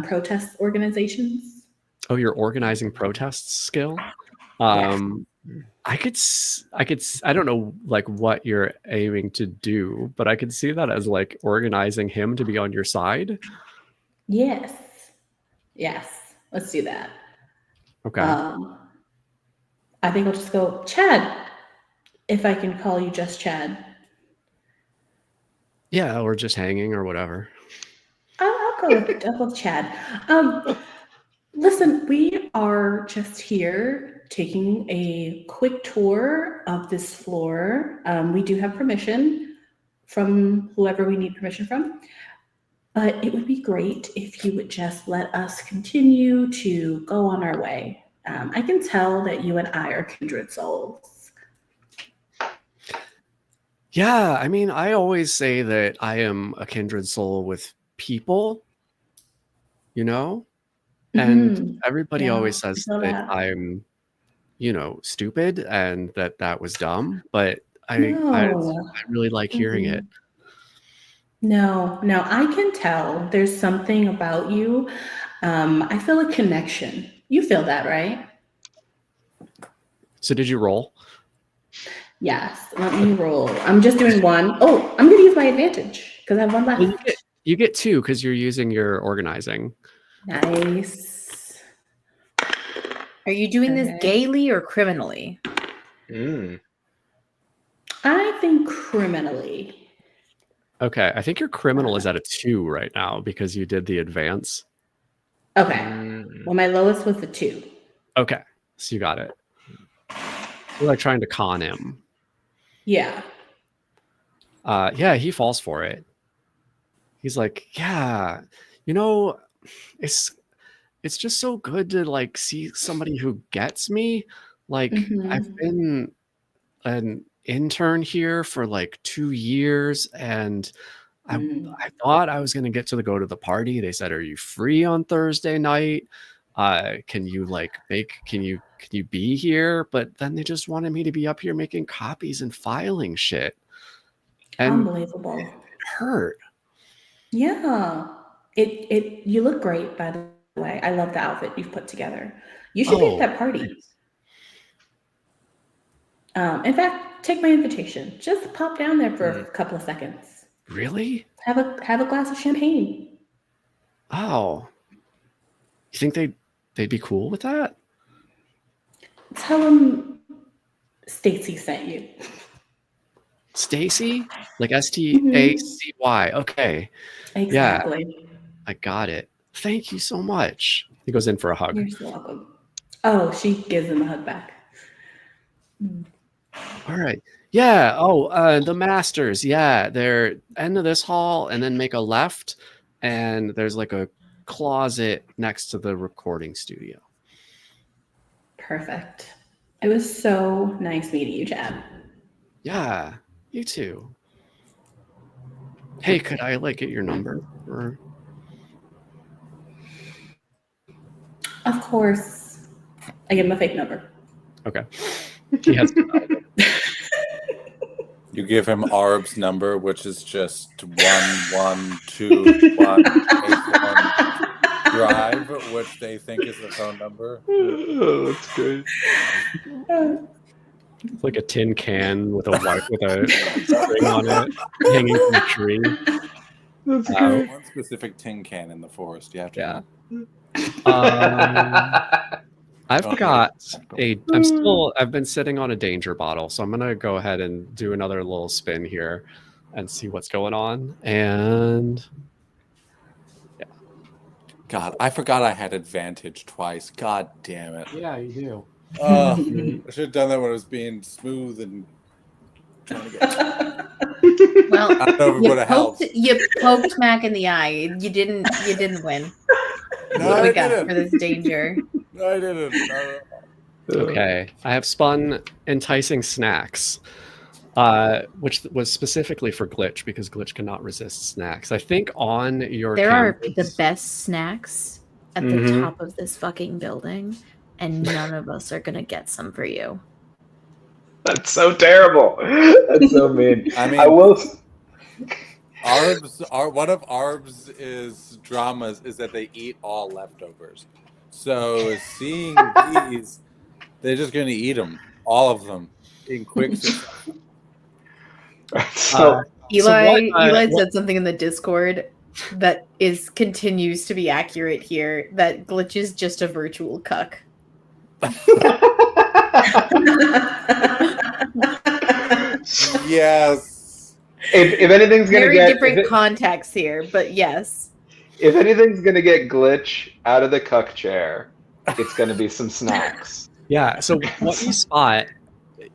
protest organizations. Oh, you're organizing protests skill? Yes. I don't know like what you're aiming to do, but I could see that as like organizing him to be on your side. Yes. Let's do that. Okay. I think I'll just go, Chad, if I can call you just Chad. Yeah, or just hanging or whatever. I'll go with Chad. Listen, we are just here taking a quick tour of this floor. We do have permission from whoever we need permission from, but it would be great if you would just let us continue to go on our way. I can tell that you and I are kindred souls. Yeah, I mean, I always say that I am a kindred soul with people, you know? And everybody Yeah, always I says feel that that. I'm, stupid and that was dumb, but I No. really like hearing it. No, no, I can tell there's something about you. I feel a connection. You feel that, right? So did you roll? Yes. Let me roll. I'm just doing one. Oh, I'm gonna use my advantage because I have one Well, left. you get 2 because you're using your organizing. Nice. Are you doing this Okay. gaily or criminally? I think criminally. Okay, I think your criminal is at a 2 right now because you did the advance. Okay. Well, my lowest was the 2. Okay, so you got it. You're like trying to con him. Yeah. Yeah, he falls for it. He's like, yeah, it's just so good to like see somebody who gets me. Like I've been an intern here for like 2 years, and I thought I was gonna get to go to the party. They said, "Are you free on Thursday night? Can you can you be here?" But then they just wanted me to be up here making copies and filing shit. And Unbelievable. it hurt. Yeah. You look great, by the way. I love the outfit you've put together. You should be at that party. In fact, take my invitation. Just pop down there for a couple of seconds. Really? Have a glass of champagne. Oh. You think they'd be cool with that? Tell them Stacy sent you. Stacy? Like STACY. Okay. Exactly. Yeah. I got it. Thank you so much. He goes in for a hug. You're so welcome. Oh, she gives him a hug back. All right. Yeah. Oh, the masters. Yeah. They're end of this hall and then make a left. And there's like a closet next to the recording studio. Perfect. It was so nice meeting you, Chad. Yeah. You too. Hey, could I like get your number? Or... Of course. I give him a fake number. Okay. He has You give him Arb's number, which is just 112181 Drive, which they think is the phone number. Oh, that's great. It's like a tin can with a string on it hanging from a tree. That's great. One specific tin can in the forest. You have to. I've been sitting on a danger bottle, so I'm gonna go ahead and do another little spin here and see what's going on. And God, I forgot I had advantage twice. God damn it. Yeah, you do. I should have done that when it was being smooth and trying to get. Well, I don't know if it would have helped. You poked Mac in the eye. You didn't win. No, What we I got didn't. for this danger. No, I didn't. No. Okay, I have spun enticing snacks, which was specifically for Glitch because Glitch cannot resist snacks. I think on your There are canvas, the best snacks at the top of this fucking building, and none of us are gonna get some for you. That's so terrible. That's so mean. I mean, I will. One of Arb's dramas is that they eat all leftovers. So seeing these, they're just going to eat them, all of them, in quick succession. Eli said something in the Discord that continues to be accurate here. That Glitch is just a virtual cuck. Yes. If anything's gonna Very get different context here, but yes. If anything's gonna get Glitch out of the cuck chair, it's gonna be some snacks. Yeah. So what you spot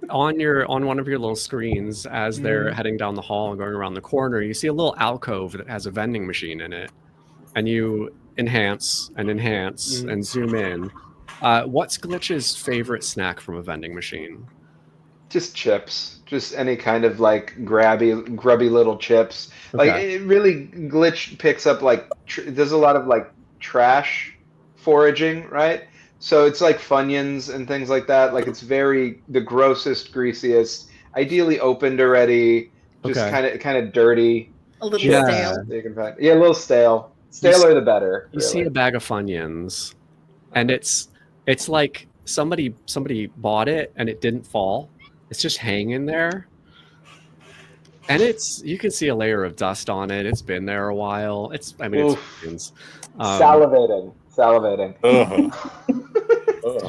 on one of your little screens as they're heading down the hall and going around the corner, you see a little alcove that has a vending machine in it, and you enhance and zoom in. What's Glitch's favorite snack from a vending machine? Just chips, just any kind of like grubby little chips. Okay. Like it really, Glitch picks up like there's a lot of like trash foraging, right? So it's like Funyuns and things like that. Like it's very the grossest, greasiest, ideally opened already, just Okay. kind of dirty. A little Yeah. stale. that you can find. Yeah, a little stale. Staler the better. You see Really. a bag of Funyuns, and it's like somebody bought it and it didn't fall. It's just hanging there. And you can see a layer of dust on it. It's been there a while. It's Oof. Funyuns. Salivating.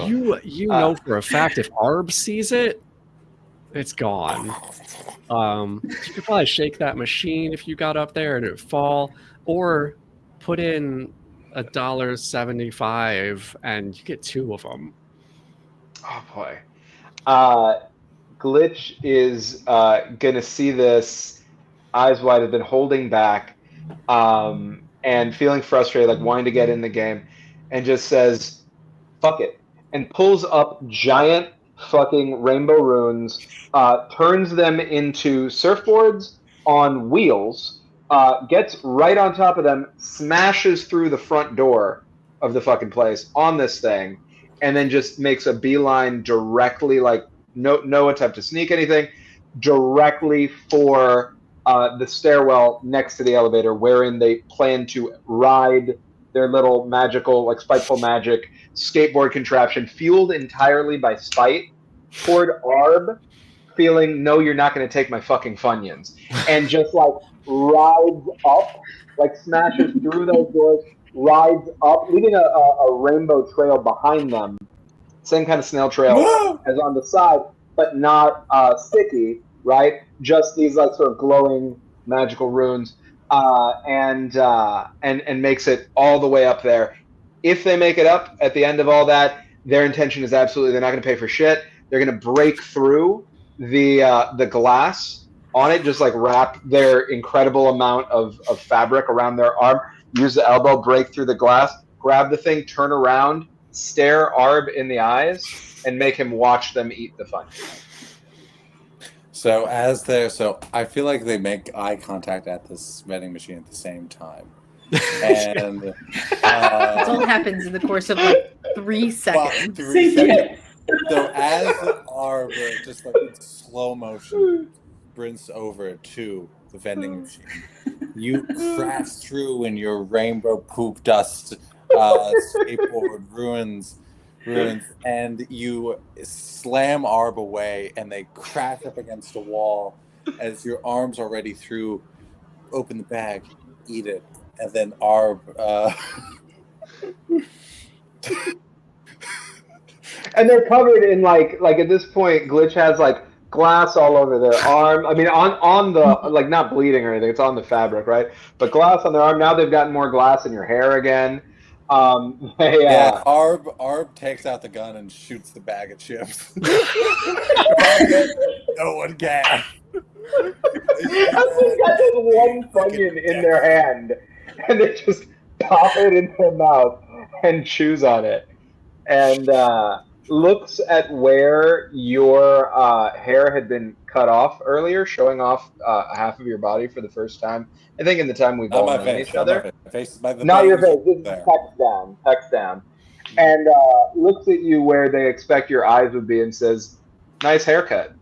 You know for a fact if Arb sees it, it's gone. You could probably shake that machine if you got up there and it would fall, or put in $1.75 and you get 2 of them. Oh boy. Glitch is gonna see this, eyes wide, have been holding back, and feeling frustrated, like wanting to get in the game, and just says, "Fuck it," and pulls up giant fucking rainbow runes, turns them into surfboards on wheels, gets right on top of them, smashes through the front door of the fucking place on this thing, and then just makes a beeline directly, like no attempt to sneak anything, directly for the stairwell next to the elevator, wherein they plan to ride their little magical, like spiteful magic skateboard contraption, fueled entirely by spite, toward Arb, feeling, no, you're not going to take my fucking Funyuns, and just like rides up, like smashes through those doors, rides up, leaving a rainbow trail behind them. Same kind of snail trail as on the side, but not sticky, right? Just these like sort of glowing magical runes, and makes it all the way up there. If they make it up at the end of all that, their intention is absolutely they're not going to pay for shit. They're going to break through the glass on it, just like wrap their incredible amount of fabric around their arm, use the elbow, break through the glass, grab the thing, turn around, stare Arb in the eyes, and make him watch them eat the fun. So I feel like they make eye contact at this vending machine at the same time. And It all happens in the course of like 3 seconds. 3 seconds. So as Arb, just like in slow motion, sprints over to the vending machine, you crash through in your rainbow poop dust skateboard ruins, and you slam Arb away, and they crash up against a wall as your arms are ready through. Open the bag, eat it, and then Arb. And they're covered in like at this point, Glitch has like glass all over their arm. I mean, on the, like, not bleeding or anything. It's on the fabric, right? But glass on their arm. Now they've gotten more glass in your hair again. Yeah, Arb takes out the gun and shoots the bag of chips. No one can. They've got this one Funyun in their hand, and they just pop it in their mouth and chews on it, and looks at where your hair had been cut off earlier, showing off half of your body for the first time. I think in the time we've all known each other. Not your face. This is text down. And looks at you where they expect your eyes would be and says, "Nice haircut."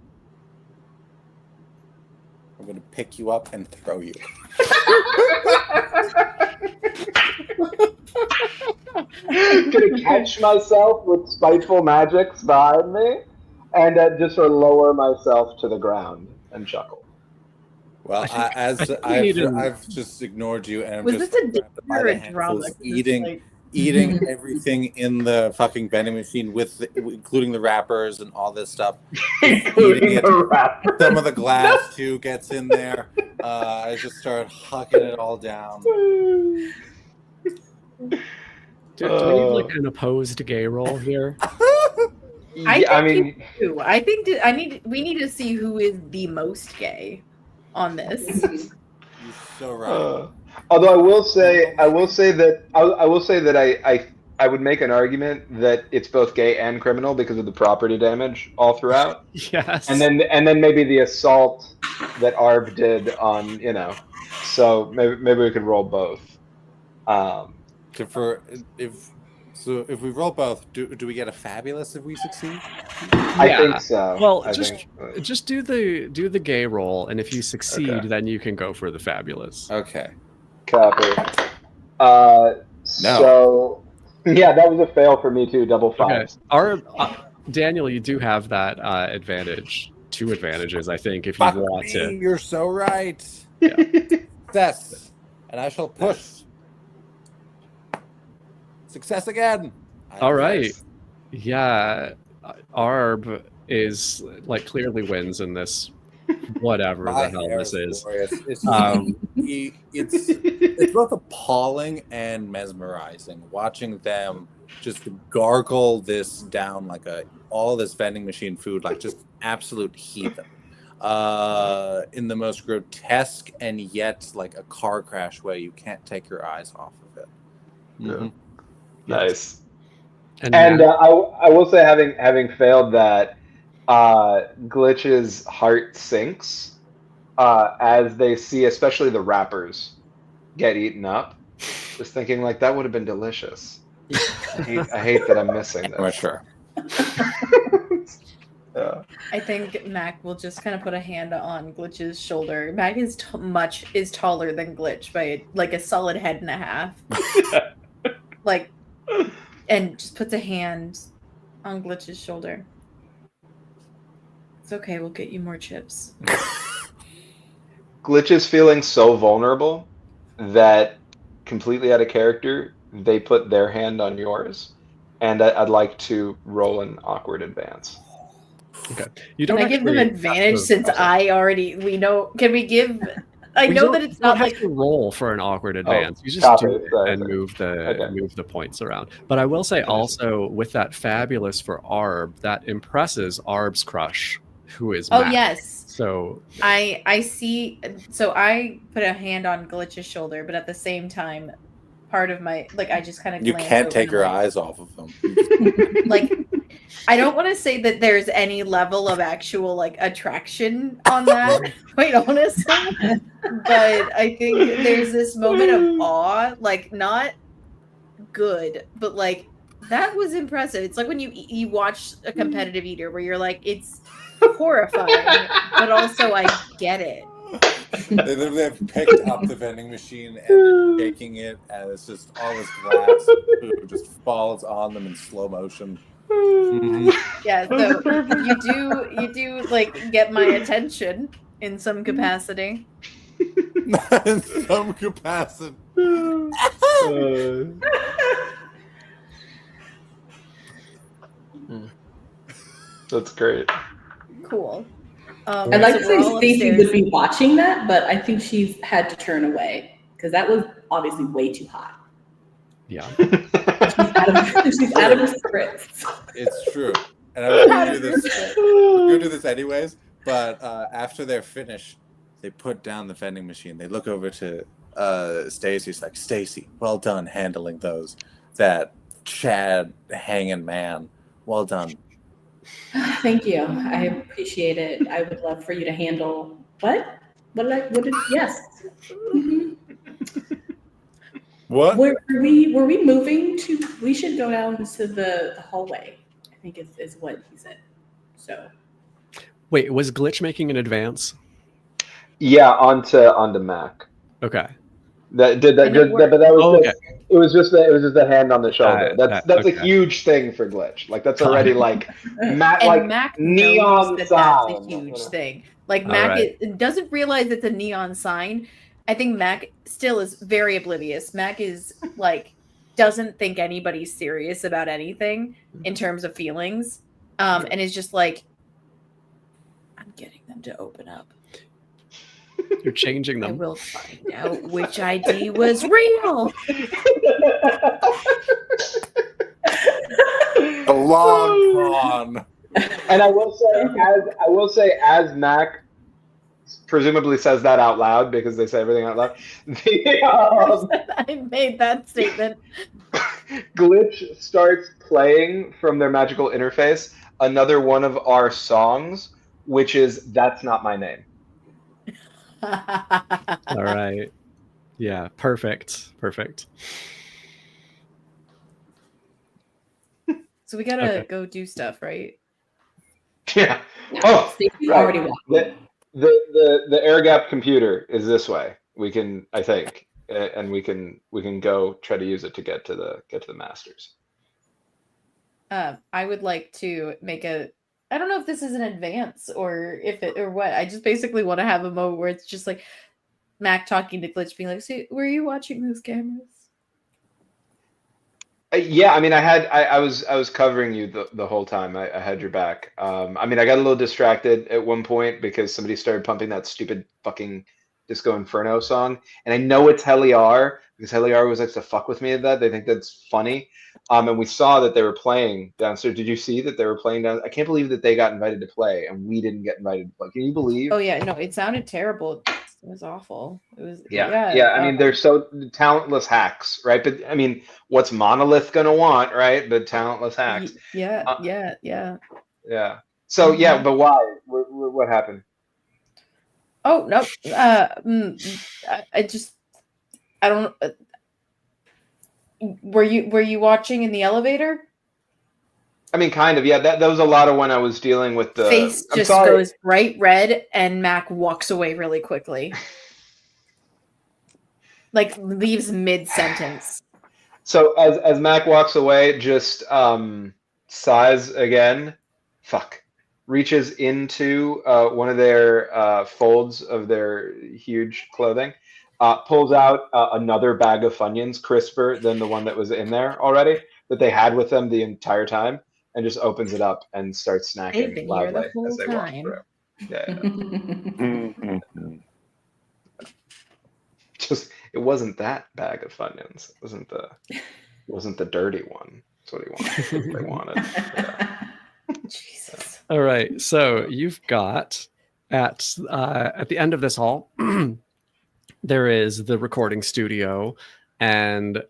I'm going to pick you up and throw you. Gonna catch myself with spiteful magics behind me, and just sort of lower myself to the ground and chuckle. Well, I've just ignored you, and I'm Was just this a grabbed by the handfuls, eating everything in the fucking vending machine, including the wrappers and all this stuff. Eating it. Some of the glass too gets in there. I just start hucking it all down. Do we need like an opposed gay roll here? I mean, we need to see who is the most gay on this. You're so right. Although I will say that I would make an argument that it's both gay and criminal because of the property damage all throughout. Yes. And then maybe the assault that Arb did on, So maybe we could roll both. So if we roll both, do we get a fabulous if we succeed? I think so. Well, I just do the gay roll, and if you succeed, Okay. then you can go for the fabulous. Okay. Copy. No. So yeah, that was a fail for me too. Double fives. Okay. Daniel, you do have that advantage. 2 advantages, I think, if you Fuck want me, to. you're so right. Yeah. Success. And I shall push. Success again. All right. Yeah. Arb is like clearly wins in this. Whatever My the hell hair this is. glorious. It's both appalling and mesmerizing watching them just gargle this down like all this vending machine food like just absolute heathen. In the most grotesque and yet like a car crash way. You can't take your eyes off of it. Yeah. Nice. And I will say, having failed that, Glitch's heart sinks as they see, especially the wrappers, get eaten up. Just thinking like that would have been delicious. I hate that I'm missing this. For sure. Yeah. I think Mac will just kind of put a hand on Glitch's shoulder. Mac is is taller than Glitch by like a solid head and a half. Like, and just puts a hand on Glitch's shoulder. It's okay, we'll get you more chips. Glitch is feeling so vulnerable that, completely out of character, they put their hand on yours, and I'd like to roll an awkward advance. Okay. Can I give them advantage since we know? Can we give? I know that it's not have like to roll for an awkward advance. You just copy. do it and move the points around. But I will say also with that fabulous for Arb, that impresses Arb's crush, who is Oh Mac. yes. So I see. So I put a hand on Glitch's shoulder, but at the same time, part of my I just kind of You can't take your eyes off of them. I don't want to say that there's any level of actual attraction on that, quite honestly. But I think there's this moment of awe, not good, but that was impressive. It's like when you watch a competitive eater where you're like, it's horrifying, but also I get it. They literally have picked up the vending machine and shaking it, and it's just all this glass food just falls on them in slow motion. Yeah, so you do get my attention in some capacity. In some capacity. That's great. Cool. I'd like to say we're all Stacey upstairs. would be watching that, but I think she's had to turn away because that was obviously way too hot. Yeah. She's out of her scripts. It's true. And I was going to do this anyways, but after they're finished, they put down the vending machine. They look over to Stacey. It's like, Stacey, well done handling those. That Chad hanging man. Well done. Thank you. I appreciate it. I would love for you to handle what? Yes. Mm-hmm. What? Were we moving to? We should go down to the hallway. I think is what he said. So. Wait, was Glitch making an advance? Yeah, onto Mac. Okay. But that was okay. It was just the hand on the shoulder. That's okay. a huge thing for Glitch. That's already Mac Mac neon knows sign. that's a huge thing. Mac doesn't realize it's a neon sign. I think Mac still is very oblivious. Mac is doesn't think anybody's serious about anything in terms of feelings, and is just I'm getting them to open up. You're changing them. I will find out which ID was real. A long con. And I will say as Mac presumably says that out loud because they say everything out loud. I made that statement. Glitch starts playing from their magical interface another one of our songs, which is "That's Not My Name." All right. Yeah, perfect. So we gotta Okay. go do stuff, right? Yeah. Yeah, Oh, Stacey's right. already walking. The air gap computer is this way. We can, I think, and we can go try to use it to get to the masters. I would like to make a. I don't know if this is an advance or if it or what. I just basically want to have a moment where it's just like Mac talking to Glitch, being like, "So, were you watching those cameras?" Yeah, I mean, I was covering you the whole time. I had your back. I mean, I got a little distracted at one point because somebody started pumping that stupid fucking Disco Inferno song, and I know it's Heliar because Heliar always likes to fuck with me at that. They think that's funny. And we saw that they were playing downstairs. Did you see that they were playing down? I can't believe that they got invited to play and we didn't get invited to play. Can you believe? Oh yeah, no, it sounded terrible. It was awful. It was Yeah. I mean, they're so talentless hacks, right? But I mean, what's Monolith gonna want, right? But talentless hacks. Yeah. Yeah. So yeah, but why? What happened? Oh no. I don't. Were you watching in the elevator? I mean, kind of. Yeah, that was a lot of when I was dealing with the Face I'm just sorry. goes bright red, and Mac walks away really quickly. Like leaves mid sentence. So as Mac walks away, just sighs again. Fuck. Reaches into one of their folds of their huge clothing, pulls out another bag of Funyuns, crisper than the one that was in there already, that they had with them the entire time, and just opens it up and starts They've snacking been here loudly the whole as they walk time. through. Yeah. Just it wasn't that bag of Funyuns. It wasn't the dirty one. That's what they wanted. Yeah. Jesus. All right, so you've got at the end of this hall, there is the recording studio, and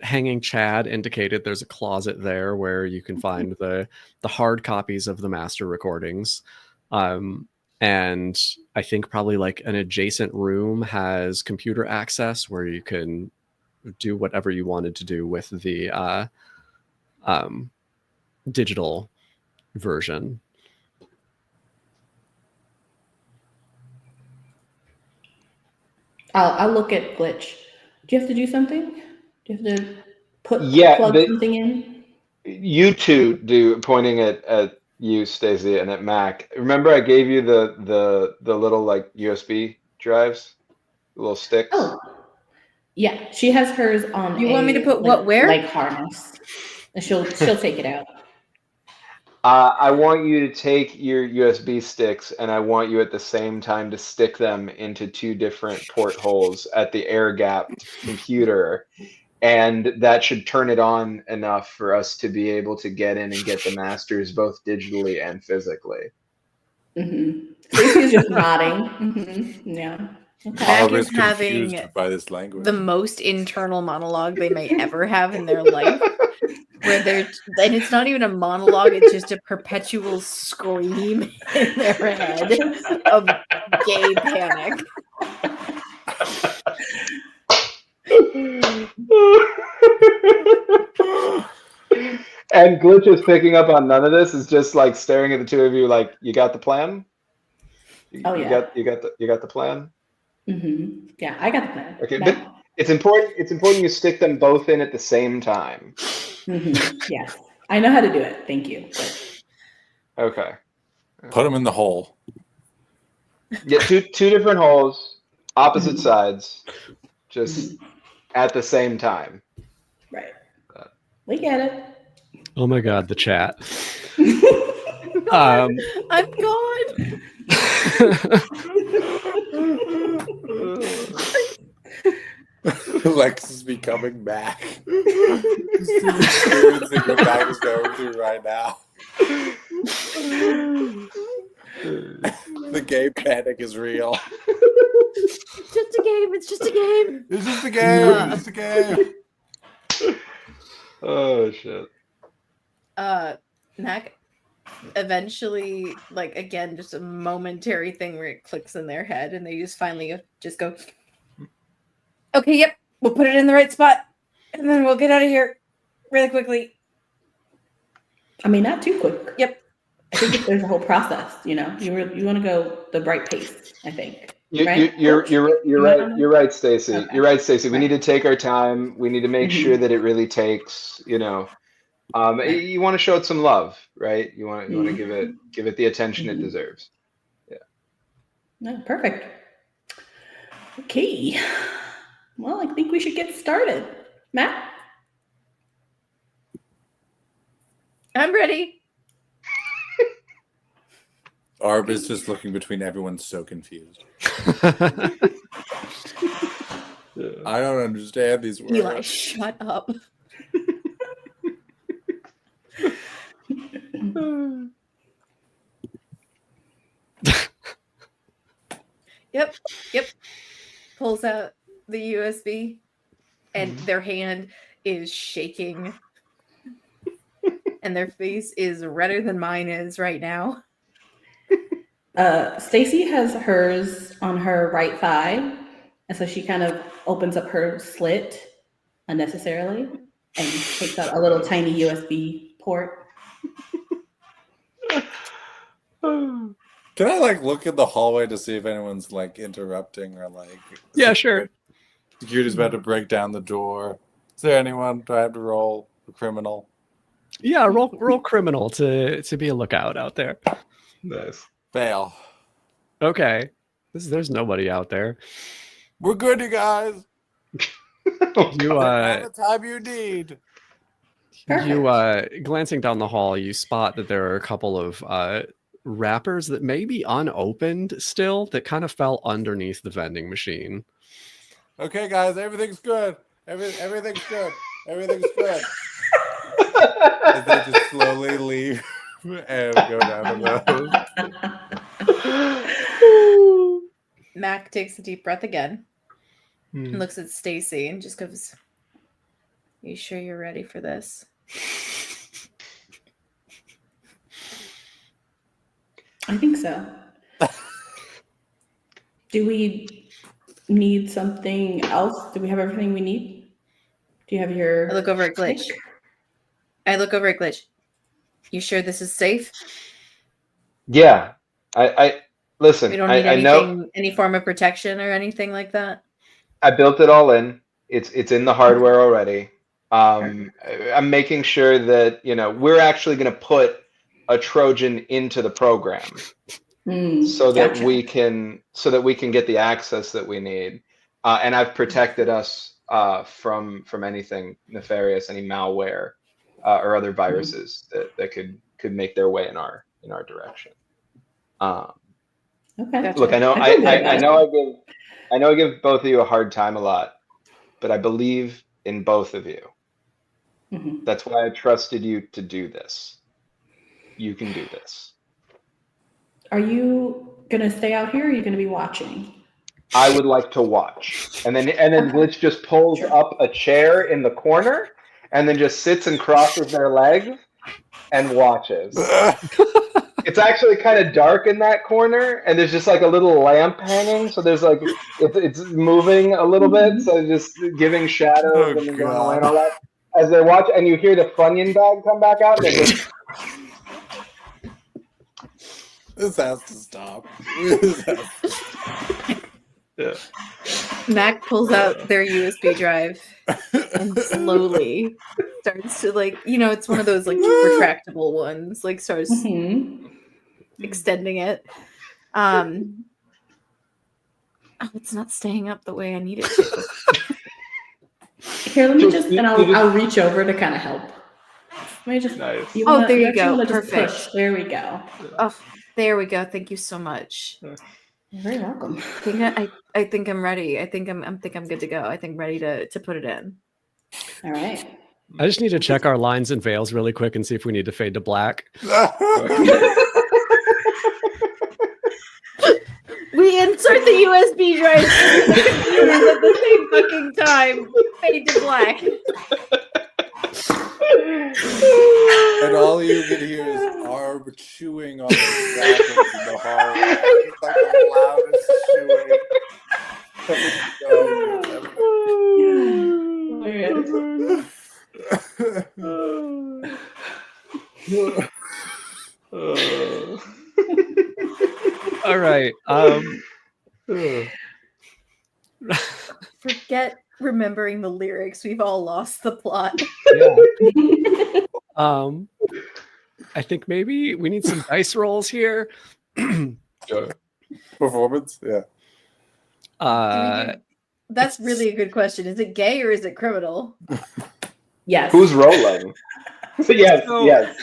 hanging Chad indicated there's a closet there where you can find the hard copies of the master recordings. And I think probably like an adjacent room has computer access where you can do whatever you wanted to do with the digital version. I'll look at Glitch. Do you have to do something? Do you have to plug something in? You two do, pointing at you, Stacey, and at Mac. Remember, I gave you the little like USB drives, the little sticks. Oh, yeah. She has hers on. You want me to put what where? Like harness. And she'll take it out. I want you to take your USB sticks, and I want you at the same time to stick them into two different portholes at the air-gapped computer, and that should turn it on enough for us to be able to get in and get the masters both digitally and physically. Mm-hmm. Stacey's just nodding. Mm-hmm. Yeah. Okay. Mac is having by this language. the most internal monologue they may ever have in their life. Where and it's not even a monologue, it's just a perpetual scream in their head of gay panic. And Glitch is picking up on none of this, is just like staring at the two of you like, you got the plan? You got the plan? Mm-hmm. Yeah, I got the plan. Okay, but it's important you stick them both in at the same time. Mm-hmm. Yes, I know how to do it. Thank you. Okay. Put them in the hole. Yeah, two different holes, opposite sides, just at the same time. Right. We get it. Oh my god, the chat. I'm gone. Lex is becoming back. Experiencing what Mac is going through right now. The gay panic is real. It's just a game. It's just a game. It's just a game. It's just a game. Oh shit. Mac eventually, like again, just a momentary thing where it clicks in their head, and they just finally just go, "Okay, yep, we'll put it in the right spot, and then we'll get out of here really quickly." I mean, not too quick. Yep. I think there's a whole process. You want to go the right pace. I think. You're Right? You're right, Stacy. Okay. You're right, Stacy. We Right. need to take our time. We need to make sure that it really takes. You want to show it some love, right? You want to give it the attention it deserves. Yeah. No, perfect. Okay. Well, I think we should get started. Matt? I'm ready. Arb is just looking between everyone, so confused. I don't understand these words. Eli, shut up. Yep. Pulls out the USB, and their hand is shaking, and their face is redder than mine is right now. Stacy has hers on her right thigh, and so she kind of opens up her slit unnecessarily and takes out a little tiny USB port. Can I look in the hallway to see if anyone's interrupting or Yeah, sure. Security's about to break down the door. Is there anyone? Do I have to roll a criminal? Yeah, roll criminal to be a lookout out there. Nice. Fail. Okay. There's nobody out there. We're good, you guys. You Have the time you need. Glancing down the hall, you spot that there are a couple of wrappers that may be unopened still that kind of fell underneath the vending machine. Okay, guys, everything's good. Everything's good. Everything's good. As they just slowly leave and go down the road. Mac takes a deep breath again and looks at Stacy and just goes, "You sure you're ready for this?" I think so. Do we need something else? Do we have everything we need? Do you have your... I look over at Glitch. You sure this is safe? Yeah. I listen. We don't need I know. any form of protection or anything like that. I built it all in. It's in the hardware already. I'm making sure that we're actually going to put a Trojan into the program so that we can get the access that we need. And I've protected us from anything nefarious, any malware or other viruses that could make their way in our direction. Okay. Look, I know I give both of you a hard time a lot, but I believe in both of you. That's why I trusted you to do this. You can do this. Are you gonna stay out here, or are you gonna be watching? I would like to watch. And then Glitch just pulls up a chair in the corner and then just sits and crosses their legs and watches. It's actually kind of dark in that corner, and there's just a little lamp hanging, so there's it's moving a little bit, so just giving shadows and going away and all that. As they watch, and you hear the Funyun bag come back out, and they just... This has to stop. Yeah. Mac pulls out their USB drive and slowly starts to it's one of those retractable ones, starts extending it. It's not staying up the way I need it to. Here, let me I'll reach over to kind of help. Let me just... Nice. There you go. Perfect. Push. There we go. Oh, there we go. Thank you so much. You're very welcome. I think I'm ready. I think I'm good to go. I think ready to put it in. All right. I just need to check our lines and veils really quick and see if we need to fade to black. We insert the USB drive at the same fucking time. Fade to black. And all you can hear is Arb chewing on the wrappers in the hallway. It's the loudest chewing. All right. Forget remembering the lyrics. We've all lost the plot. Yeah. I think maybe we need some dice rolls here. Performance, yeah. That's really a good question. Is it gay or is it criminal? Yes. Who's rolling? yes, So- yes.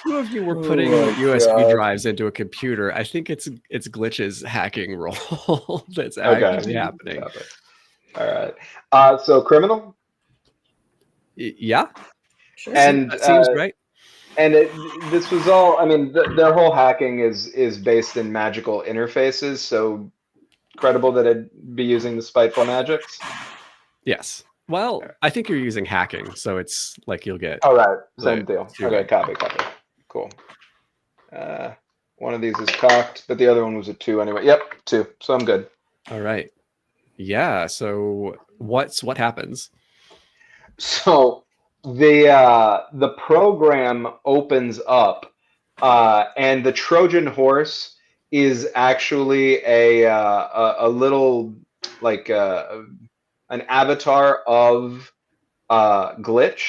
Two of you were putting my USB God. drives into a computer. I think it's Glitch's hacking roll that's Okay. actually happening. Got it. All right. So criminal? Yeah. Sure. And That seems right. And this was all. I mean, their whole hacking is based in magical interfaces. So credible that it'd be using the spiteful magics. Yes. Well, I think you're using hacking, so it's like you'll get. All right. Same Right. deal. You're Okay. good. Copy. Cool. One of these is cocked, but the other one was a 2 anyway. Yep, 2. So I'm good. All right. Yeah. So what happens? So the program opens up, and the Trojan horse is actually a little like an avatar of Glitch,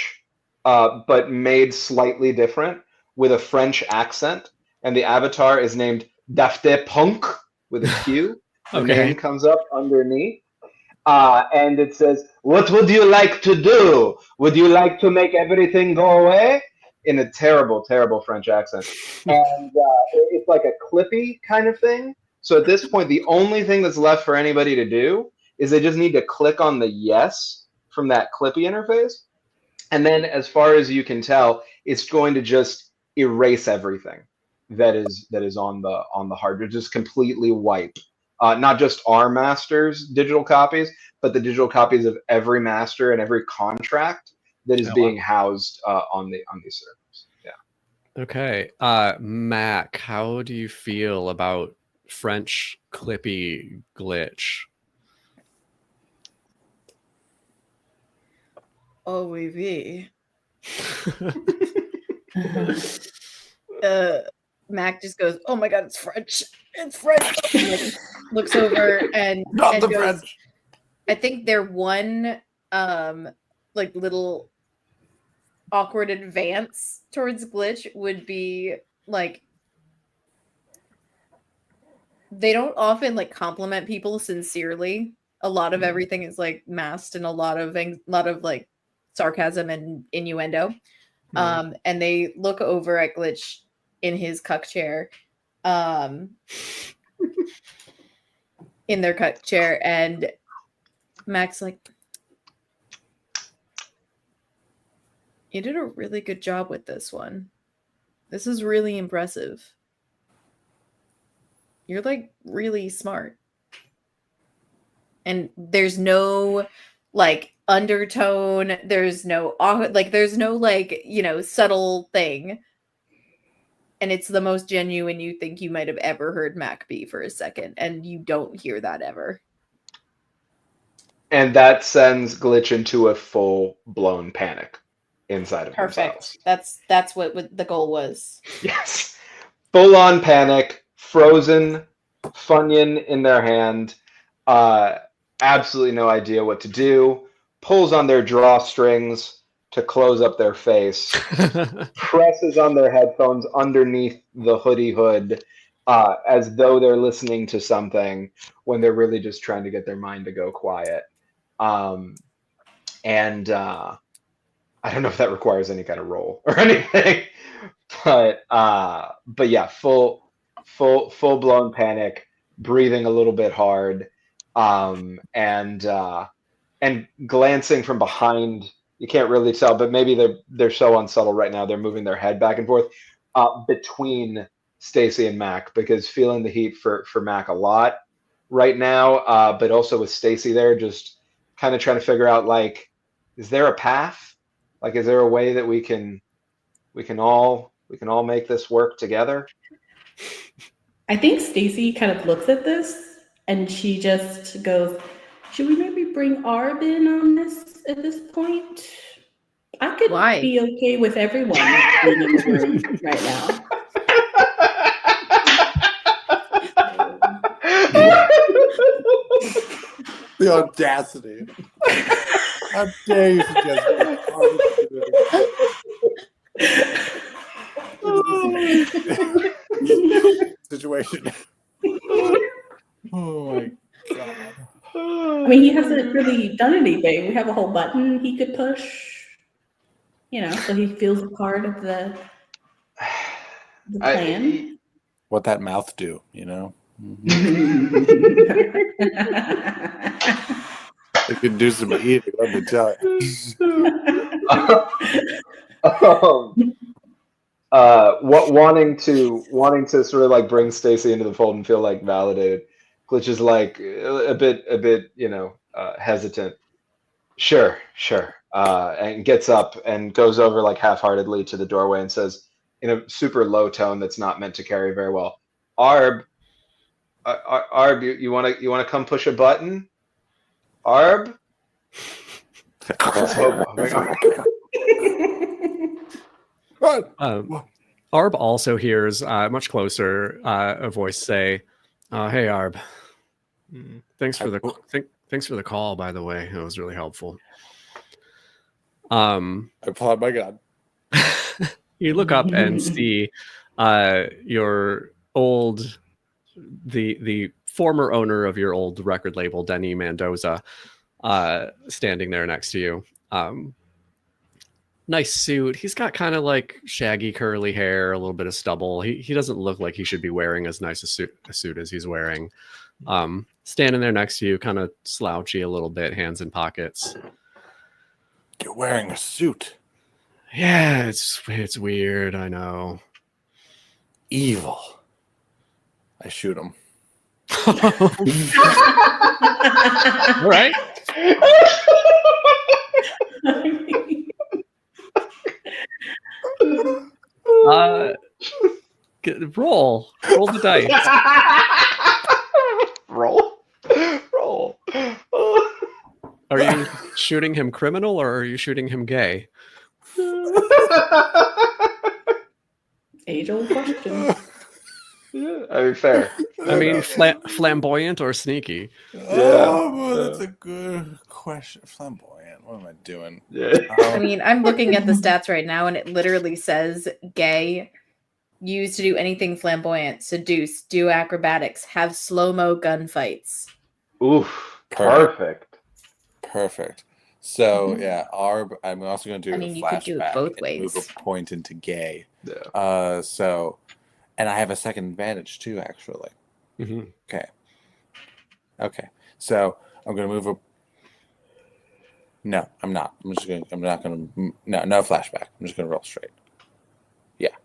but made slightly different with a French accent, and the avatar is named Daphne Punk with a Q. The Okay. name comes up underneath. And it says, "What would you like to do? Would you like to make everything go away?" In a terrible, terrible French accent. And it's like a clippy kind of thing. So at this point, the only thing that's left for anybody to do is they just need to click on the yes from that clippy interface. And then as far as you can tell, it's going to just erase everything that is on the hard drive, just completely wipe. Not just our masters' digital copies, but the digital copies of every master and every contract that is being housed on these servers. Yeah. Okay. Mac, how do you feel about French clippy Glitch? Oh, oui, oui. Mac just goes, "Oh my god, it's French! It's French!" And, like, looks over and Not the goes, French. I think their one like little awkward advance towards Glitch would be like they don't often like compliment people sincerely. A lot of everything is like masked and a lot of like sarcasm and innuendo. And they look over at Glitch in his cuck chair, in their cuck chair, and Mac's like, "You did a really good job with this one. This is really impressive. You're like really smart." And there's no like undertone, there's no like, you know, subtle thing. And it's the most genuine you think you might have ever heard Mac be for a second, and you don't hear that ever. And that sends Glitch into a full-blown panic inside of themselves. Perfect. That's what the goal was. Yes. Full-on panic, frozen, Funyun in their hand, absolutely no idea what to do, pulls on their drawstrings to close up their face, presses on their headphones underneath the hoodie hood, as though they're listening to something when they're really just trying to get their mind to go quiet. And I don't know if that requires any kind of roll or anything, but yeah, full blown panic, breathing a little bit hard, and glancing from behind. You can't really tell, but maybe they're so unsubtle right now. They're moving their head back and forth between Stacy and Mac, because feeling the heat for Mac a lot right now, but also with Stacy there, just kind of trying to figure out, like, is there a path? Like, is there a way that we can all make this work together? I think Stacy kind of looks at this and she just goes, "Should we maybe bring Arb in on this at this point? I could be okay with everyone being in the room right now." The audacity. How dare you suggest situation? Oh my god. I mean, he hasn't really done anything. We have a whole button he could push, so he feels a part of the plan. What that mouth do, It could do some eating, let me tell you. Wanting to sort of like bring Stacy into the fold and feel like validated. Glitch is like a bit, hesitant. Sure. And gets up and goes over like half-heartedly to the doorway and says in a super low tone that's not meant to carry very well, Arb, you wanna come push a button? Arb? Arb also hears much closer a voice say, "Hey, Arb, thanks for the call. By the way, it was really helpful." I applaud my God. You look up and see your the former owner of your old record label, Denny Mendoza, standing there next to you. Nice suit. He's got kind of like shaggy curly hair, a little bit of stubble. He doesn't look like he should be wearing as nice a suit as he's wearing. Standing there next to you, kind of slouchy a little bit, hands in pockets. You're wearing a suit. Yeah, it's weird, I know. Evil. I shoot him. All right. Roll the dice. Roll. Are you shooting him criminal or are you shooting him gay? Age-old question. Yeah, I mean, fair. I mean, flamboyant or sneaky? Oh, that's a good question. Flamboyant. What am I doing? Yeah. I mean, I'm looking at the stats right now, and it literally says gay, used to do anything flamboyant, seduce, do acrobatics, have slow-mo gunfights. Oof. Perfect. So yeah, Arb. I'm also going to do a you could do it flashback both and ways. move a point into gay. Yeah. And I have a second advantage too, actually. Mm-hmm. Okay. So I'm going to move a. No, I'm not. I'm not going to. No flashback. I'm just going to roll straight. Yeah.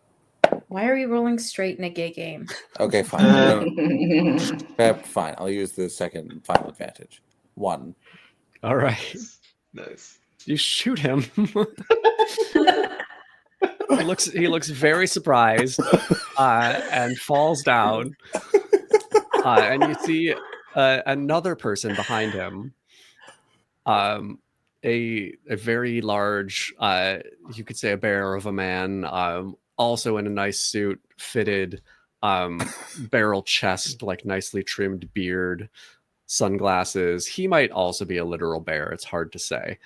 Why are we rolling straight in a gay game? Okay, fine. Fine. I'll use the second final advantage. 1. All right. Nice. You shoot him. He looks very surprised and falls down. And you see another person behind him. A very large, you could say a bear of a man, also in a nice suit, fitted barrel chest, like nicely trimmed beard, sunglasses. He might also be a literal bear. It's hard to say.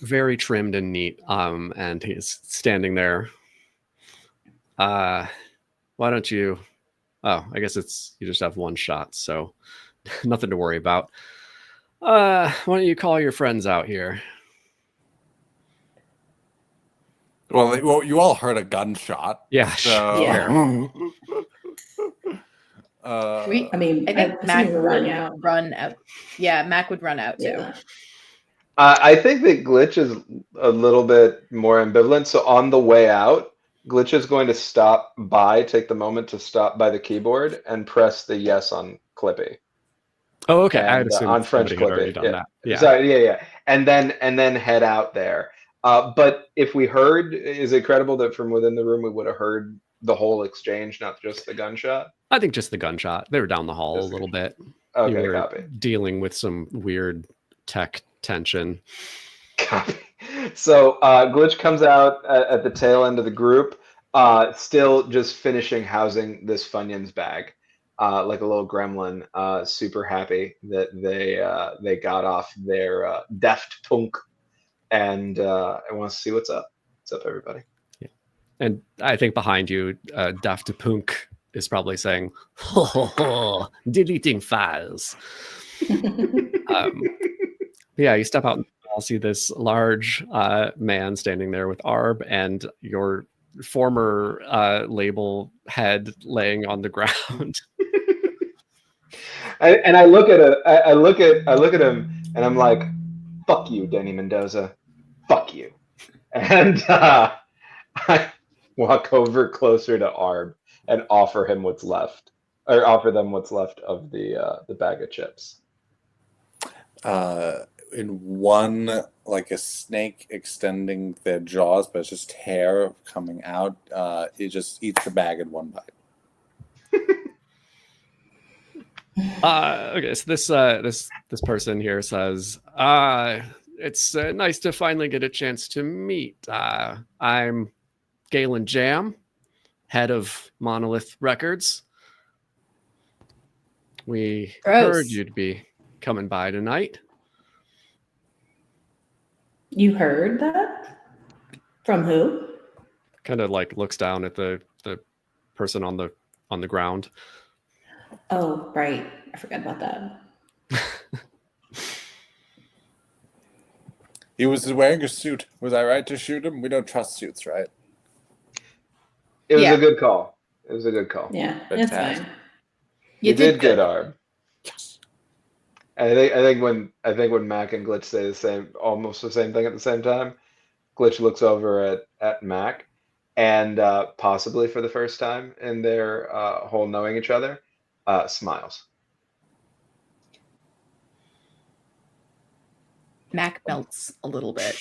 Very trimmed and neat. And he's standing there. Why don't you? Oh, I guess you just have one shot, so nothing to worry about. Why don't you call your friends out here? Well, you all heard a gunshot. Yeah. So... Yeah. I Mac think Mac would would run out. Yeah, Mac would run out too. Yeah. I think that Glitch is a little bit more ambivalent. So on the way out, Glitch is going to take the moment to stop by the keyboard and press the yes on Clippy. Oh, okay. And, I'd assumed on French somebody had already Clippy. done Yeah. that. Yeah. Sorry, yeah. And then head out there. But if we heard, is it credible that from within the room we would have heard the whole exchange, not just the gunshot? I think just the gunshot. They were down the hall a little bit. Okay, you were copy. dealing with some weird tech tension. Copy. So Glitch comes out at the tail end of the group, still just finishing housing this Funyuns bag. like a little gremlin, super happy that they got off their deft punk, and wants to see what's up. What's up, everybody? And I think behind you, Daft Punk is probably saying, ho, ho, ho, deleting files. Yeah, you step out and I'll see this large man standing there with Arb and your former label head laying on the ground. And I look at it. I look at him, and I'm like, "Fuck you, Danny Mendoza. Fuck you." And I walk over closer to Arb and offer him what's left, or offer them what's left of the bag of chips. In one, like a snake extending their jaws, but it's just hair coming out. It just eats the bag in one bite. Okay, so this person here says, it's nice to finally get a chance to meet. I'm Galen Jam, head of Monolith Records. We heard you'd be coming by tonight. You heard that? From who? Kind of like looks down at the person on the ground. Oh, right. I forgot about that. He was wearing a suit. Was I right to shoot him? We don't trust suits, right? It was a good call. It was a good call. Yeah, it's fine. You did good, Arb. Yes. I think when Mac and Glitch say almost the same thing at the same time, Glitch looks over at Mac, and possibly for the first time in their whole knowing each other, smiles. Mac melts a little bit.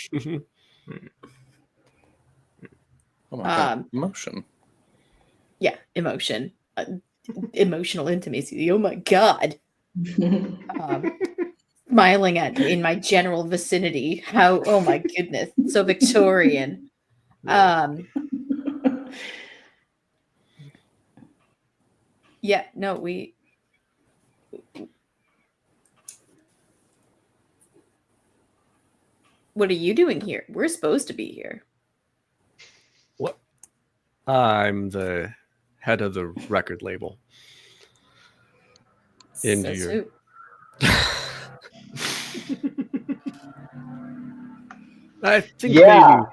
Oh my God. Emotion. Yeah, emotion. Emotional intimacy. Oh my God. Smiling at me in my general vicinity. How, oh my goodness. So Victorian. Yeah, no, what are you doing here? We're supposed to be here. What? I'm the head of the record label. Says who? I think Yeah. maybe.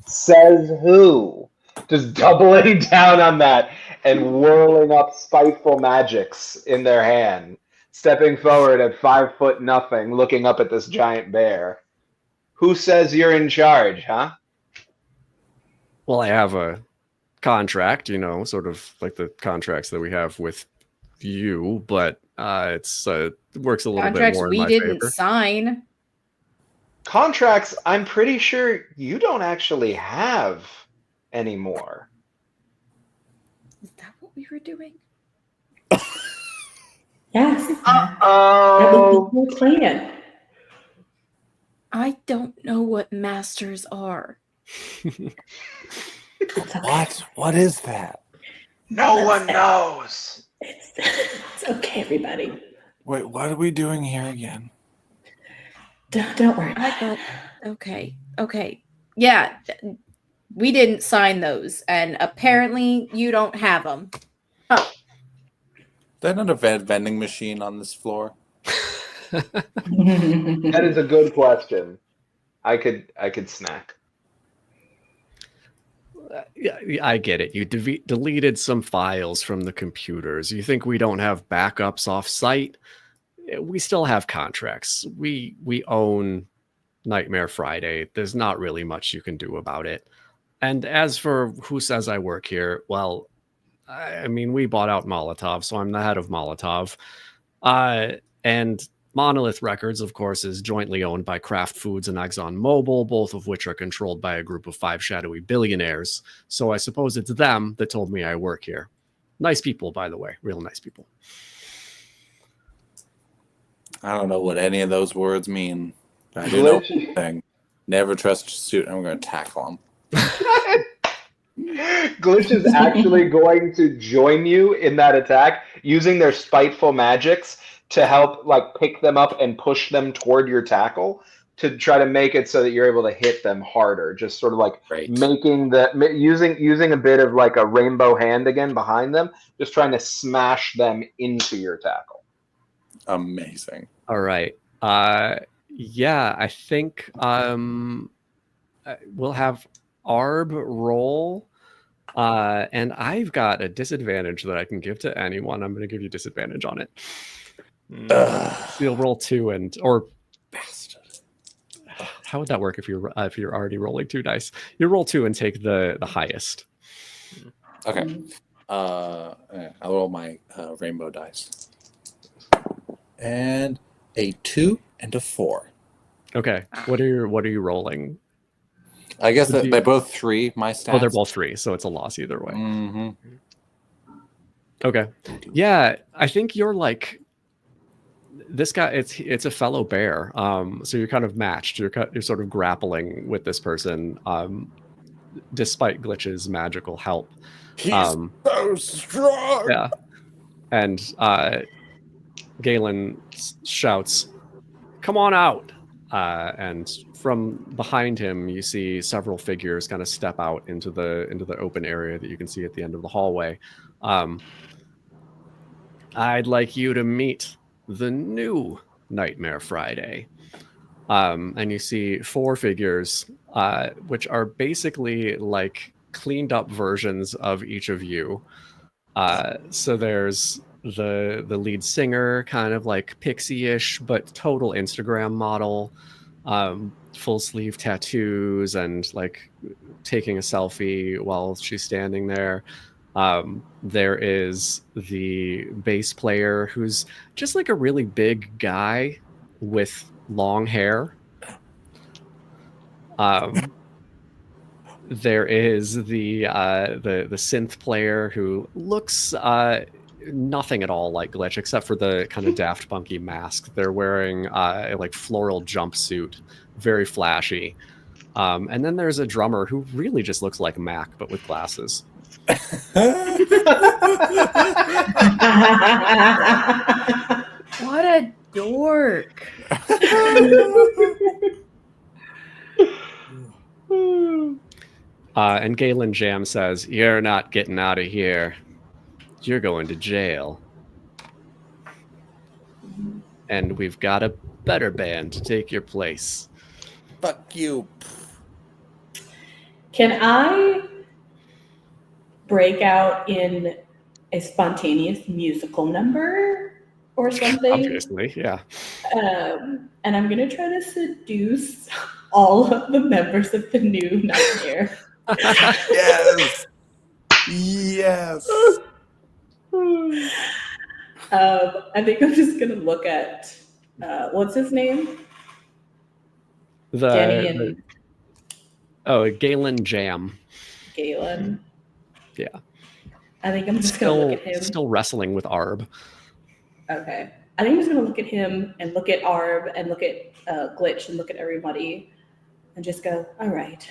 Says who? Just doubling down on that and whirling up spiteful magics in their hand, stepping forward at 5'0", looking up at this giant bear. Who says you're in charge, huh? Well, I have a contract, sort of like the contracts that we have with you, but it works a little bit more in my favor. Contracts we didn't sign. Contracts, I'm pretty sure you don't actually have anymore. Is that what we were doing? Yes. Uh-oh. That was the whole plan. I don't know what masters are. What? What is that? No one knows. It's okay, everybody. Wait, what are we doing here again? Don't worry. Okay. Yeah, we didn't sign those, and apparently you don't have them. Oh. There's not a vending machine on this floor. That is a good question. I could snack. Yeah, I get it. You deleted some files from the computers. You think we don't have backups off site? We still have contracts. We own Nightmare Friday. There's not really much you can do about it. And as for who says I work here, well, I mean, we bought out Molotov, so I'm the head of Molotov. And Monolith Records, of course, is jointly owned by Kraft Foods and ExxonMobil, both of which are controlled by a group of 5 shadowy billionaires. So I suppose it's them that told me I work here. Nice people, by the way. Real nice people. I don't know what any of those words mean. I do know one thing. Never trust a suit. I'm going to tackle him. Glitch is actually going to join you in that attack. using their spiteful magics to help like pick them up and push them toward your tackle to try to make it so that you're able to hit them harder. Just sort of like making using a bit of like a rainbow hand again behind them, just trying to smash them into your tackle. Amazing. All right. Yeah, I think we'll have Arb roll. And I've got a disadvantage that I can give to anyone. I'm going to give you disadvantage on it. So you'll roll 2 or bastard. How would that work if you're already rolling 2 dice? You roll 2 and take the highest. Okay. I'll roll my rainbow dice. And a 2 and a 4. Okay. What are you rolling? I guess that they're both 3. My stats. Oh, they're both 3, so it's a loss either way. Mm-hmm. Okay. Yeah, I think you're like this guy. It's a fellow bear. So you're kind of matched. You're sort of grappling with this person, despite Glitch's magical help. He's so strong. Yeah. And Galen shouts, "Come on out!" And from behind him, you see several figures kind of step out into the open area that you can see at the end of the hallway. I'd like you to meet the new Nightmare Friday. And you see 4 figures, which are basically like cleaned up versions of each of you. So there's the lead singer, kind of like pixie-ish, but total Instagram model, full sleeve tattoos and like taking a selfie while she's standing there. There is the bass player who's just like a really big guy with long hair. There is the synth player who looks nothing at all like Glitch, except for the kind of Daft Punky mask. They're wearing a like floral jumpsuit, very flashy. And then there's a drummer who really just looks like Mac, but with glasses. What a dork. And Galen Jam says, "You're not getting out of here. You're going to jail. And we've got a better band to take your place." Fuck you. Can I break out in a spontaneous musical number or something? Obviously, yeah. And I'm going to try to seduce all of the members of the new Nightmare. Yes. Yes. I think I'm just going to look at, what's his name? Danny and Galen Jam. Galen. Yeah. I think I'm just going to look at him. Still wrestling with Arb. Okay. I think I'm just going to look at him and look at Arb and look at Glitch and look at everybody and just go, all right.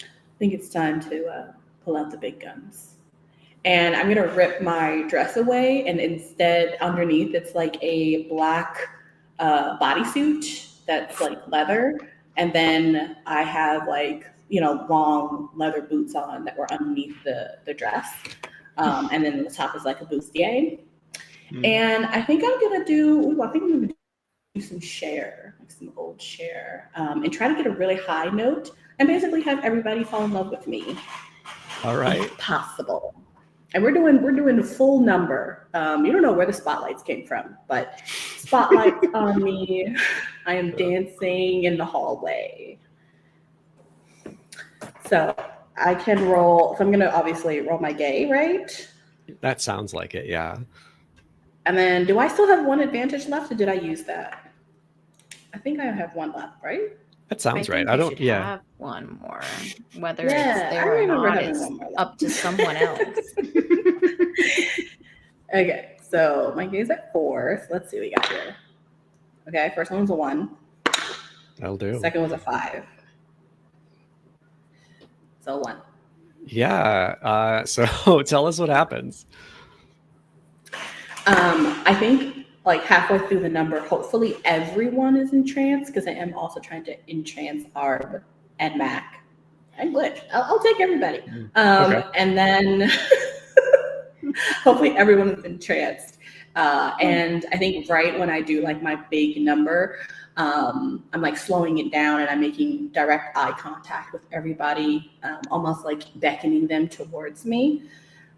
I think it's time to pull out the big guns. And I'm going to rip my dress away, and instead underneath it's like a black bodysuit that's like leather. And then I have like, long leather boots on that were underneath the dress. And then the top is like a bustier. And I think I'm going to do some Cher, like some old Cher, and try to get a really high note and basically have everybody fall in love with me. All right. If possible. And we're doing a full number. You don't know where the spotlights came from, but spotlights on me. I am dancing in the hallway. So I can roll. So I'm gonna obviously roll my gay, right? That sounds like it, yeah. And then do I still have 1 advantage left, or did I use that? I think I have 1 left, right? That sounds right. I don't. Have 1 more, whether it's there or not is up to someone else. Okay, so my gay's at 4. So let's see what we got here. Okay, first one was a 1. That'll do. Second was a 5. So 1. Yeah. So tell us what happens. I think like halfway through the number, hopefully everyone is entranced because I am also trying to entrance Arb and Mac and Glitch. I'll take everybody. Okay. And then hopefully everyone is entranced. And I think right when I do like my big number, I'm like slowing it down and I'm making direct eye contact with everybody, almost like beckoning them towards me.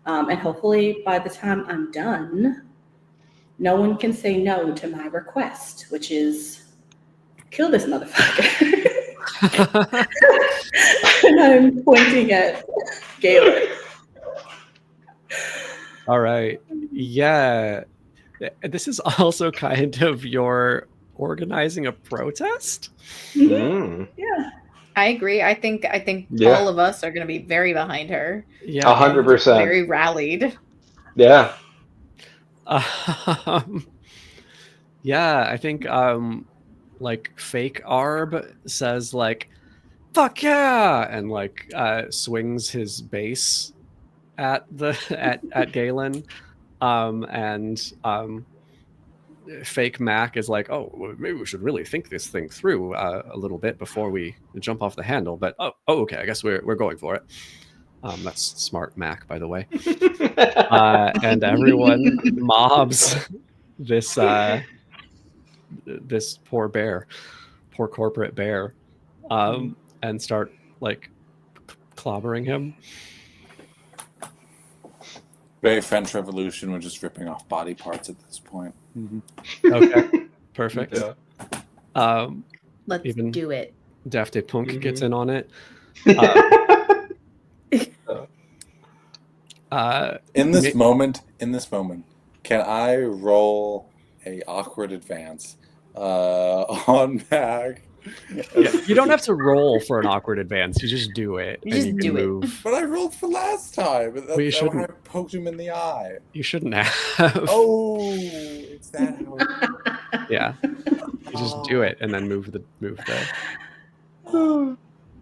And hopefully by the time I'm done, no one can say no to my request, which is kill this motherfucker. And I'm pointing at Galen. All right. Yeah. This is also kind of your organizing a protest. Mm. Yeah. I agree. I think Yeah. all of us are going to be very behind her. Yeah. 100%. Very rallied. Yeah. Yeah, I think like fake Arb says like fuck yeah and like swings his base at the at Galen. And fake Mac is like, oh, well, maybe we should really think this thing through a little bit before we jump off the handle. But oh okay, I guess we're going for it. That's smart Mac, by the way. And everyone mobs this this poor corporate bear, and start like clobbering him. Very French Revolution. We're just ripping off body parts at this point. Okay, perfect. Yeah. Let's even do it. Daft Punk gets in on it. In this moment, can I roll a awkward advance on Mac? Yeah, you don't have to roll for an awkward advance. You just do it. You just do it. But I rolled for last time. Well, you shouldn't. I poked him in the eye. You shouldn't have. Oh, it's that how it Yeah, you just do it and then move the.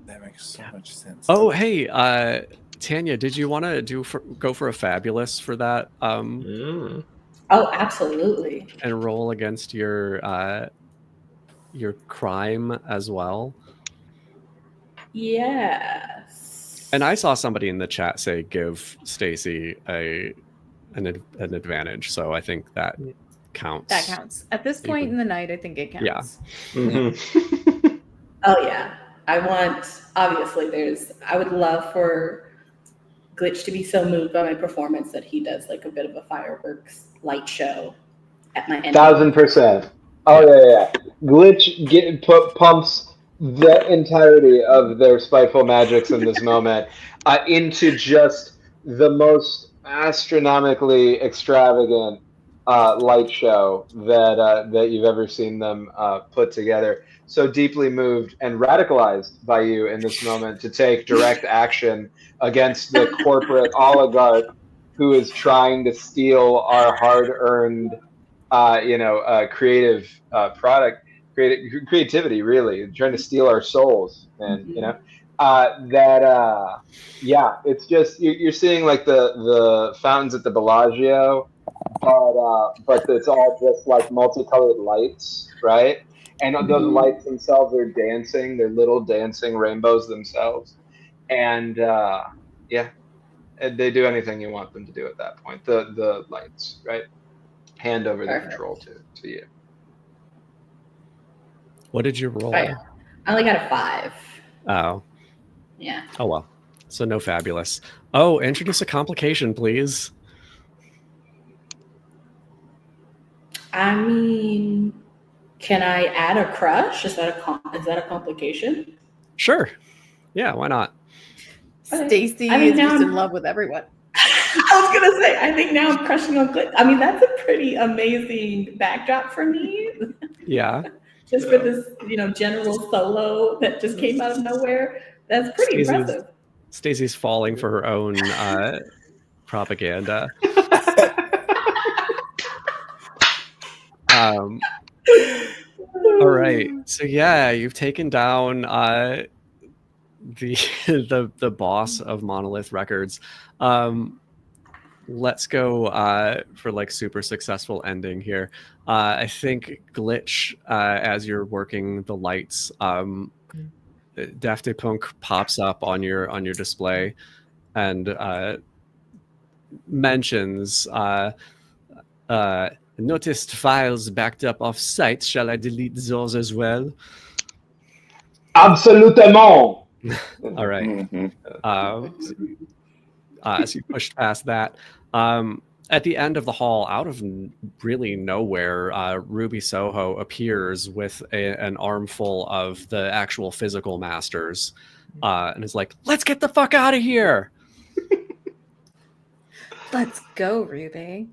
That makes so much sense. Oh, hey, Tanya, did you want to go for a fabulous for that? Oh, absolutely. And roll against your crime as well. Yes. And I saw somebody in the chat say give Stacy an advantage, so I think that counts. That counts. At this point in the night, I think it counts. Yeah. Mm-hmm. Oh yeah. I would love for Glitch to be so moved by my performance that he does like a bit of a fireworks light show at my end. 1000%. Oh yeah. Glitch pumps the entirety of their spiteful magics in this moment into just the most astronomically extravagant light show that you've ever seen them put together. So deeply moved and radicalized by you in this moment to take direct action against the corporate oligarch who is trying to steal our hard-earned, creative product, creativity, really, trying to steal our souls, and it's just you're seeing like the fountains at the Bellagio, but it's all just like multicolored lights, right? And those lights themselves are dancing; they're little dancing rainbows themselves, and they do anything you want them to do at that point. The lights, right? Hand over the control to you. What did you roll? I only got a 5. Oh. Yeah. Oh well. So no fabulous. Oh, introduce a complication, please. I mean, can I add a crush? Is that a complication? Sure. Yeah, why not? Stacy I mean, is now just in I'm- love with everyone. I was gonna say, I think now I'm crushing on Glitch. I mean, that's a pretty amazing backdrop for me. Yeah. Just for this, general solo that just came out of nowhere. That's pretty impressive. Stacey's falling for her own propaganda. All right. So yeah, you've taken down the boss of Monolith Records. let's go for like super successful ending here. I think Glitch, as you're working the lights, Daphne Punk pops up on your display and mentions noticed files backed up off site. Shall I delete those as well? Absolutement. All right. So you pushed past that. At the end of the hall, out of really nowhere, Ruby Soho appears with an armful of the actual physical masters and is like, let's get the fuck out of here. Let's go, Ruby.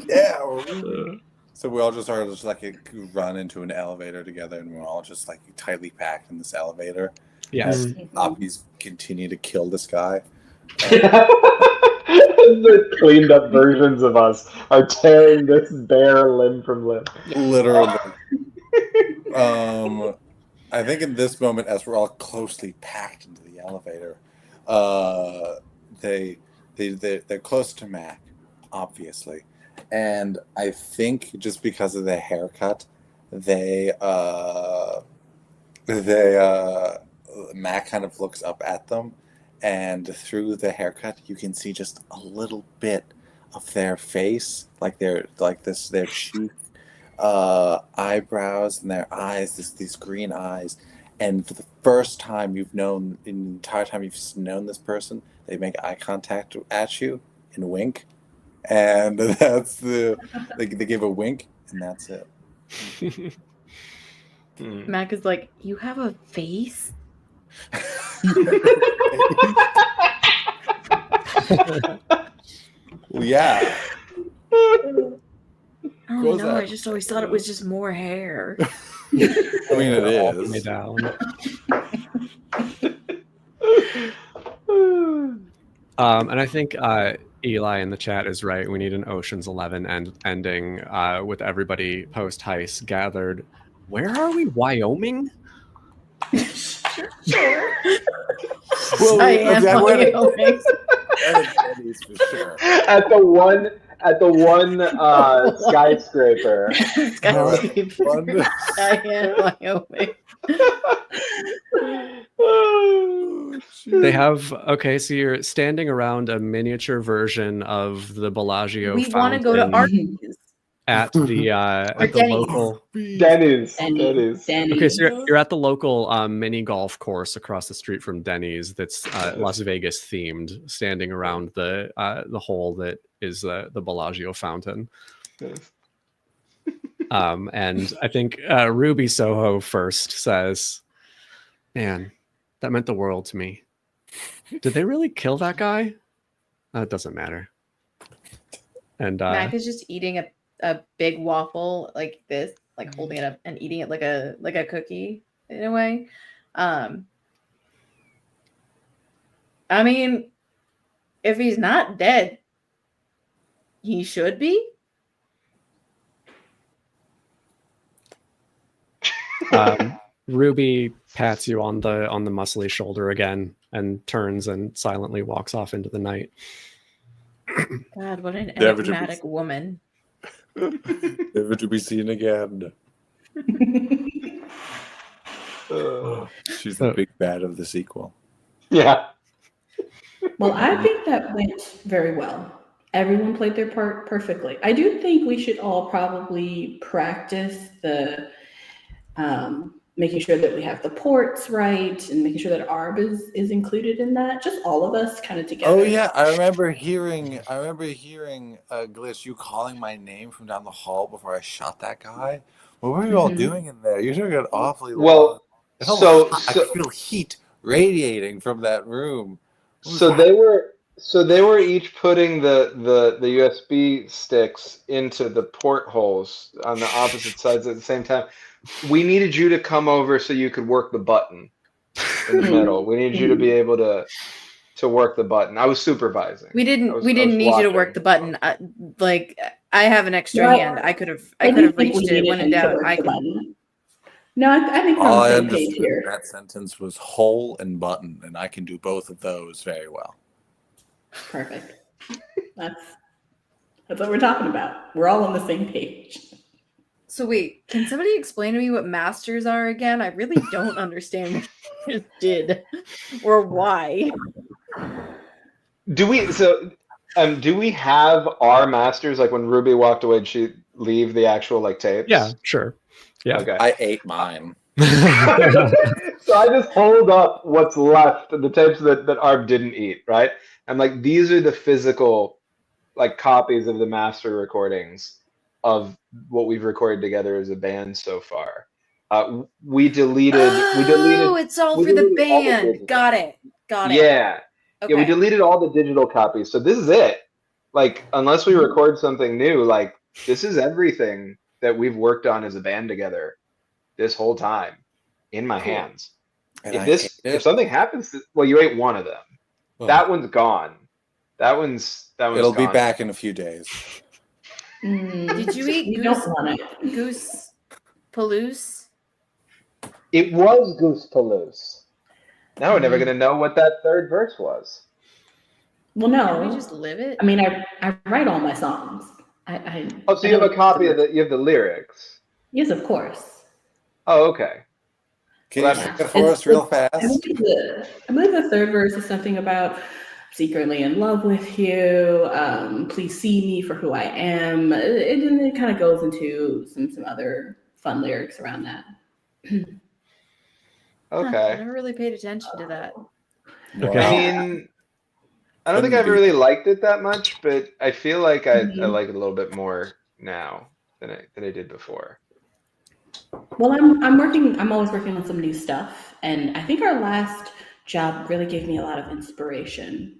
Yeah. So we all just sort of just like run into an elevator together, and we're all just like tightly packed in this elevator. Yes. And Oppies continue to kill this guy. The cleaned up versions of us are tearing this bear limb from limb. Literally. I think in this moment, as we're all closely packed into the elevator, they're close to Mac, obviously, and I think just because of their haircut, Mac kind of looks up at them, and through the haircut, you can see just a little bit of their face, their cheek, eyebrows, and their eyes, these green eyes. And for the first time in the entire time you've known this person, they make eye contact at you and wink, and that's they give a wink, and that's it. Mac is like, you have a face? Well, yeah. Oh no, I just always thought it was just more hair. I mean, it is. Me down. And I think Eli in the chat is right. We need an Ocean's 11 ending with everybody post heist gathered. Where are we? Wyoming? Sure. Well, I am Wyoming. For sure. At the one skyscraper. I am Wyoming. They have so you're standing around a miniature version of the Bellagio. We want to go to Arby's. At the local Denny's. Okay, so you're at the local mini golf course across the street from Denny's. That's Las Vegas themed, standing around the hole that is the Bellagio fountain. And I think Ruby Soho first says, "Man, that meant the world to me. Did they really kill that guy? It doesn't matter." And Mac is just eating a big waffle like this, like holding it up and eating it like a cookie in a way. I mean, if he's not dead, he should be. Ruby pats you on the muscly shoulder again and turns and silently walks off into the night. God, what an enigmatic woman. Never to be seen again. She's the big bad of the sequel. Yeah. Well, I think that went very well. Everyone played their part perfectly. I do think we should all probably practice the making sure that we have the ports right and making sure that ARB is included in that. Just all of us kind of together. Oh yeah, I remember hearing Glitch, you calling my name from down the hall before I shot that guy. What were you all doing in there? You took it awfully long. Well, I could feel heat radiating from that room. So they were each putting the USB sticks into the portholes on the opposite sides at the same time. We needed you to come over so you could work the button in the middle. We needed you to be able to work the button. I was supervising. We didn't need you to work the button. I have an extra hand. I could have reached it when in doubt. No, I think we're All on I the same page understood in here. that sentence was whole and button, and I can do both of those very well. Perfect. That's what we're talking about. We're all on the same page. So wait, can somebody explain to me what masters are again? I really don't understand what you just did or why. Do we have our masters, like when Ruby walked away, did she leave the actual like tapes? Yeah, sure. Yeah. Okay. I ate mine. So I just hold up what's left, the tapes that Arb didn't eat, right? I'm like, these are the physical like copies of the master recordings of what we've recorded together as a band so far. We deleted it's all we for the deleted all the band. digital. Got it. Got it. Yeah. Okay. Yeah, we deleted all the digital copies. So this is it. Like, unless we record something new, like this is everything that we've worked on as a band together this whole time in my hands. And If something happens well, you ate one of them. Well, that one's gone. That one's it'll gone. be back in a few days. Did you eat You don't want it. goose palouse? It was Goose Palouse. Now we're never gonna know what that third verse was. Well, no. Did we just live it? I mean, I write all my songs. So you have a copy of you have the lyrics. Yes, of course. Oh, okay. Can you sing it for us real fast? I believe the third verse is something about secretly in love with you. Please see me for who I am. It kind of goes into some other fun lyrics around that. Okay. I never really paid attention to that. Okay. I mean, I don't think I've really liked it that much, but I feel like I like it a little bit more now than I did before. Well, I'm always working on some new stuff, and I think our last job really gave me a lot of inspiration.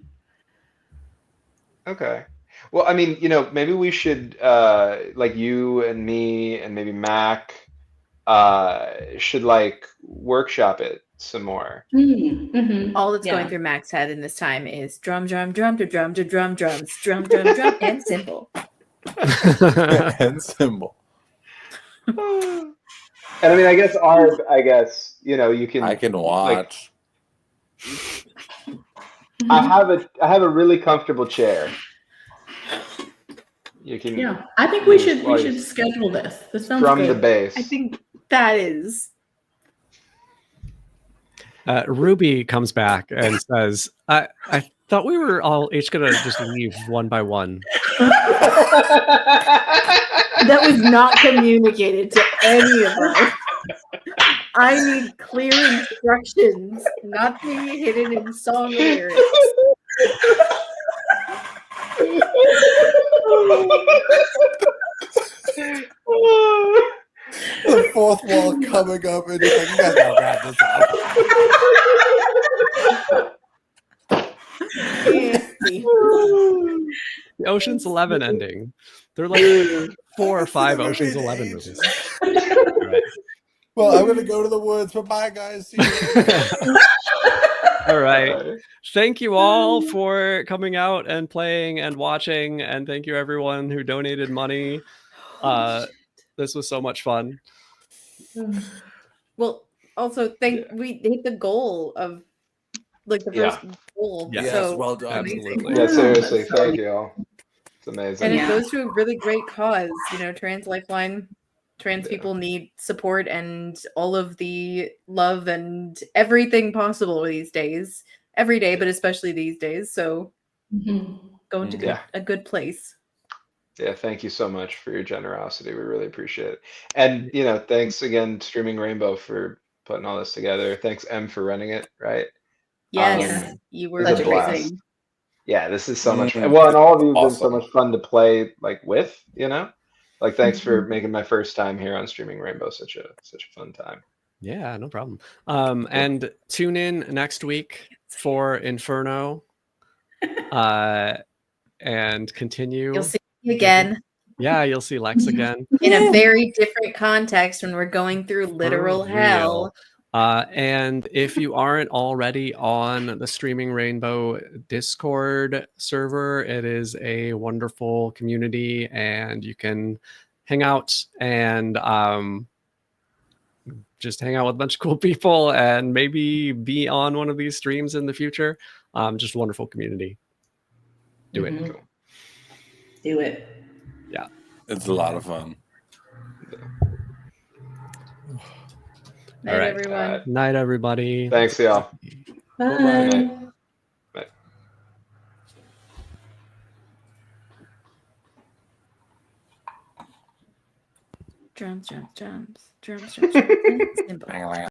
Okay. Well, I mean, maybe we should like you and me and maybe Mac should like workshop it some more. All that's going through Mac's head in this time is drum, drum, drum, to drum, to drum, drums, drum, drum, drum, and cymbal. And cymbal. And I mean, I guess you can. I can watch. I have a really comfortable chair. You can. Yeah, I think we should schedule this. This sounds from good. the bass. I think that is. Ruby comes back and says, I thought we were all each gonna just leave one by one. That was not communicated to any of us. I need clear instructions, not to be hidden in song lyrics. The fourth wall coming up, and it's like, you guys gotta wrap this up. The Ocean's 11 ending. They're like 4 or 5 Ocean's 11 movies. Right. Well, I'm gonna go to the woods, but bye, guys. See you. All right. Thank you all for coming out and playing and watching, and thank you everyone who donated money. This was so much fun. Well, also we hit the goal of like the first goal. Yes, so well done. Absolutely. Yeah, seriously, thank you all. It's amazing. And it goes to a really great cause. Trans LifeLine, trans people need support and all of the love and everything possible these days. Every day, but especially these days. So going to a good place. Yeah, thank you so much for your generosity. We really appreciate it. And, thanks again, Streaming Rainbow, for putting all this together. Thanks, Em, for running it, right? Yes, you were a blast. amazing. Yeah, this is so much fun. Well, and all of you have been so much fun to play with, Like, thanks for making my first time here on Streaming Rainbow such a fun time. Yeah, no problem. And tune in next week for Inferno. And continue. You'll see me again. Yeah, you'll see Lex again. In a very different context when we're going through literal hell. And if you aren't already on the Streaming Rainbow Discord server, it is a wonderful community and you can hang out and just hang out with a bunch of cool people and maybe be on one of these streams in the future. Just a wonderful community. Do it. Mhm. Do it. Yeah. It's a lot of fun. Night, All right. everyone. Night, everybody. Thanks, y'all. Bye. Good night. Bye. Drums, drums, drums, drums, drums, drums.